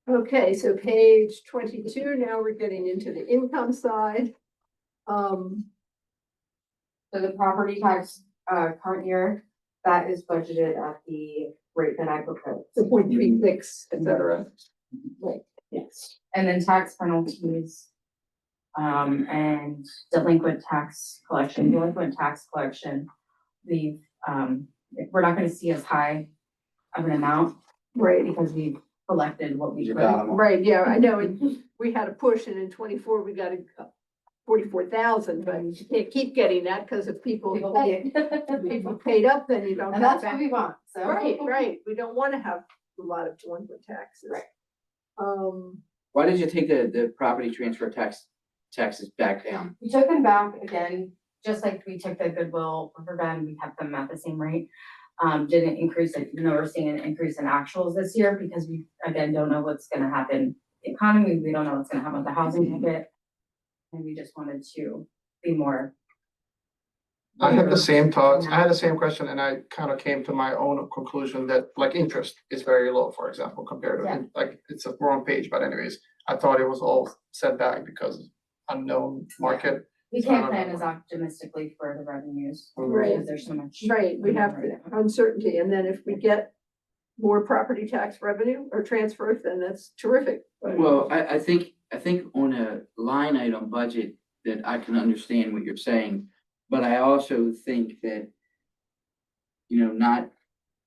Okay, so page 22, now we're getting into the income side. So the property tax, current year, that is budgeted at the rate that I proposed. The 0.36, et cetera. Right, yes. And then tax penalties. And delinquent tax collection, we've, we're not gonna see as high of an amount Right, because we've collected what we You could. got 'em all. right, yeah, I know, and we had a push, and in 24, we got a 44,000, but you can't keep getting that, because if people People pay people it. paid up, then you don't And have that's what that. we want, so. Right, we don't wanna have a lot of delinquent taxes. Right. Why did you take the property transfer taxes back down? We took them back again, just like we took the Goodwill River Bend, we kept them at the same rate. Didn't increase it, even though we're seeing an increase in actuals this year, because we, again, don't know what's gonna happen. in the economy, we don't know what's gonna happen with the housing market. And we just wanted to be more I had the same thoughts, I had the same question, and I kind of came to my own conclusion that like interest is very low, for example, compared Yeah. to, like, it's a wrong page, but anyways, I thought it was all set back because unknown market. We So I can't don't plan know. as optimistically for the revenues. Right. Because there's so much. Right, we have Right. uncertainty, and then if we get more property tax revenue or transfers, then that's terrific. But- Well, I think on a line item budget that I can understand what you're saying, but I also think that, you know, not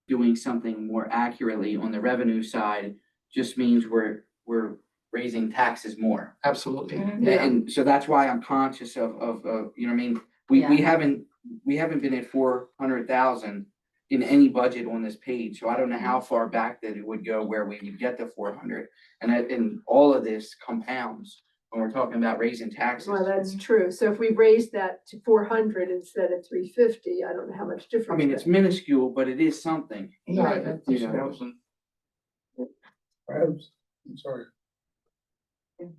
doing something more accurately on the revenue side just means we're raising taxes more. Absolutely. Yeah. And so that's why I'm conscious of, you know what I mean? We haven't been at 400,000 in any budget on this page, so I don't know how far back that it would go where we would get to 400. And all of this compounds when we're talking about raising taxes. Well, that's true. So if we raise that to 400 instead of 350, I don't know how much I difference. mean, it's that- minuscule, but it is something. Right. You know? I'm sorry.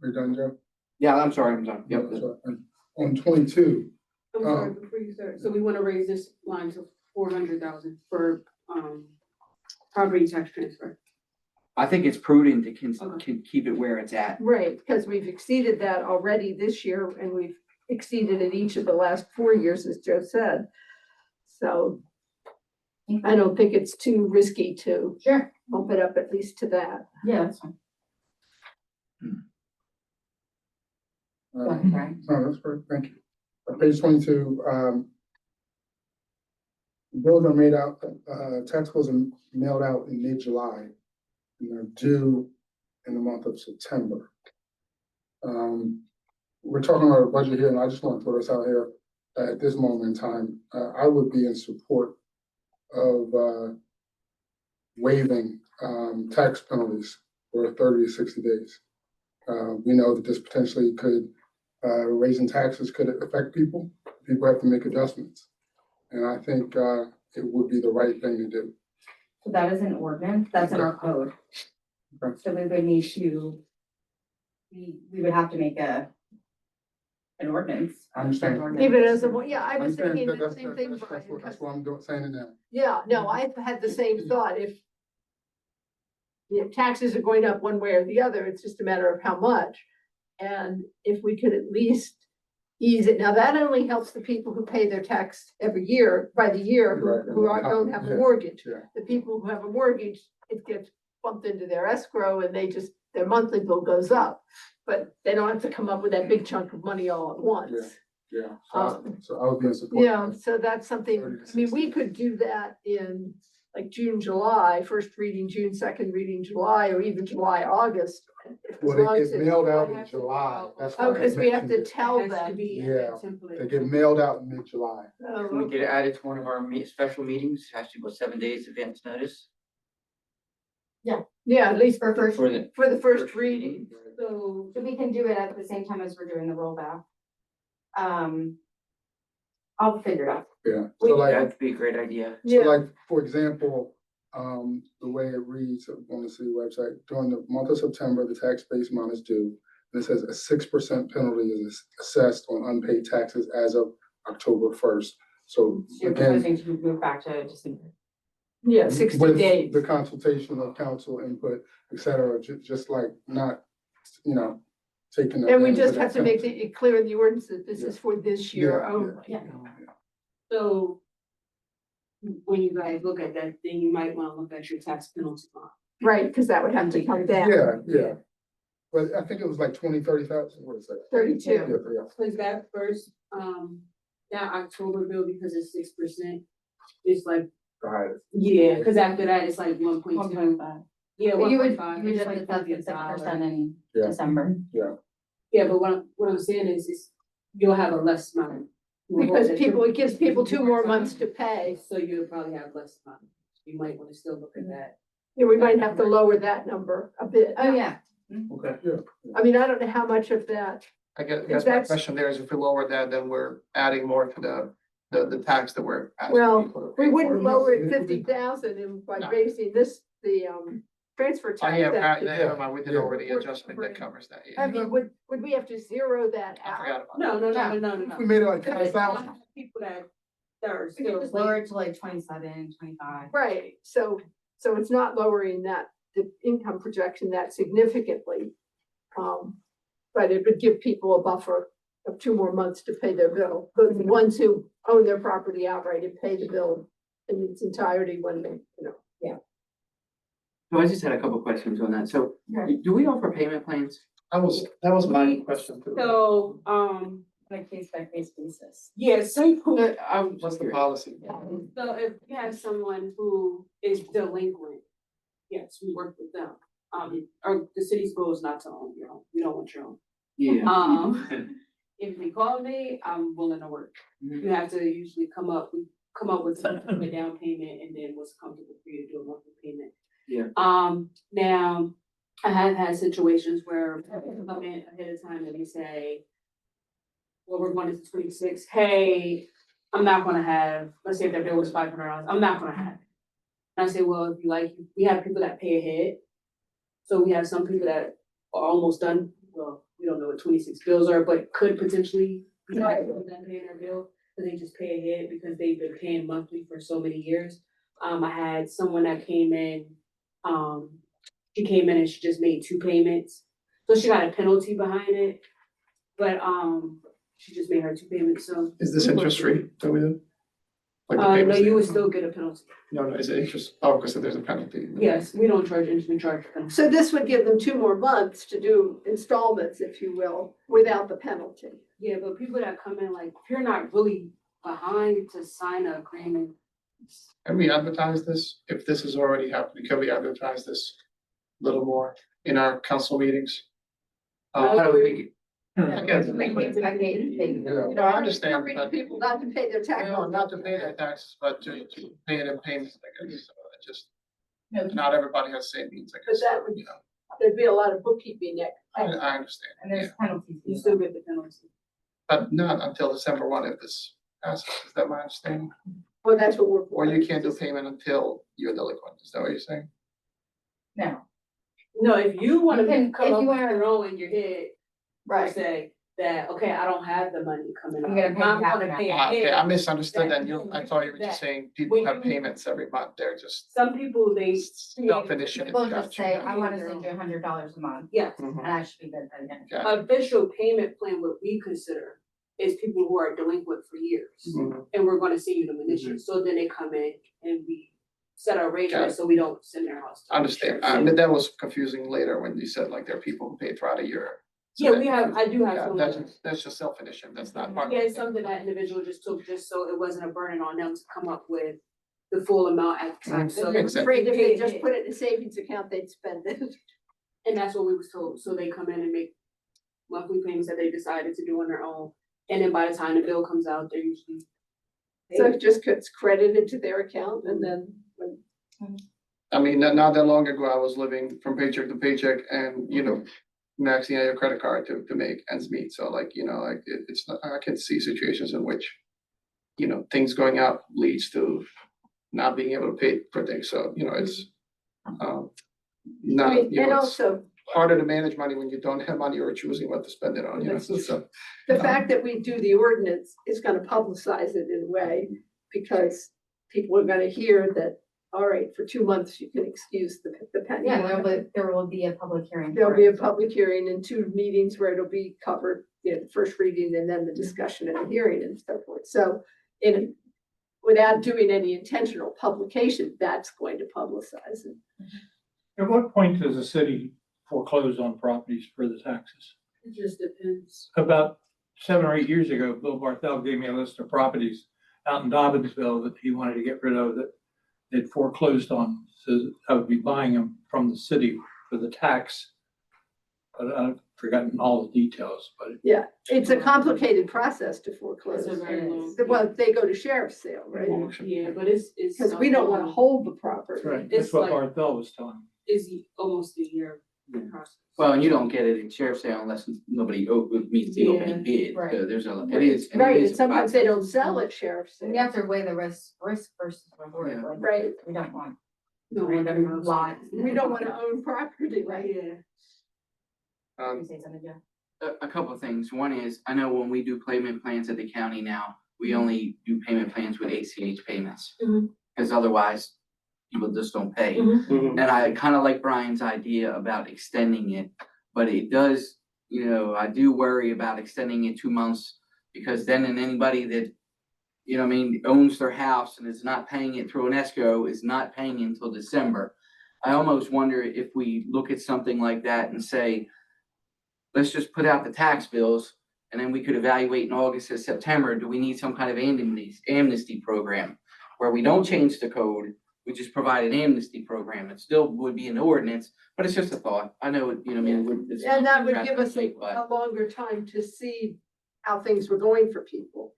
We're done, Joe? Yeah, I'm sorry, I'm done. Yep. That's all right. On 22, I'm sorry, before you start, so we wanna raise this line to 400,000 for, property tax transfer. I think it's prudent to Okay. can keep it where it's at. Right, because we've exceeded that already this year, and we've exceeded it each of the last 4 years, as Joe said. So I don't think it's too risky to Sure, bump it up at least to that. yeah, that's fine. Go ahead, Brian. No, that's great, thank you. Page 22, bills are made out, tax bills are mailed out in mid-July, and they're due in the month of September. We're talking about a budget here, and I just want to throw this out here. At this moment in time, I would be in support of waiving tax penalties for 30 to 60 days. We know that this potentially could, raising taxes could affect people. People have to make adjustments. And I think it would be the right thing to do. So that is an ordinance, that's in our code. Okay. So we would need to, we would have to make an ordinance. I understand. Even as a, yeah, I I was understand thinking that- the same thing, Brian. That's why I'm saying it now. Yeah, no, I've had the same thought. If taxes are going up one way or the other, it's just a matter of how much. And if we could at least ease it, now that only helps the people who pay their tax every year, by the year, Right. don't have a Yeah. mortgage. Yeah. The people who have a mortgage, it gets bumped into their escrow and their monthly bill goes up. But they don't have to come up with that big chunk of money all at once. Yeah, Um, so I would be in support. Yeah, so that's something, 30 to I mean, we 60. could do that in like June, July, first reading June, second reading July, or even July, August. as Well, long they as get it's- mailed out I in have to July. go out. That's Oh, why I because we have to mentioned it. tell It has to them. be in Yeah, that template. They get mailed out in mid-July. Oh, Can we get it added to one of our special meetings? Has to go 7 days advance notice yeah, at least For first, for the. for the first reading. So, so we can do it at the same time as we're doing the rollback. I'll figure it out. Yeah, We- so like, That'd be a great idea. so Yeah, like, for example, the way it reads on the city website, during the month of September, the tax base amount is due. And it says a 6% penalty is assessed on unpaid taxes as of October 1st. So So you're again, proposing to move back to December. yeah, 60 with days. the consultation of council input, et cetera, just like not, taking. And we advantage just of have that to make penalty. it clear in the ordinance that this is for this year Yeah, only. Yeah. so when you guys look at that, then you might wanna look at your tax penalty line. Right, because that would have to come down. Yeah. But I think it was like 20, 30,000, what is that? 32. Yeah. Cause that first, that October bill, because it's 6%, it's like, Right. yeah, cause after that, it's like 1.2. 1.5. Yeah, You would, 1.5. you would It's just like assess maybe the $1. 6% in Yeah. December. Yeah, but what I'm saying is you'll have a less amount. Because it gives people 2 more months to pay. So you'll probably have less money. You might wanna still look at that. Yeah, we might have to lower that number a bit. Oh, yeah. Okay, yeah. I mean, I don't know how much of that, I guess, If my that's- question there is if we lower that, then we're adding more to the tax that we're asking Well, people to we pay wouldn't for. lower it 50,000 and by No. raising this, the transfer Oh, tax. yeah, that could- never mind, we did Yeah. already We're- adjustment that covers that, I yeah. mean, would we have to zero that I out? forgot about that. No. If we made it like 5,000. People that that are We could still just lower it to like 27, 25. Right, so it's not lowering the income projection that significantly. But it would give people a buffer of 2 more months to pay their bill. The ones who own their property outright and pay the bill in its entirety when they, So I just had a couple questions on that. So Yeah. do we offer payment plans? That was my question too. So, On a case by case basis. yeah, some people, What's the policy? so if you have someone who is delinquent, yes, we work with them. Or the city's goal is not to own your own, we don't want your own. Yeah. If they call me, I'm willing to work. Mhm. You have to usually come up with some type of down payment and then what's comfortable for you to do a monthly payment. Yeah. Now, I have had situations where people come in ahead of time and they say, well, we're going into 26, hey, I'm not gonna have, let's say if their bill was $500, I'm not gonna have it. And I say, well, if you like, we have people that pay ahead. So we have some people that are almost done, well, we don't know what 26 bills are, but could potentially be done paying their bill, but they just pay ahead because they've been paying monthly for so many years. I had someone that came in, she came in and she just made 2 payments. So she got a penalty behind it, but, she just made her 2 payments, so. Is this interest free that we do? Like the No, payments you that- would still get a penalty. No, is it interest? Oh, because there's a penalty. Yes, we don't charge interest, we charge penalty. so this would give them 2 more months to do installments, if you will, without the penalty. Yeah, but people that come in, like, if you're not really behind to sign an agreement, Can we advertise this? If this is already happening, can we advertise this a little more in our council meetings? How do we make it? I guess. Yeah. No, I understand, Encourage but, people not to pay their taxes. no, not to pay their taxes, but to pay it in payments, I guess. So it just, not everybody has the same means, I But guess, that would- you know. There'd be a lot of bookkeeping there. I understand, And there's yeah, penalties. you still get the penalty. but not until December 1 if this passes, is that my understanding? Well, that's what we're. Or you can't do payment until you're delinquent, is that what you're saying? No, No, if you wanna You can- come if up you with wanna- your own in your head, or Right, say that, okay, I don't have the money coming up. You're gonna pay I'm half gonna and pay Ah, okay, I ahead. misunderstood then, That- I thought you were just that- saying people when have you- payments every month, they're just Some people, they. self-initiated. we'll just Gotcha. say, I wanna send you $100 a month, Yes, Mhm. and I should be good by the end. Got official payment plan, what we consider is people who are delinquent for years. Mhm. And we're gonna send you the initial, so then they come in and we set our Got arrangements, it. so we don't send their house. to Understand, insurance. but that was confusing later when you said like there are people who pay throughout a year. So Yeah, that- we have, I do have Yeah, some. that's just self-initiative, that's not part of. Yeah, the it's something that individual just took, just so it wasn't a burden on them to come up with the full amount at the time, Mhm. so. That makes sense. afraid if they just put it in a savings account, they'd spend it. And that's what we was told, so they come in and make monthly payments that they decided to do on their own, and then by the time the bill comes out, they're usually. So it just gets credited to their account and then when. I mean, not that long ago, I was living from paycheck to paycheck and, you know, maxing out your credit card to make ends meet, so like, you know, like it's not, I can see situations in which. You know, things going up leads to not being able to pay for things, so, you know, it's. I Not, mean, you and know, it's also harder to manage money when you don't have money or choosing what to spend it on, you know, so. the fact that we do the ordinance is gonna publicize it in a way. Because people are gonna hear that, all right, for 2 months, you can excuse the penny. Yeah, there will be a public hearing. There'll for be a it. public hearing and 2 meetings where it'll be covered, the first reading and then the discussion and the hearing and so forth. So without doing any intentional publication, that's going to publicize it. At what point does the city foreclose on properties for the taxes? It just depends. About 7 or 8 years ago, Bill Barthel gave me a list of properties out in Dobbinsville that he wanted to get rid of that they'd foreclosed on. So I would be buying them from the city for the tax. But I've forgotten all the details, but It's a complicated process to foreclose. It's a very long. Well, they go to sheriff's sale, right? Yeah, but it's. Because we don't wanna hold the property. right, It's that's what like- Barthel was telling me. It's almost a year Yeah. process. Well, and you don't get it in sheriff's sale unless nobody meets the opening bid, Right. so there's it is. and it Right, is and sometimes they about- don't sell at sheriff's We sale. have to weigh the risk versus reward, Yeah. like, Right, we don't want No, random house. lot. we don't wanna own property, right? Yeah. You say something, Jeff? A couple of things. One is, I know when we do payment plans at the county now, we only do payment plans with ACH payments. Mhm. Cause otherwise, people just don't pay. Mhm. And I kind of like Brian's idea about extending it, but it does, I do worry about extending it 2 months. Because then anybody that, owns their house and is not paying it through an escrow is not paying it until December. I almost wonder if we look at something like that and say, let's just put out the tax bills. And then we could evaluate in August or September, do we need some kind of amnesty program? Where we don't change the code, we just provide an amnesty program. It still would be an ordinance, but it's just a thought. I know, it's. And that would give us drastic, but a longer time to see how things were going for people.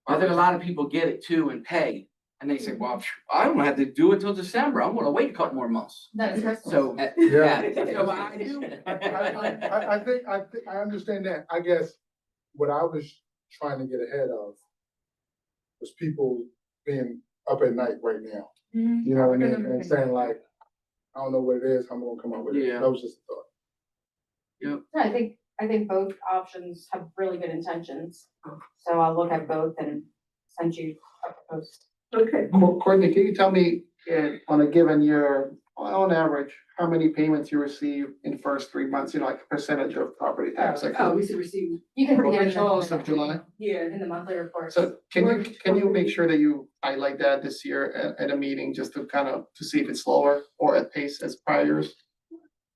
I think a lot of people get it too and pay. And they say, well, I don't have to do it till December. I'm gonna wait a couple more months. That is Christmas. So, Yeah. so I do. I think, I understand that. I guess what I was trying to get ahead of was people being up at night right now. You know what I mean? And saying like, I don't know what it is, I'm gonna come up with it. Yeah. That was just a thought. Yeah, I think both options have really good intentions. So I'll look at both and send you a post. Okay. Courtney, can you tell me, on a given year, on average, how many payments you receive in the first 3 months, like a percentage of property tax? Like, Oh, we should receive, You can see it in First the, of July. yeah. in the monthly report. So can you make sure that you highlight that this year at a meeting, just to kind of, to see if it's slower or at pace as prior years?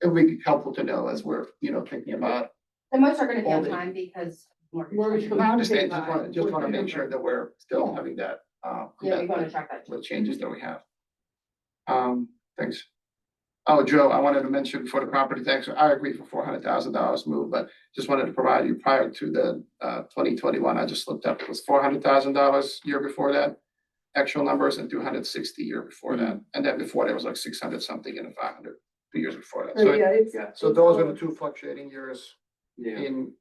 It would be helpful to know as we're, thinking about. The most are gonna be All on the- time because Mortgage I understand, just wanna make sure that we're still having that, Yeah, we wanna track that. with changes that we have. Thanks. Oh, Joe, I wanted to mention for the property tax, I agree for $400,000 move, but just wanted to provide you prior to the 2021, I just looked up, it was $400,000 year before that. Actual numbers and 260 year before that, and then before there was like 600 something and 500 2 years before that. So, Yeah, it's. so those are the two fluctuating years Yeah. in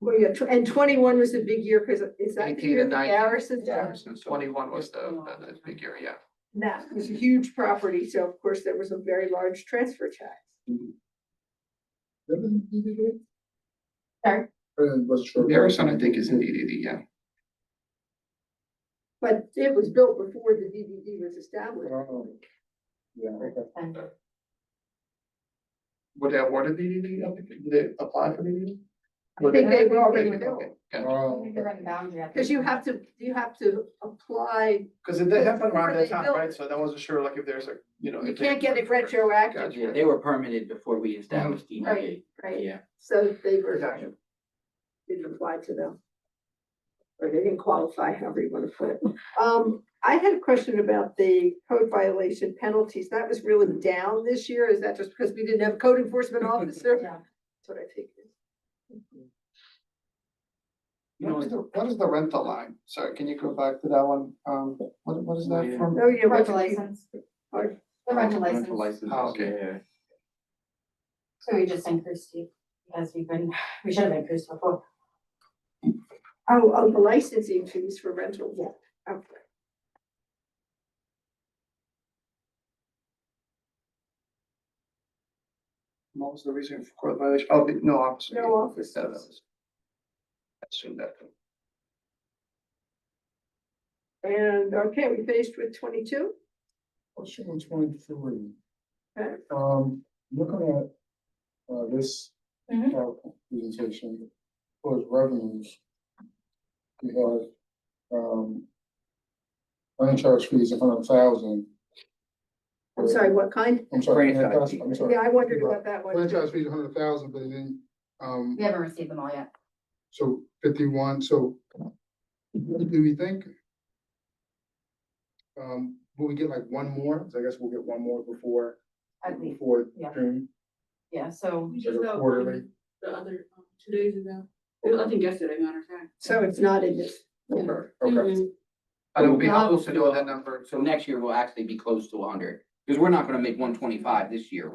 Well, yeah, and 21 was a big year, because is that the 18 year and the 19. Garrison? Since 21 was the big year, yeah. That was a huge property, so of course there was a very large transfer tax. Sorry? Was true. Garrison, I think, is in DDD, yeah. But it was built before the DVD was established. Oh. Yeah, okay. And Were they awarded DDD? I think, did they apply for DDD? I think they were already Okay, built, gotcha. Oh, they're on the boundary. I think. because you have to apply, Cause it happened around Before that they time, built right? So I wasn't sure, like, if there's a, you if can't they- get it retroactive. Gotcha. Yeah, they were permitted before we established Right, DDA. right, Yeah. so they were, Gotcha. didn't apply to them. Or they didn't qualify, however you want to put it. I had a question about the code violation penalties, that was really down this year, is that just because we didn't have a code enforcement officer? Yeah. That's what I figured. What is the rental line? Sorry, can you go back to that one? What is that Yeah. from? Oh, yeah, what's Rental the- license, Pardon? the rental Rental license. license. Oh, okay. Yeah. So we just increased it because we should have increased before. Oh, the licensing fees for rental, yeah, okay. What was the reason for court violation? Oh, no officer. No officers. Yeah, that was- I assumed that. And, okay, we finished with 22? Question on 23. Okay. Looking at, this Mhm. presentation, for revenues. We have, uncharged fees, 100,000. I'm sorry, what kind? I'm sorry. Franchise fee. I'm sorry. Yeah, I wondered about that one. Franchise fees, 100,000, but then, We haven't received them all yet. so 51, so what do we think? Will we get like one more? So I guess we'll get one more before, At least, before yeah. June. yeah, so We just Like a got quarterly. one the other, 2 days ago. I think yesterday, matter of fact. So it's not in this. Okay, Mm-hmm. okay. And it would be Well, helpful to know that number. So next year we'll actually be close to 100, because we're not gonna make 125 this year.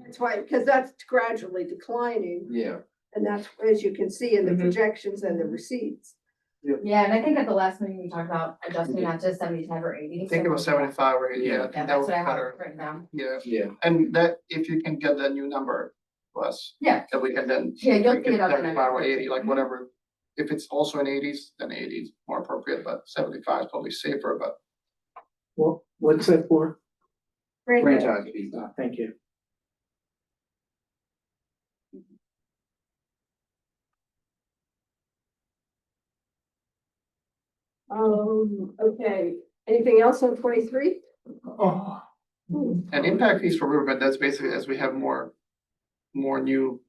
That's why, because that's gradually declining, Yeah. and that's, as you can see in the Mhm. projections and the receipts. yeah, and I think at the last meeting we talked about adjusting that to 75 or 80. I think it so was we'll do that. 75 or 80, yeah. I Yeah, think that that's was what I have better. written down. Yeah, Yeah. and that, if you can get the new number to us. Yeah. That we can then. Yeah, you'll tweak see it on the 75 or next- 80, like whatever if it's also in eighties, then 80s more appropriate, but 75 is probably safer, but Well, what's that for? Franchise fees. Thank you. Okay, anything else on 23? Oh, and impact fees for Riverbend, that's basically as we have more new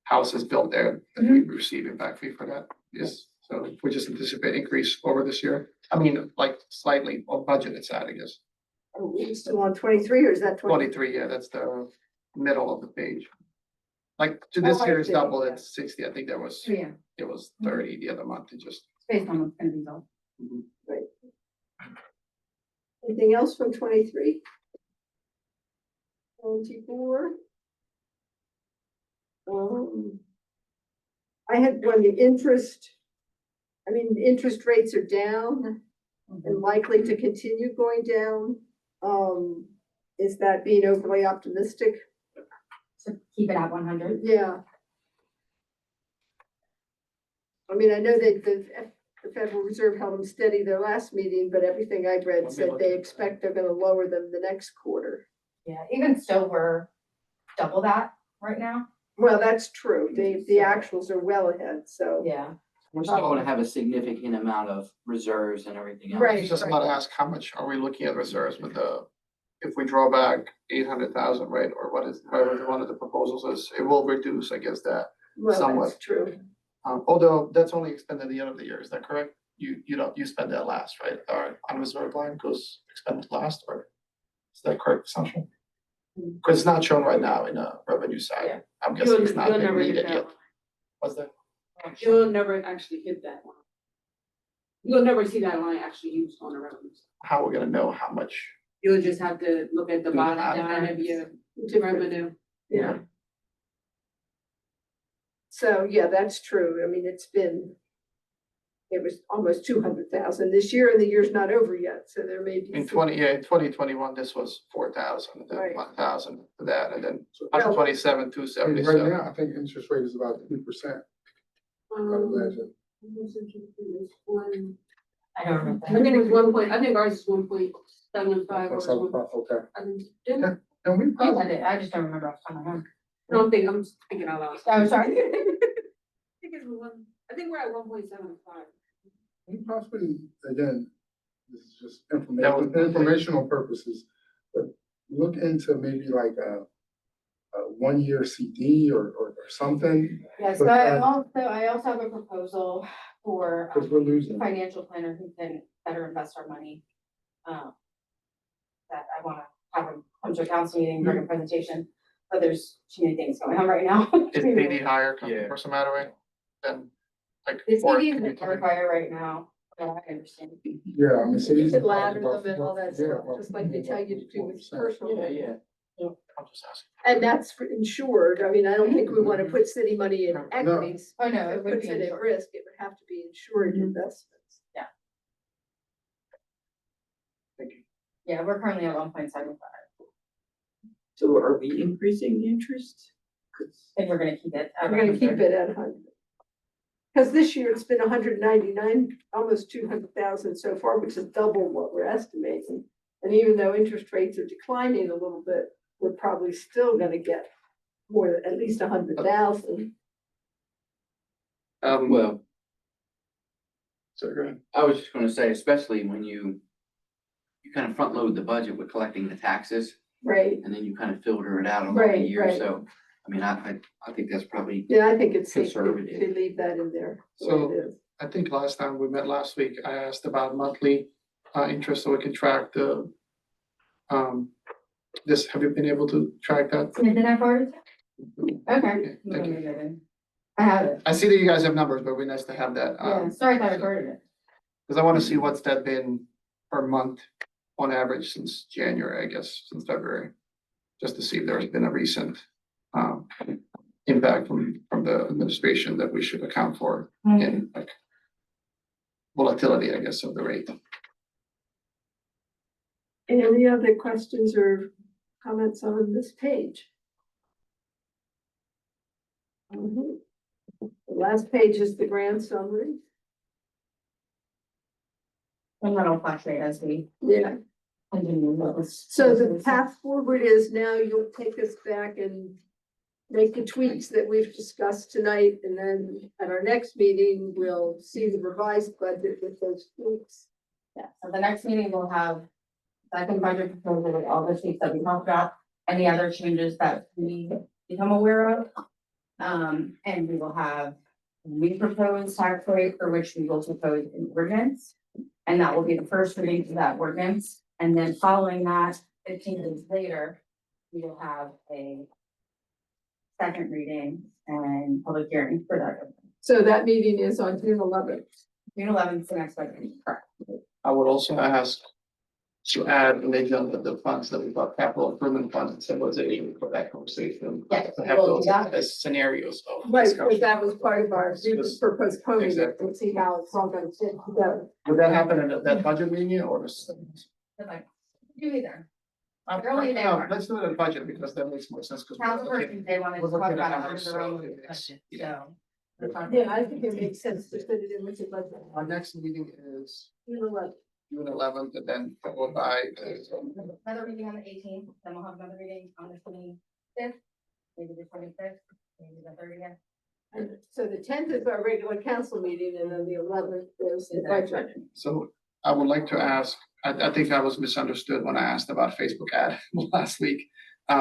houses built there, that we receive impact fee for that. Yes, so we just anticipate increase over this year. I mean, like slightly, or budget it's at, I guess. Are we still on 23 or is that 20? 23, yeah, that's the middle of the page. Like to this Oh, I year's see, double, yeah. it's 60, I think there was, Yeah, it was 30 the other month, it just. based on what's gonna be built. Anything else from 23? 24? I had one, the interest, I mean, the interest rates are down and likely to continue going down. Is that being overly optimistic? So keep it at 100. Yeah. I mean, I know that the Federal Reserve held them steady their last meeting, but everything I've read said they expect they're gonna lower them the next quarter. Yeah, even still, we're double that right now. Well, that's true. The actuals are well ahead, so. Yeah. We're still gonna have a significant amount of reserves and everything else. I Right. was just about to ask, how much are we looking at reserves with if we draw back 800,000, right, or whatever one of the proposals is, it will reduce, I guess, that. Well, Somewhat. that's true. Although that's only expended at the end of the year, is that correct? You spend that last, right? Our unreserved line goes expended last, or is that correct assumption? Because it's not shown right now in a revenue side. I'm guessing it's not You'll been never hit needed that yet. one. What's that? You'll never actually hit that one. You'll never see that line actually used on the revenues. How we're gonna know how much? You'll just have to look at the Do the bottom math. line of your revenue. Yeah. So, yeah, that's true. I mean, it was almost 200,000 this year and the year's not over yet, so there may be. In some- 2021, this was 4,000, and then Right. 1,000 for that, and then Well, 127, Right 277. now, I think interest rate is about 2%, I would Um, imagine. I don't remember. I think it's 1 point, I think ours is 1.75 or That's how- something. Okay. I didn't, And we I probably, did, I just don't remember off the top of my head. I don't think, I'm just thinking out loud. Oh, sorry. I think we're at 1.75. we possibly, again, this is just That was- informational purposes, but look into maybe like a 1-year CD or something, Yeah, so I also have a proposal for because we're losing. financial planner who can better invest our money. That I wanna have him come to a council meeting, bring a presentation, but there's too many things going on right now. Is PD higher Yeah. for some matter way than like? The or CD is can you a tell me? fire right now, yeah, I understand. Yeah, I mean, You cities. could are ladder about them and all that stuff, about just like they tell you to do with 4%. personal. Yeah, yeah. I'm just asking. And that's for insured. I mean, I don't think we want to put city money in equities. Oh, no, If it it would puts be it at insured. risk, it would have to be insured Mhm. investments. Yeah, we're currently at 1.75. So are we increasing the interest? And we're gonna keep it. at We're gonna 100. keep it at 100. Because this year it's been 199, almost 200,000 so far, which is double what we're estimating. And even though interest rates are declining a little bit, we're probably still gonna get more, at least 100,000. Well, So go ahead. I was just gonna say, especially when you kind of front load the budget with collecting the taxes, Right, and then you kind of filter it out along the Right, year, right. so, I mean, I think that's probably, yeah, I think it's safe to Conservative. leave that in there. the way So- it is. I think last time we met last week, I asked about monthly interest so we can track the this, have you been able to track that? Did I forward it? Okay. Okay, thank you. Maybe I didn't. I have it. I see that you guys have numbers, but it'd be nice to have that. Yeah, sorry, I thought I recorded it. Because I want to see what's that been per month on average since January, I guess, since February. Just to see if there's been a recent impact from the administration that we should account for in like volatility, I guess, of the rate. Any other questions or comments on this page? Mhm. Last page is the grand summary. And that'll fluctuate as we Yeah. continue those. So the path forward is now you'll take us back and make the tweaks that we've discussed tonight, and then at our next meeting, we'll see the revised budget with those tweaks. Yeah, so the next meeting will have second budget proposal with all the sheets that we talked about, any other changes that we become aware of. And we will have proposed tax rate for which we will propose an ordinance. And that will be the first reading for that ordinance. And then following that, 15 days later, we will have a second reading and public hearing for that. So that meeting is on June 11th. June 11th is the next budget meeting, correct? I would also ask to add maybe on the funds that we got, capital improvement funds and stabilization for that conversation. Yes, To have we'll do those that. as scenarios of Right, discussion. because that was part of our, we Yes. were postponing it Exactly. and see how it's all going to fit together. Would that happen in that budget meeting or? But like, do either. No, Early there. let's do it in budget because that makes more sense. 'cause we're looking- Councilperson, they wanted to we're talk looking about at it under numbers, their so own it's- budget, yeah. so. we're talking Yeah, about I think it makes sense to fit it in with the budget. Our next meeting is June 11th. June 11th and then followed by. Another meeting on the 18th, then we'll have another meeting on the 25th, maybe the 25th, maybe the 30th. And so the 10th is our regular council meeting, and then the 11th is the budget. So I would like to ask, I think I was misunderstood when I asked about Facebook ad last week.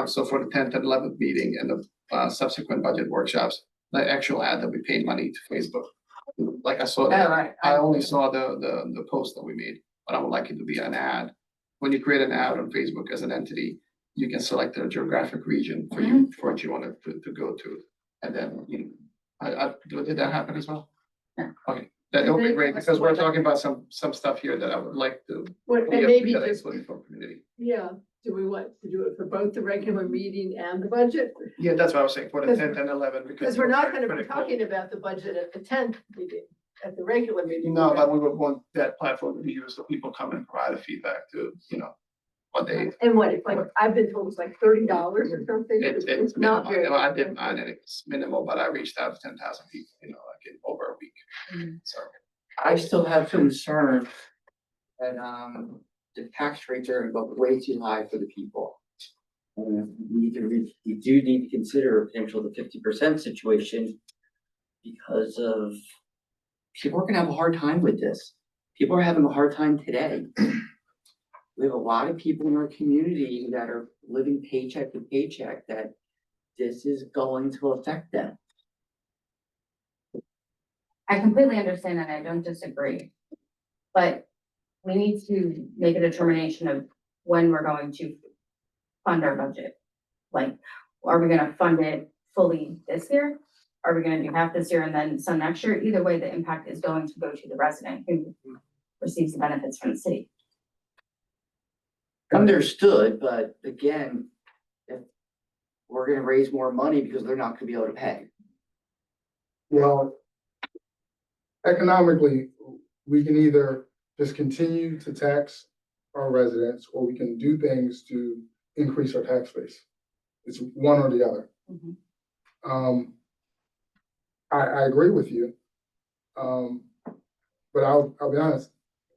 So for the 10th and 11th meeting and the subsequent budget workshops, the actual ad that we paid money to Facebook. Like I saw, right. I only saw the post that we made, but I would like it to be an ad. When you create an ad on Facebook as an entity, you can select a geographic region for you, for what you want to go to. And then you, did that happen as well? Yeah. Okay, that would be great, because we're talking about some stuff here that I would like to. What, and be able to maybe get just, input from community. yeah, do we want to do it for both the regular meeting and the budget? Yeah, that's what I was saying, for the Because- 10th and 11th. Because we're not gonna be critical. talking about the budget at the 10th meeting, at the regular meeting. No, but we would want that platform to be used so people come and provide a feedback to, what they. And what, it's like, I've been told it's like $30 or something. It's not minimal, very. I did mine and it's minimal, but I reached out to 10,000 people, like in over a week. So, I still have concern that, the tax rates are way too high for the people. And you do need to consider a potential the 50% situation because of people are gonna have a hard time with this. People are having a hard time today. We have a lot of people in our community that are living paycheck to paycheck that this is going to affect them. I completely understand that, I don't disagree. But we need to make a determination of when we're going to fund our budget. Like, are we gonna fund it fully this year? Are we gonna do half this year and then some next year? Either way, the impact is going to go to the resident who receives the benefits from the city. Understood, but again, if we're gonna raise more money because they're not gonna be able to pay. Well, economically, we can either just continue to tax our residents, or we can do things to increase our tax base. It's one or the other. Mhm. I agree with you. But I'll be honest,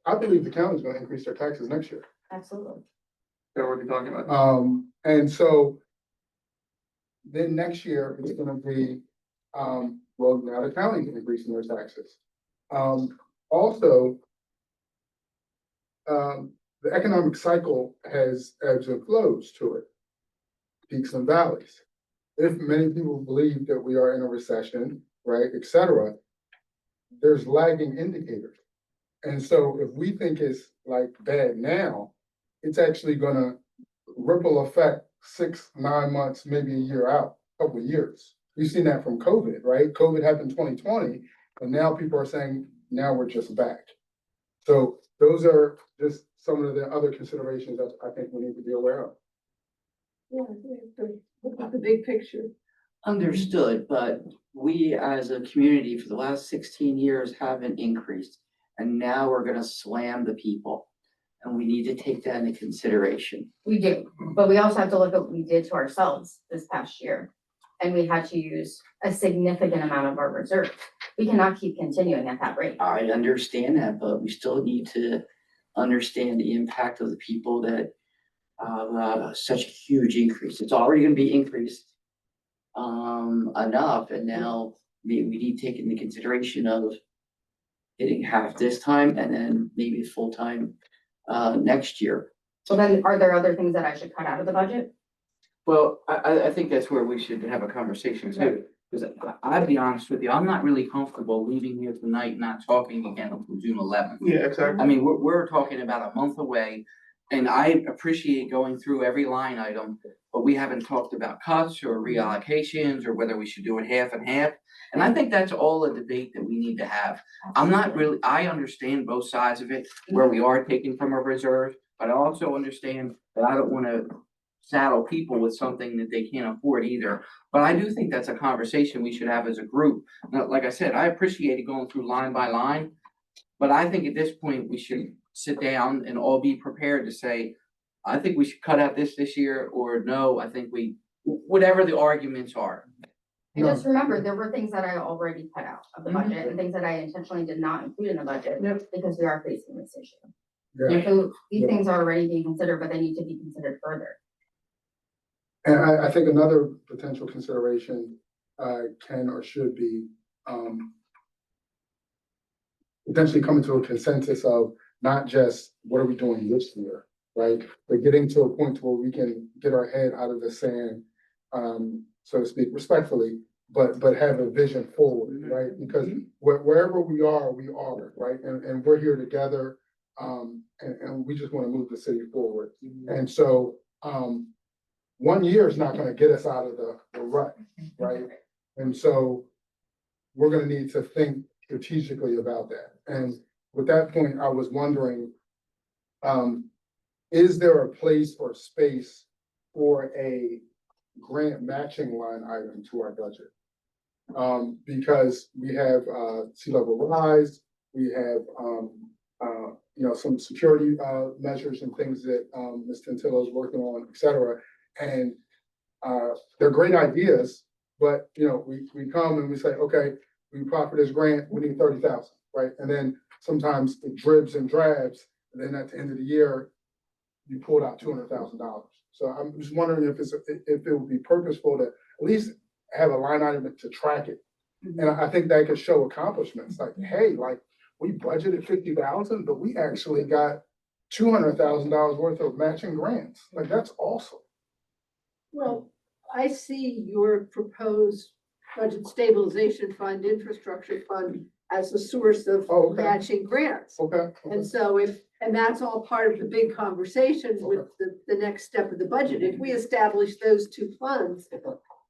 I believe the county's gonna increase their taxes next year. Absolutely. so what are we talking about? And so then next year, it's gonna be, well, now the county's increasing their taxes. Also, the economic cycle has ebbs and flows to it, peaks and valleys. If many people believe that we are in a recession, right, et cetera, there's lagging indicators. And so if we think it's like bad now, it's actually gonna ripple effect 6, 9 months, maybe a year out, couple of years. We've seen that from COVID, right? COVID happened 2020, and now people are saying, now we're just back. So those are just some of the other considerations that I think we need to be aware of. Yeah, look at the big picture. Understood, but we as a community for the last 16 years haven't increased. And now we're gonna slam the people. And we need to take that into consideration. We do, but we also have to look at what we did to ourselves this past year. and we had to use a significant amount of our reserve. We cannot keep continuing at that rate. I understand that, but we still need to understand the impact of the people that, such a huge increase. It's already gonna be increased enough, and now we need to take into consideration of hitting half this time and then maybe full-time, next year. So then, are there other things that I should cut out of the budget? Well, I think that's where we should have a conversation too. Because I'll be honest with you, I'm not really comfortable leaving here tonight, not talking again until June 11th. Yeah, exactly. I mean, we're talking about a month away, and I appreciate going through every line item, but we haven't talked about cuts or reallocations or whether we should do it half and half. And I think that's all a debate that we need to have. I understand both sides of it, where we are taking from our reserves, but I also understand that I don't wanna saddle people with something that they can't afford either. But I do think that's a conversation we should have as a group. Now, like I said, I appreciated going through line by line, but I think at this point, we should sit down and all be prepared to say, I think we should cut out this year, or no, I think whatever the arguments are. And just remember, there were things that I already cut out of the budget and things that I intentionally did not include in the budget because we are facing this issue. Yeah. And so these Yeah. things are already being considered, but they need to be considered further. And I think another potential consideration, can or should be, potentially coming to a consensus of not just what are we doing this year, right? But getting to a point where we can get our head out of the sand, so to speak, respectfully, but have a vision forward, right? Because wherever we are, right? And we're here together, and we just want to move the city forward. And so, 1 year is not gonna get us out of the rut, right? And so we're gonna need to think strategically about that. And with that point, I was wondering, is there a place or space for a grant matching line item to our budget? Because we have, sea level rise, we have, some security, measures and things that, Ms. Tantillo is working on, et cetera. And they're great ideas, but we come and we say, okay, we apply for this grant, we need 30,000, right? And then sometimes it dribs and drabs, and then at the end of the year, you pulled out $200,000. So I'm just wondering if it would be purposeful to at least have a line item to track it. And I think that could show accomplishments, like, hey, like, we budgeted 50,000, but we actually got $200,000 worth of matching grants. Like, that's awesome. Well, I see your proposed budget stabilization fund, infrastructure fund as a source of Oh, okay. matching grants. Okay. And so and that's all part of the big conversation with the next step of the budget. If we establish those two funds,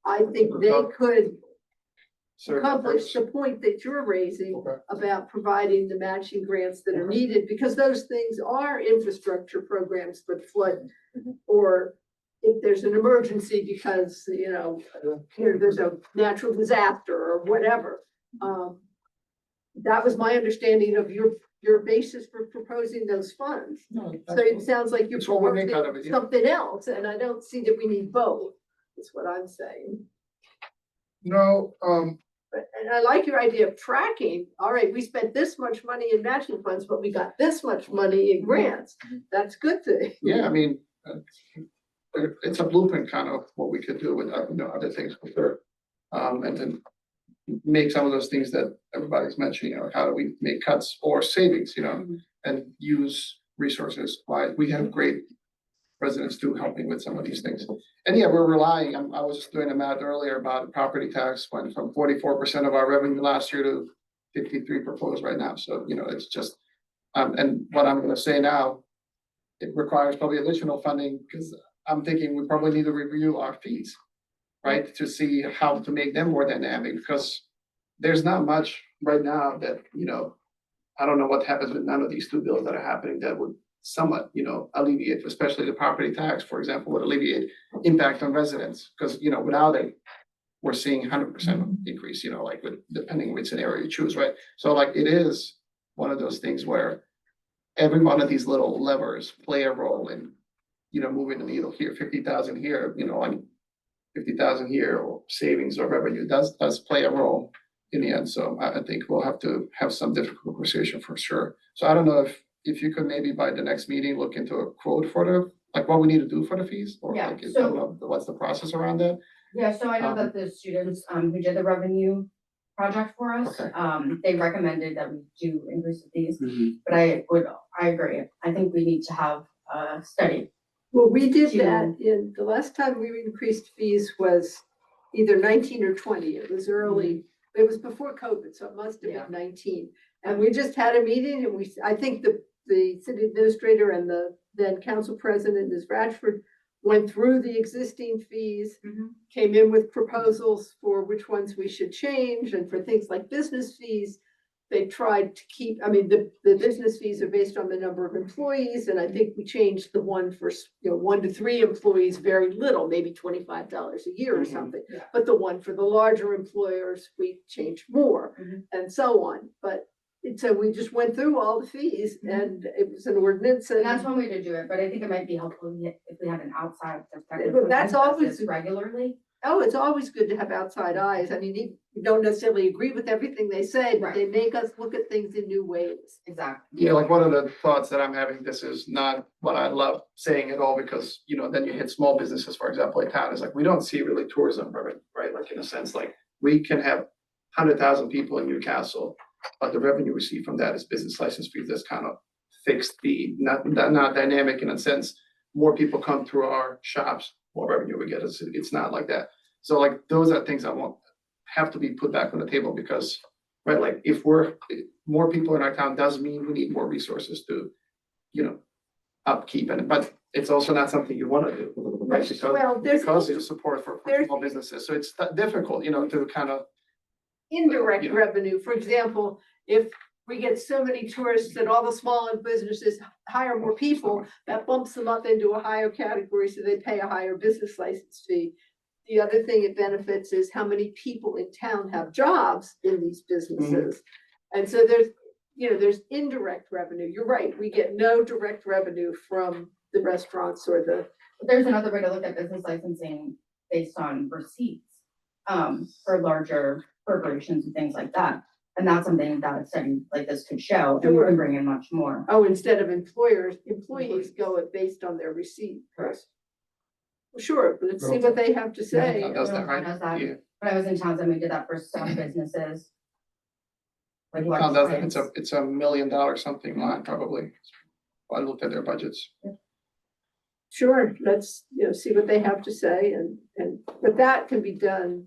I think they could accomplish the point that you're raising Okay. about providing the matching grants that are needed, because those things are infrastructure programs for flood, or if there's an emergency because, there's a natural disaster or whatever. That was my understanding of your basis for proposing those funds. No, So it sounds like you're It's what we make out of proposing it, yeah. something else, and I don't see that we need both, is what I'm saying. No, And I like your idea of tracking. All right, we spent this much money in matching funds, but we got this much money in grants. That's good thing. Yeah, I mean, it's a blueprint kind of what we could do with, other things for sure. And then make some of those things that everybody's mentioning, how do we make cuts or savings, and use resources. We have great residents too helping with some of these things. And yeah, we're relying, I was just doing the math earlier about property tax went from 44% of our revenue last year to 53 proposed right now. So, it's just, and what I'm gonna say now, it requires probably additional funding, because I'm thinking we probably need to review our fees, right? To see how to make them more dynamic, because there's not much right now that, I don't know what happens with none of these two bills that are happening that would somewhat, alleviate, especially the property tax, for example, would alleviate impact on residents, because, without it, we're seeing 100% increase, like depending which scenario you choose, right? So like, it is one of those things where every one of these little levers play a role in, moving the needle here, 50,000 here, 50,000 here or savings or revenue does play a role in the end. So I think we'll have to have some difficult conversation for sure. So I don't know if you could maybe by the next meeting, look into a quote for like what we need to do for the fees, or Yeah, like, I so- don't know, what's the process around that? Yeah, so I know that the students, who did the revenue project for us, Okay. they recommended that we do increase the fees, Mhm. but I agree. I think we need to have a study. Well, we did To- that in, the last time we increased fees was either 19 or 20. It was early, it was before COVID, so it must have Yeah. been 19. And we just had a meeting and I think the city administrator and the then council president, Ms. Ratchford, went through the existing fees, came in with proposals for which ones we should change, and for things like business fees, they tried to keep, I mean, the business fees are based on the number of employees, and I think we changed the one for, 1 to 3 employees very little, maybe $25 a year or Mhm. something. Yeah. But the one for the larger employers, we changed more, Mhm. and so on. But so we just went through all the fees, and it was an ordinance, And that's and one way to do it, but I think it might be helpful if we have an outside perspective. Well, that's who does always- this regularly. it's always good to have outside eyes. I mean, you don't necessarily agree with everything they say, but they make us look at things in new ways. Exactly. Yeah, like one of the thoughts that I'm having, this is not what I love saying at all, because, then you hit small businesses, for example, in town, is like, we don't see really tourism revenue, right? Like, in a sense, like, we can have 100,000 people in Newcastle, but the revenue received from that is business license fees. That's kind of fixed fee, not dynamic in a sense. More people come through our shops, more revenue we get. It's not like that. So like, those are things I want, have to be put back on the table, because, right, like, if more people in our town does mean we need more resources to, upkeep, but it's also not something you want to do, right? Well, Because of support for there's- small businesses. So it's difficult, to kind of, Indirect Yeah. revenue, for example, if we get so many tourists that all the smaller businesses hire more people, that bumps them up into a higher category, so they pay a higher business license fee. The other thing it benefits is how many people in town have jobs in these businesses. And so there's indirect revenue. You're right, we get no direct revenue from the restaurants or the, But there's another way to look at business licensing based on receipts, for larger corporations and things like that. And that's something that a study like this could show, and we can bring in much more. instead of employees go it based on their receipt. Correct. Sure, but let's see what they have to say. does that, Town does that. right? Yeah. When I was in Townsend, we did that for some businesses. Like Town large does it. clients. It's $1 million something line, probably. I looked at their budgets. Sure, let's, see what they have to say but that can be done.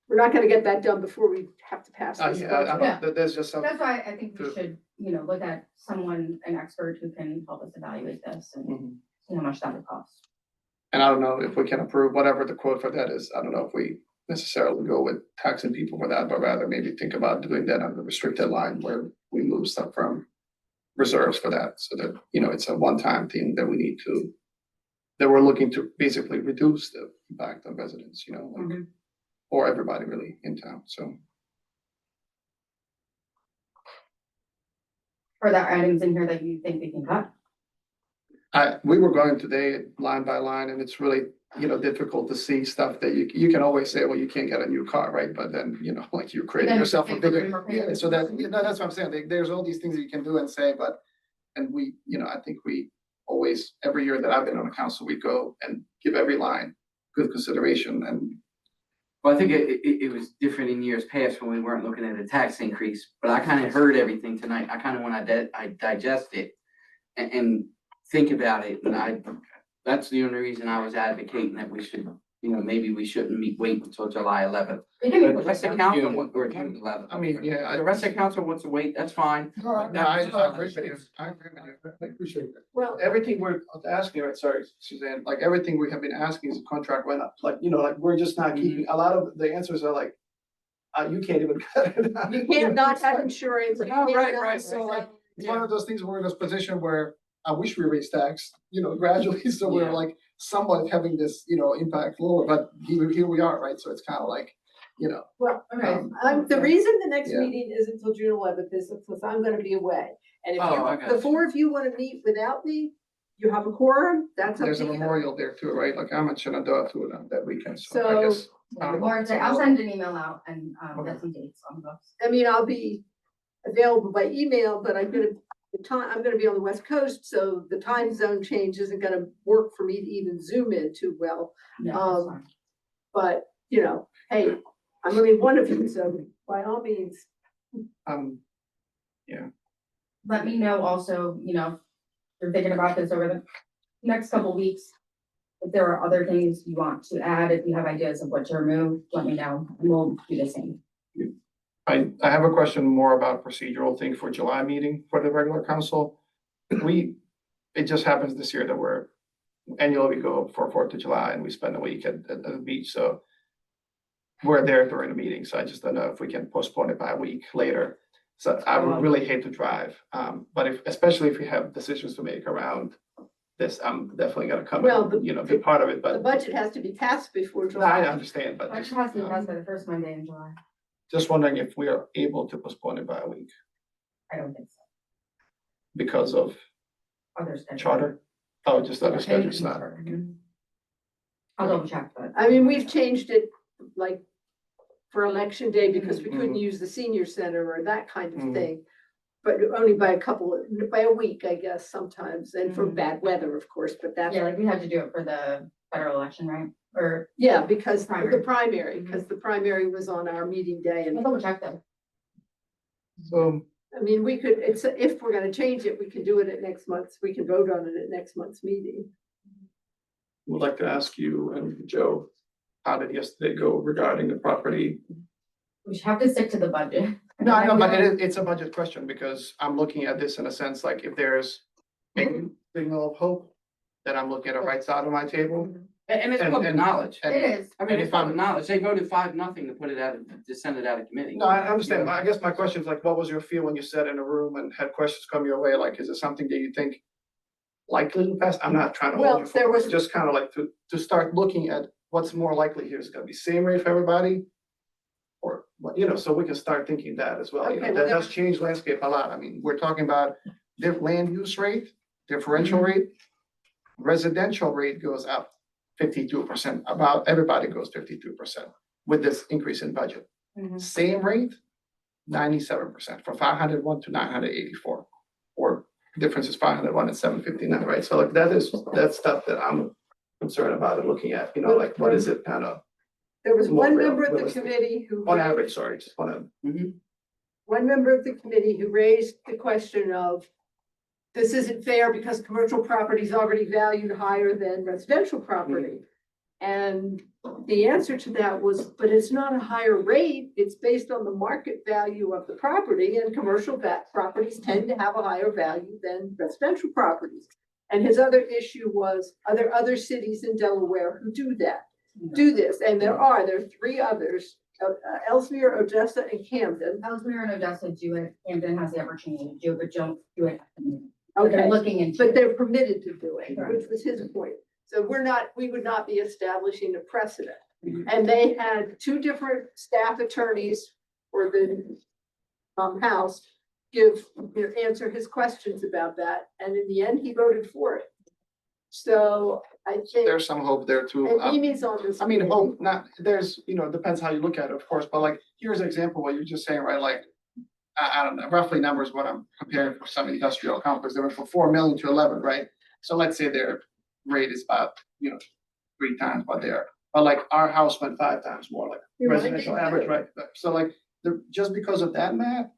We're not gonna get that done before we have to pass this budget. Yeah. There's just some. That's why I think we True. should, look at someone, an expert who can help us evaluate this and Mhm. see how much that would cost. And I don't know if we can approve whatever the quote for that is. I don't know if we necessarily go with taxing people for that, but rather maybe think about doing that on the restricted line where we move stuff from reserves for that, so that, it's a one-time thing that we need to, that we're looking to basically reduce the impact on residents, like, or everybody really in town, so. Are there items in here that you think we can cut? We were going today line by line, and it's really, difficult to see stuff that you can always say, well, you can't get a new car, right? But then, like, you're creating Then yourself a take the bigger, remote yeah, payment. so that, that's what I'm saying. There's all these things that you can do and say, and we, I think we always, every year that I've been on the council, we go and give every line good consideration, and Well, I think it was different in years past when we weren't looking at a tax increase, but I kind of heard everything tonight. I kind of want to I digest it and think about it. And that's the only reason I was advocating that we should, maybe we shouldn't wait until July 11th. We can But make the a rest of list. council, or June 11th. I mean, yeah, The rest of council wants to wait, that's fine. No, I agree with you. I agree with you. I appreciate that. Well, Everything we're asking, right, sorry, Suzanne, like, everything we have been asking is the contract went up, like, like, we're just not keeping, a lot of the answers are like, you can't even cut it. you can't not have insurance. you No, can't right, not- right, so like, it's one of those things, we're in this position where I wish we raised tax, gradually, so we're Yeah. like somewhat having this, impact lower, but here we are, right, so it's kind of like, Well, Okay. the reason the next Yeah. meeting is until June 11th is because I'm gonna be away. And if Oh, I got the you. 4 of you wanna meet without me, you have a quorum, that's up There's a to you. memorial there too, right? Like I'm not gonna do it to them that weekend, so I So- guess. I don't know. Or I'll send an email out and, Okay. get some dates on those. I mean, I'll be available by email, but I'm gonna be on the West Coast, so the time zone change isn't gonna work for me to even zoom in too well. No, that's fine. But, you know, hey, I'm gonna be one of you, so by all means, Um, Let me know also, you know, if you're thinking about this over the next couple weeks. If there are other things you want to add, if you have ideas of what to remove, let me know, and we'll do the same. I have a question more about procedural thing for July meeting for the regular council. It just happens this year that we're annually we go for 4th of July and we spend a week at the beach, so. We're there during the meeting, so I just don't know if we can postpone it by a week later. So I would really hate to drive, but especially if we have decisions to make around this, I'm definitely gonna come Well, and, be part of it, the but. budget has to be passed before No, I July. understand, but Which just, has to be passed by the first Monday in July. just wondering if we are able to postpone it by a week I don't think so. because of Other schedules. charter. Oh, just other Yeah, schedules, maybe not. charter. I'll double check, but. I mean, we've changed it like for election day because we couldn't Mhm. use the senior center or that kind of Mhm. thing. But only by a week, I guess, sometimes, and for Mhm. bad weather, of course, but that's, Yeah, like we had to do it for the federal election, right? Or, yeah, because of the Primary. primary, because the primary was on our meeting day I'll and, double check though. So, I mean, we could, if we're gonna change it, we can do it at next month's, we can vote on it at next month's meeting. would like to ask you and Joe, how did yesterday go regarding the property? We should have to stick to the budget. No, I know, but it's a budget question because I'm looking at this in a sense, like if there's a signal of hope, that I'm looking at the right side of my table. And it's public And- knowledge. and- It is. I mean, it's public knowledge. They voted 5-0 to put it out, to send it out of committee. No, I understand. I guess my question is like, what was your feel when you sat in a room and had questions come your way? Like, is it something that you think likely to pass? I'm not trying to Well, hold you there for, was- just kind of like to start looking at what's more likely here. Is it gonna be same rate for everybody? Or, so we can start thinking that as well. Okay, well, That there- does change landscape a lot. I mean, we're talking about land use rate, differential rate. Residential rate goes up 52%, about everybody goes 52% with this increase in budget. Mhm. Same rate, 97%, from 501 to 984. Or difference is 501 and 759, right? So like that's stuff that I'm concerned about and looking at, like what is it kind of, There was More one member of the realistic. committee who. on raised- average, sorry, just want to. One member of the committee who raised the question of, this isn't fair because commercial property is already valued higher than residential property. And the answer to that was, but it's not a higher rate, it's based on the market value of the property, and commercial properties tend to have a higher value than residential properties. And his other issue was, are there other cities in Delaware who do this? And there are 3 others, Ellesmere, Odessa, and Camden. Ellesmere and Odessa do it, Camden has the opportunity to do it, but don't do it. But they're Okay, looking into but it. they're permitted to do it, Right. which was his point. So we would not be establishing a precedent. Mhm. And they had 2 different staff attorneys for the house answer his questions about that. And in the end, he voted for it. So I think, There's some hope there too. and Amy's on this. I mean, committee. hope, not, there's, it depends how you look at it, of course, but like, here's an example, what you're just saying, right, like. I don't know, roughly numbers, what I'm comparing for some industrial complex, they went from 4 million to 11, right? So let's say their rate is about, 3 times what they are, but like our house went 5 times more, like You're right. residential average, right? So like, just because of that math.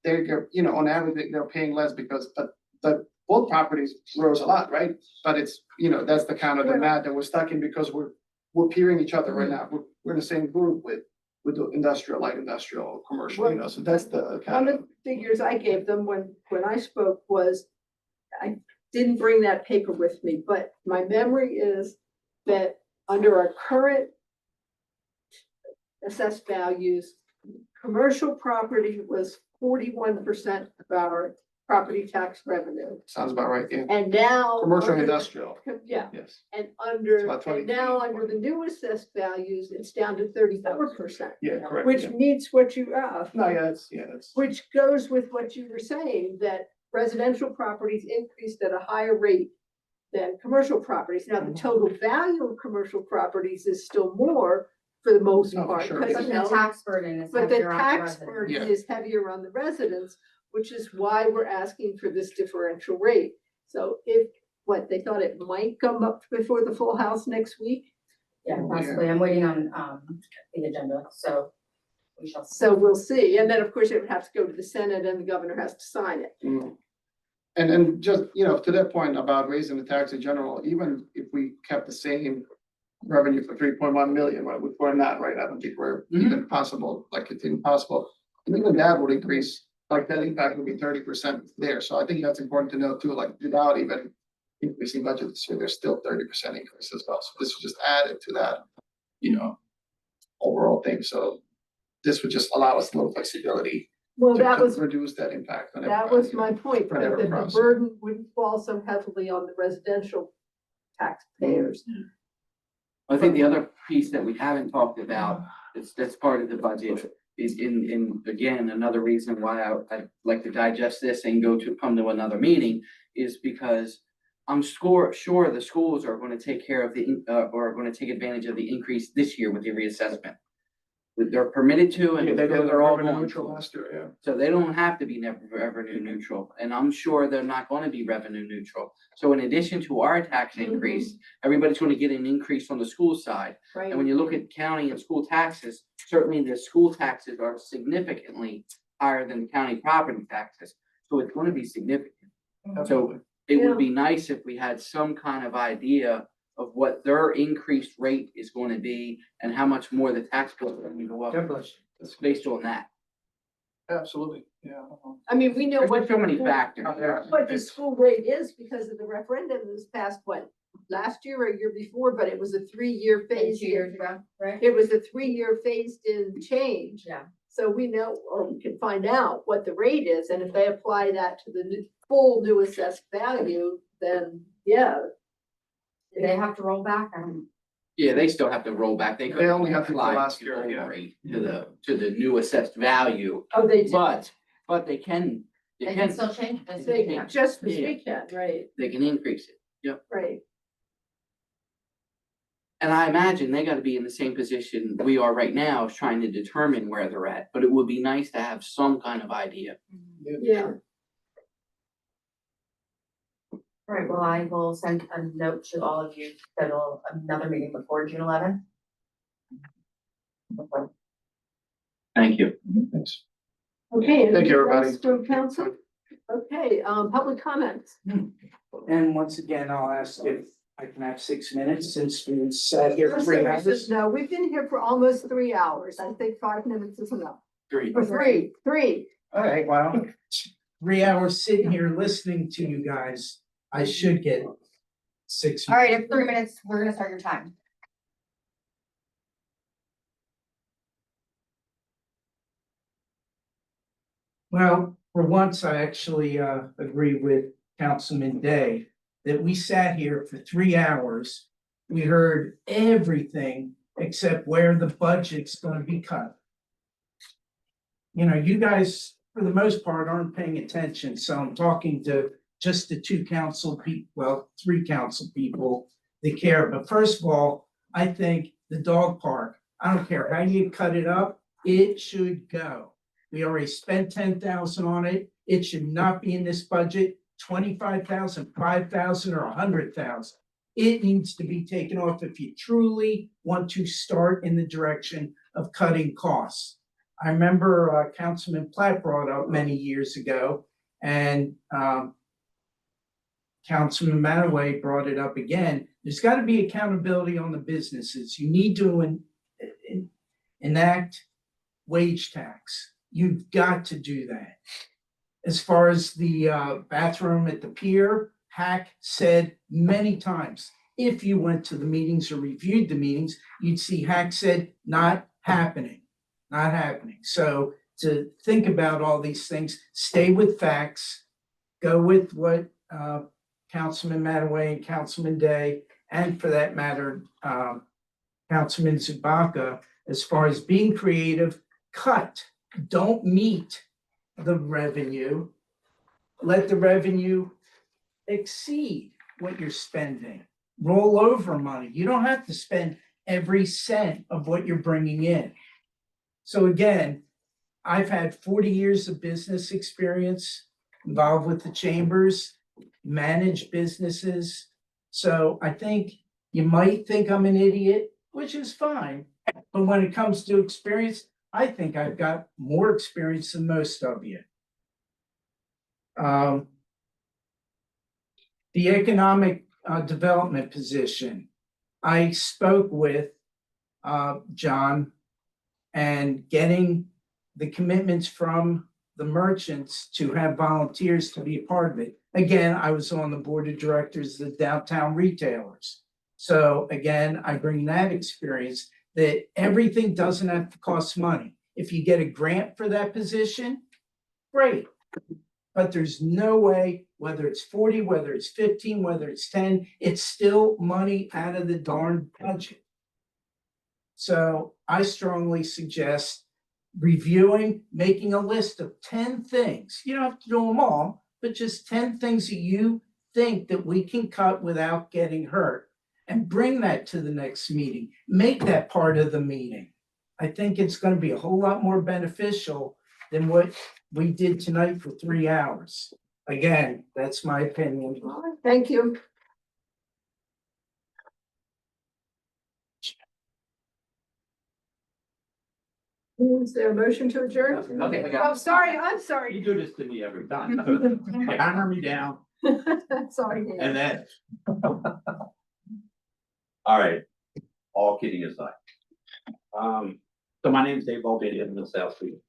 They're, on average, they're paying less because, but both properties rose a lot, right? But it's, that's the kind of the math that we're stuck in because we're peering each other right now. We're in the same group with the industrial, light industrial, commercial, so that's the One kind of of. the figures I gave them when I spoke was, I didn't bring that paper with me, but my memory is that under our current assessed values, commercial property was 41% of our property tax revenue. Sounds about right, yeah. And now. Commercial under the- industrial, Yeah, yes. and It's about 20. now under the new assessed values, it's down to 34%, Yeah, correct. which yeah. meets what you asked. No, that's. Which goes with what you were saying, that residential properties increased at a higher rate than commercial properties. Now, the total value of commercial properties is still more for the most No, for part. sure. 'Cause, But you the know, tax burden is but the heavier on the tax residents. burden Yeah. is heavier on the residents, which is why we're asking for this differential rate. So if, they thought it might come up before the full house next week, Yeah, possibly. I'm waiting on, the agenda, so we shall. so we'll see. And then, of course, it would have to go to the Senate and the governor has to sign it. And just, you know, to that point about raising the tax in general, even if we kept the same revenue for 3.1 million, right, which we're not, right? I don't think we're even possible, like it's impossible. And even that would increase, like that impact would be 30% there. So I think that's important to know too, like without even increasing budget this year, there's still 30% increase as well. So this would just add to that, you know, overall thing. So this would just allow us a little flexibility Well, to that was, reduce that impact on that everybody. was my point, that Whatever the process. burden wouldn't fall so heavily on the residential taxpayers. I think the other piece that we haven't talked about, that's part of the budget, is again, another reason why I'd like to digest this and come to another meeting, is because I'm sure the schools are gonna take care of or gonna take advantage of the increase this year with the reassessment. They're permitted to, and Yeah, they did they're all revenue going neutral to. last year, yeah. So they don't have to be revenue neutral, and I'm sure they're not gonna be revenue neutral. So in addition to our tax increase, everybody's gonna get an increase on the school side. Right. And when you look at county and school taxes, certainly the school taxes are significantly higher than county property taxes. So it's gonna be significant. So it would be nice if we had some kind of idea of what their increased rate is going to be and how much more the tax bill is going to go up. It's based on that. Absolutely, yeah. I mean, we know There's what. so many the- factors. What the school rate is because of the referendum this past, last year or a year before, but it was a 3-year phase. 2 years ago, right? It was a 3-year phased in change. Yeah. So we know, or we can find out what the rate is, and if they apply that to the full new assessed value, then, yeah. Do they have to roll back? Yeah, they still have to roll back. They They only have to go apply last the year, old yeah. rate to the new assessed value, Oh, they do. but they can, They can still change this. They can, just this Yeah. weekend, right, they can increase it. right. And I imagine they gotta be in the same position we are right now, is trying to determine where they're at, but it would be nice to have some kind of idea. Yeah. All right, well, I will send a note to all of you, to schedule another meeting before June 11th. Thank you. Thanks. Okay. Thank you, anything everybody. else from council? Okay, public comments. And once again, I'll ask if I can have 6 minutes since we sat here for 3 hours. No, we've been here for almost 3 hours. I think 5 minutes is enough. 3. Or three. All right, well, 3 hours sitting here listening to you guys, I should get 6. All right, in 3 minutes, we're gonna start your time. Well, for once, I actually agree with Councilman Day that we sat here for 3 hours. We heard everything except where the budget's gonna be cut. You know, you guys, for the most part, aren't paying attention, so I'm talking to just the 3 council people that care. But first of all, I think the dog park, I don't care how you cut it up, it should go. We already spent 10,000 on it. It should not be in this budget, 25,000, 5,000, or 100,000. It needs to be taken off if you truly want to start in the direction of cutting costs. I remember Councilman Platt brought up many years ago, and Councilman Manaway brought it up again. There's got to be accountability on the businesses. You need to enact wage tax. You've got to do that. As far as the bathroom at the pier, Hack said many times, if you went to the meetings or reviewed the meetings, you'd see Hack said, not happening, not happening. So to think about all these things, stay with facts, go with what Councilman Mataway and Councilman Day, and for that matter, Councilman Zubaka, as far as being creative, cut. Don't meet the revenue. Let the revenue exceed what you're spending. Roll over money. You don't have to spend every cent of what you're bringing in. So again, I've had 40 years of business experience involved with the chambers, managed businesses. So I think you might think I'm an idiot, which is fine. But when it comes to experience, I think I've got more experience than most of you. The economic development position, I spoke with John and getting the commitments from the merchants to have volunteers to be a part of it. Again, I was on the board of directors of the downtown retailers. So again, I bring that experience that everything doesn't have to cost money. If you get a grant for that position, great. But there's no way, whether it's 40, whether it's 15, whether it's 10, it's still money out of the darn budget. So I strongly suggest reviewing, making a list of 10 things. You don't have to do them all, but just 10 things that you think that we can cut without getting hurt. And bring that to the next meeting. Make that part of the meeting. I think it's going to be a whole lot more beneficial than what we did tonight for 3 hours. Again, that's my opinion. All right, thank you. Is there a motion to adjourn? Okay, I Oh, sorry, I'm sorry. You do this to me every time. You hammer me down Sorry, Dave. and then. All right, all kidding aside. So my name is Dave Baldini, I'm in South Street.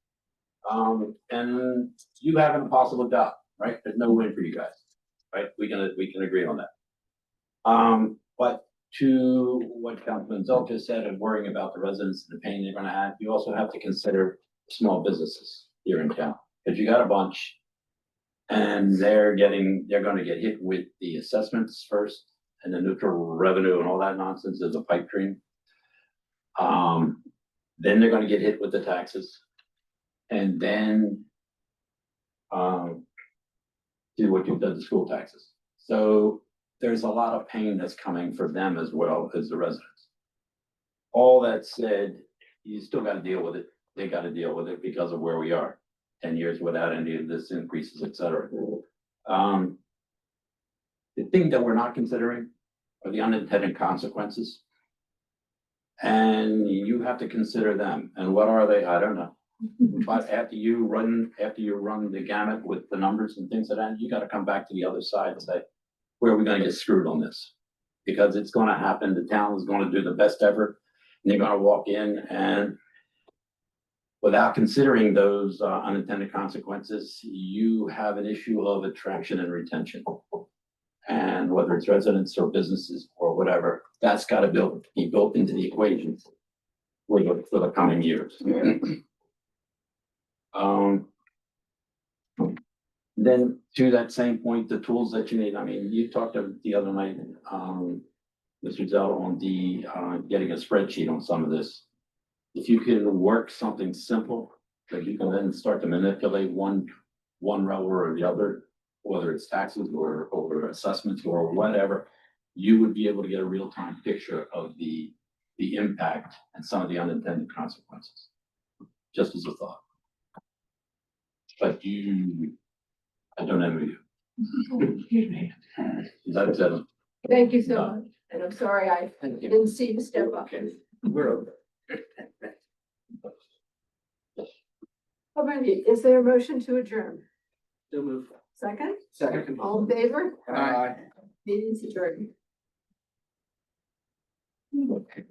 And you have an impossible job, right? There's no win for you guys, right? We can agree on that. But to what Councilman Zolka said and worrying about the residents and the pain they're gonna have, you also have to consider small businesses here in town. Cause you got a bunch and they're gonna get hit with the assessments first and the neutral revenue and all that nonsense is a pipe dream. Then they're gonna get hit with the taxes. And then do what you've done to school taxes. So there's a lot of pain that's coming for them as well as the residents. All that said, you still gotta deal with it. They gotta deal with it because of where we are. 10 years without any of this increases, et cetera. The thing that we're not considering are the unintended consequences. And you have to consider them. And what are they? I don't know. But after you run the gamut with the numbers and things like that, you gotta come back to the other side and say, where are we gonna get screwed on this? Because it's gonna happen. The town is gonna do the best effort. And they're gonna walk in and without considering those unintended consequences, you have an issue of attraction and retention. And whether it's residents or businesses or whatever, that's gotta be built into the equation for the coming years. Then to that same point, the tools that you need, I mean, you talked the other night, Mr. Zell, on the getting a spreadsheet on some of this. If you can work something simple, that you can then start to manipulate one row or the other, whether it's taxes or assessments or whatever, you would be able to get a real-time picture of the impact and some of the unintended consequences, just as a thought. But I don't envy you. That's it. Thank you so much. And I'm sorry I Thank you. didn't see you step up. Okay, we're over. All right, is there a motion to adjourn? Still move. Second, Second. all in favor? Aye. Meeting's adjourned. Okay.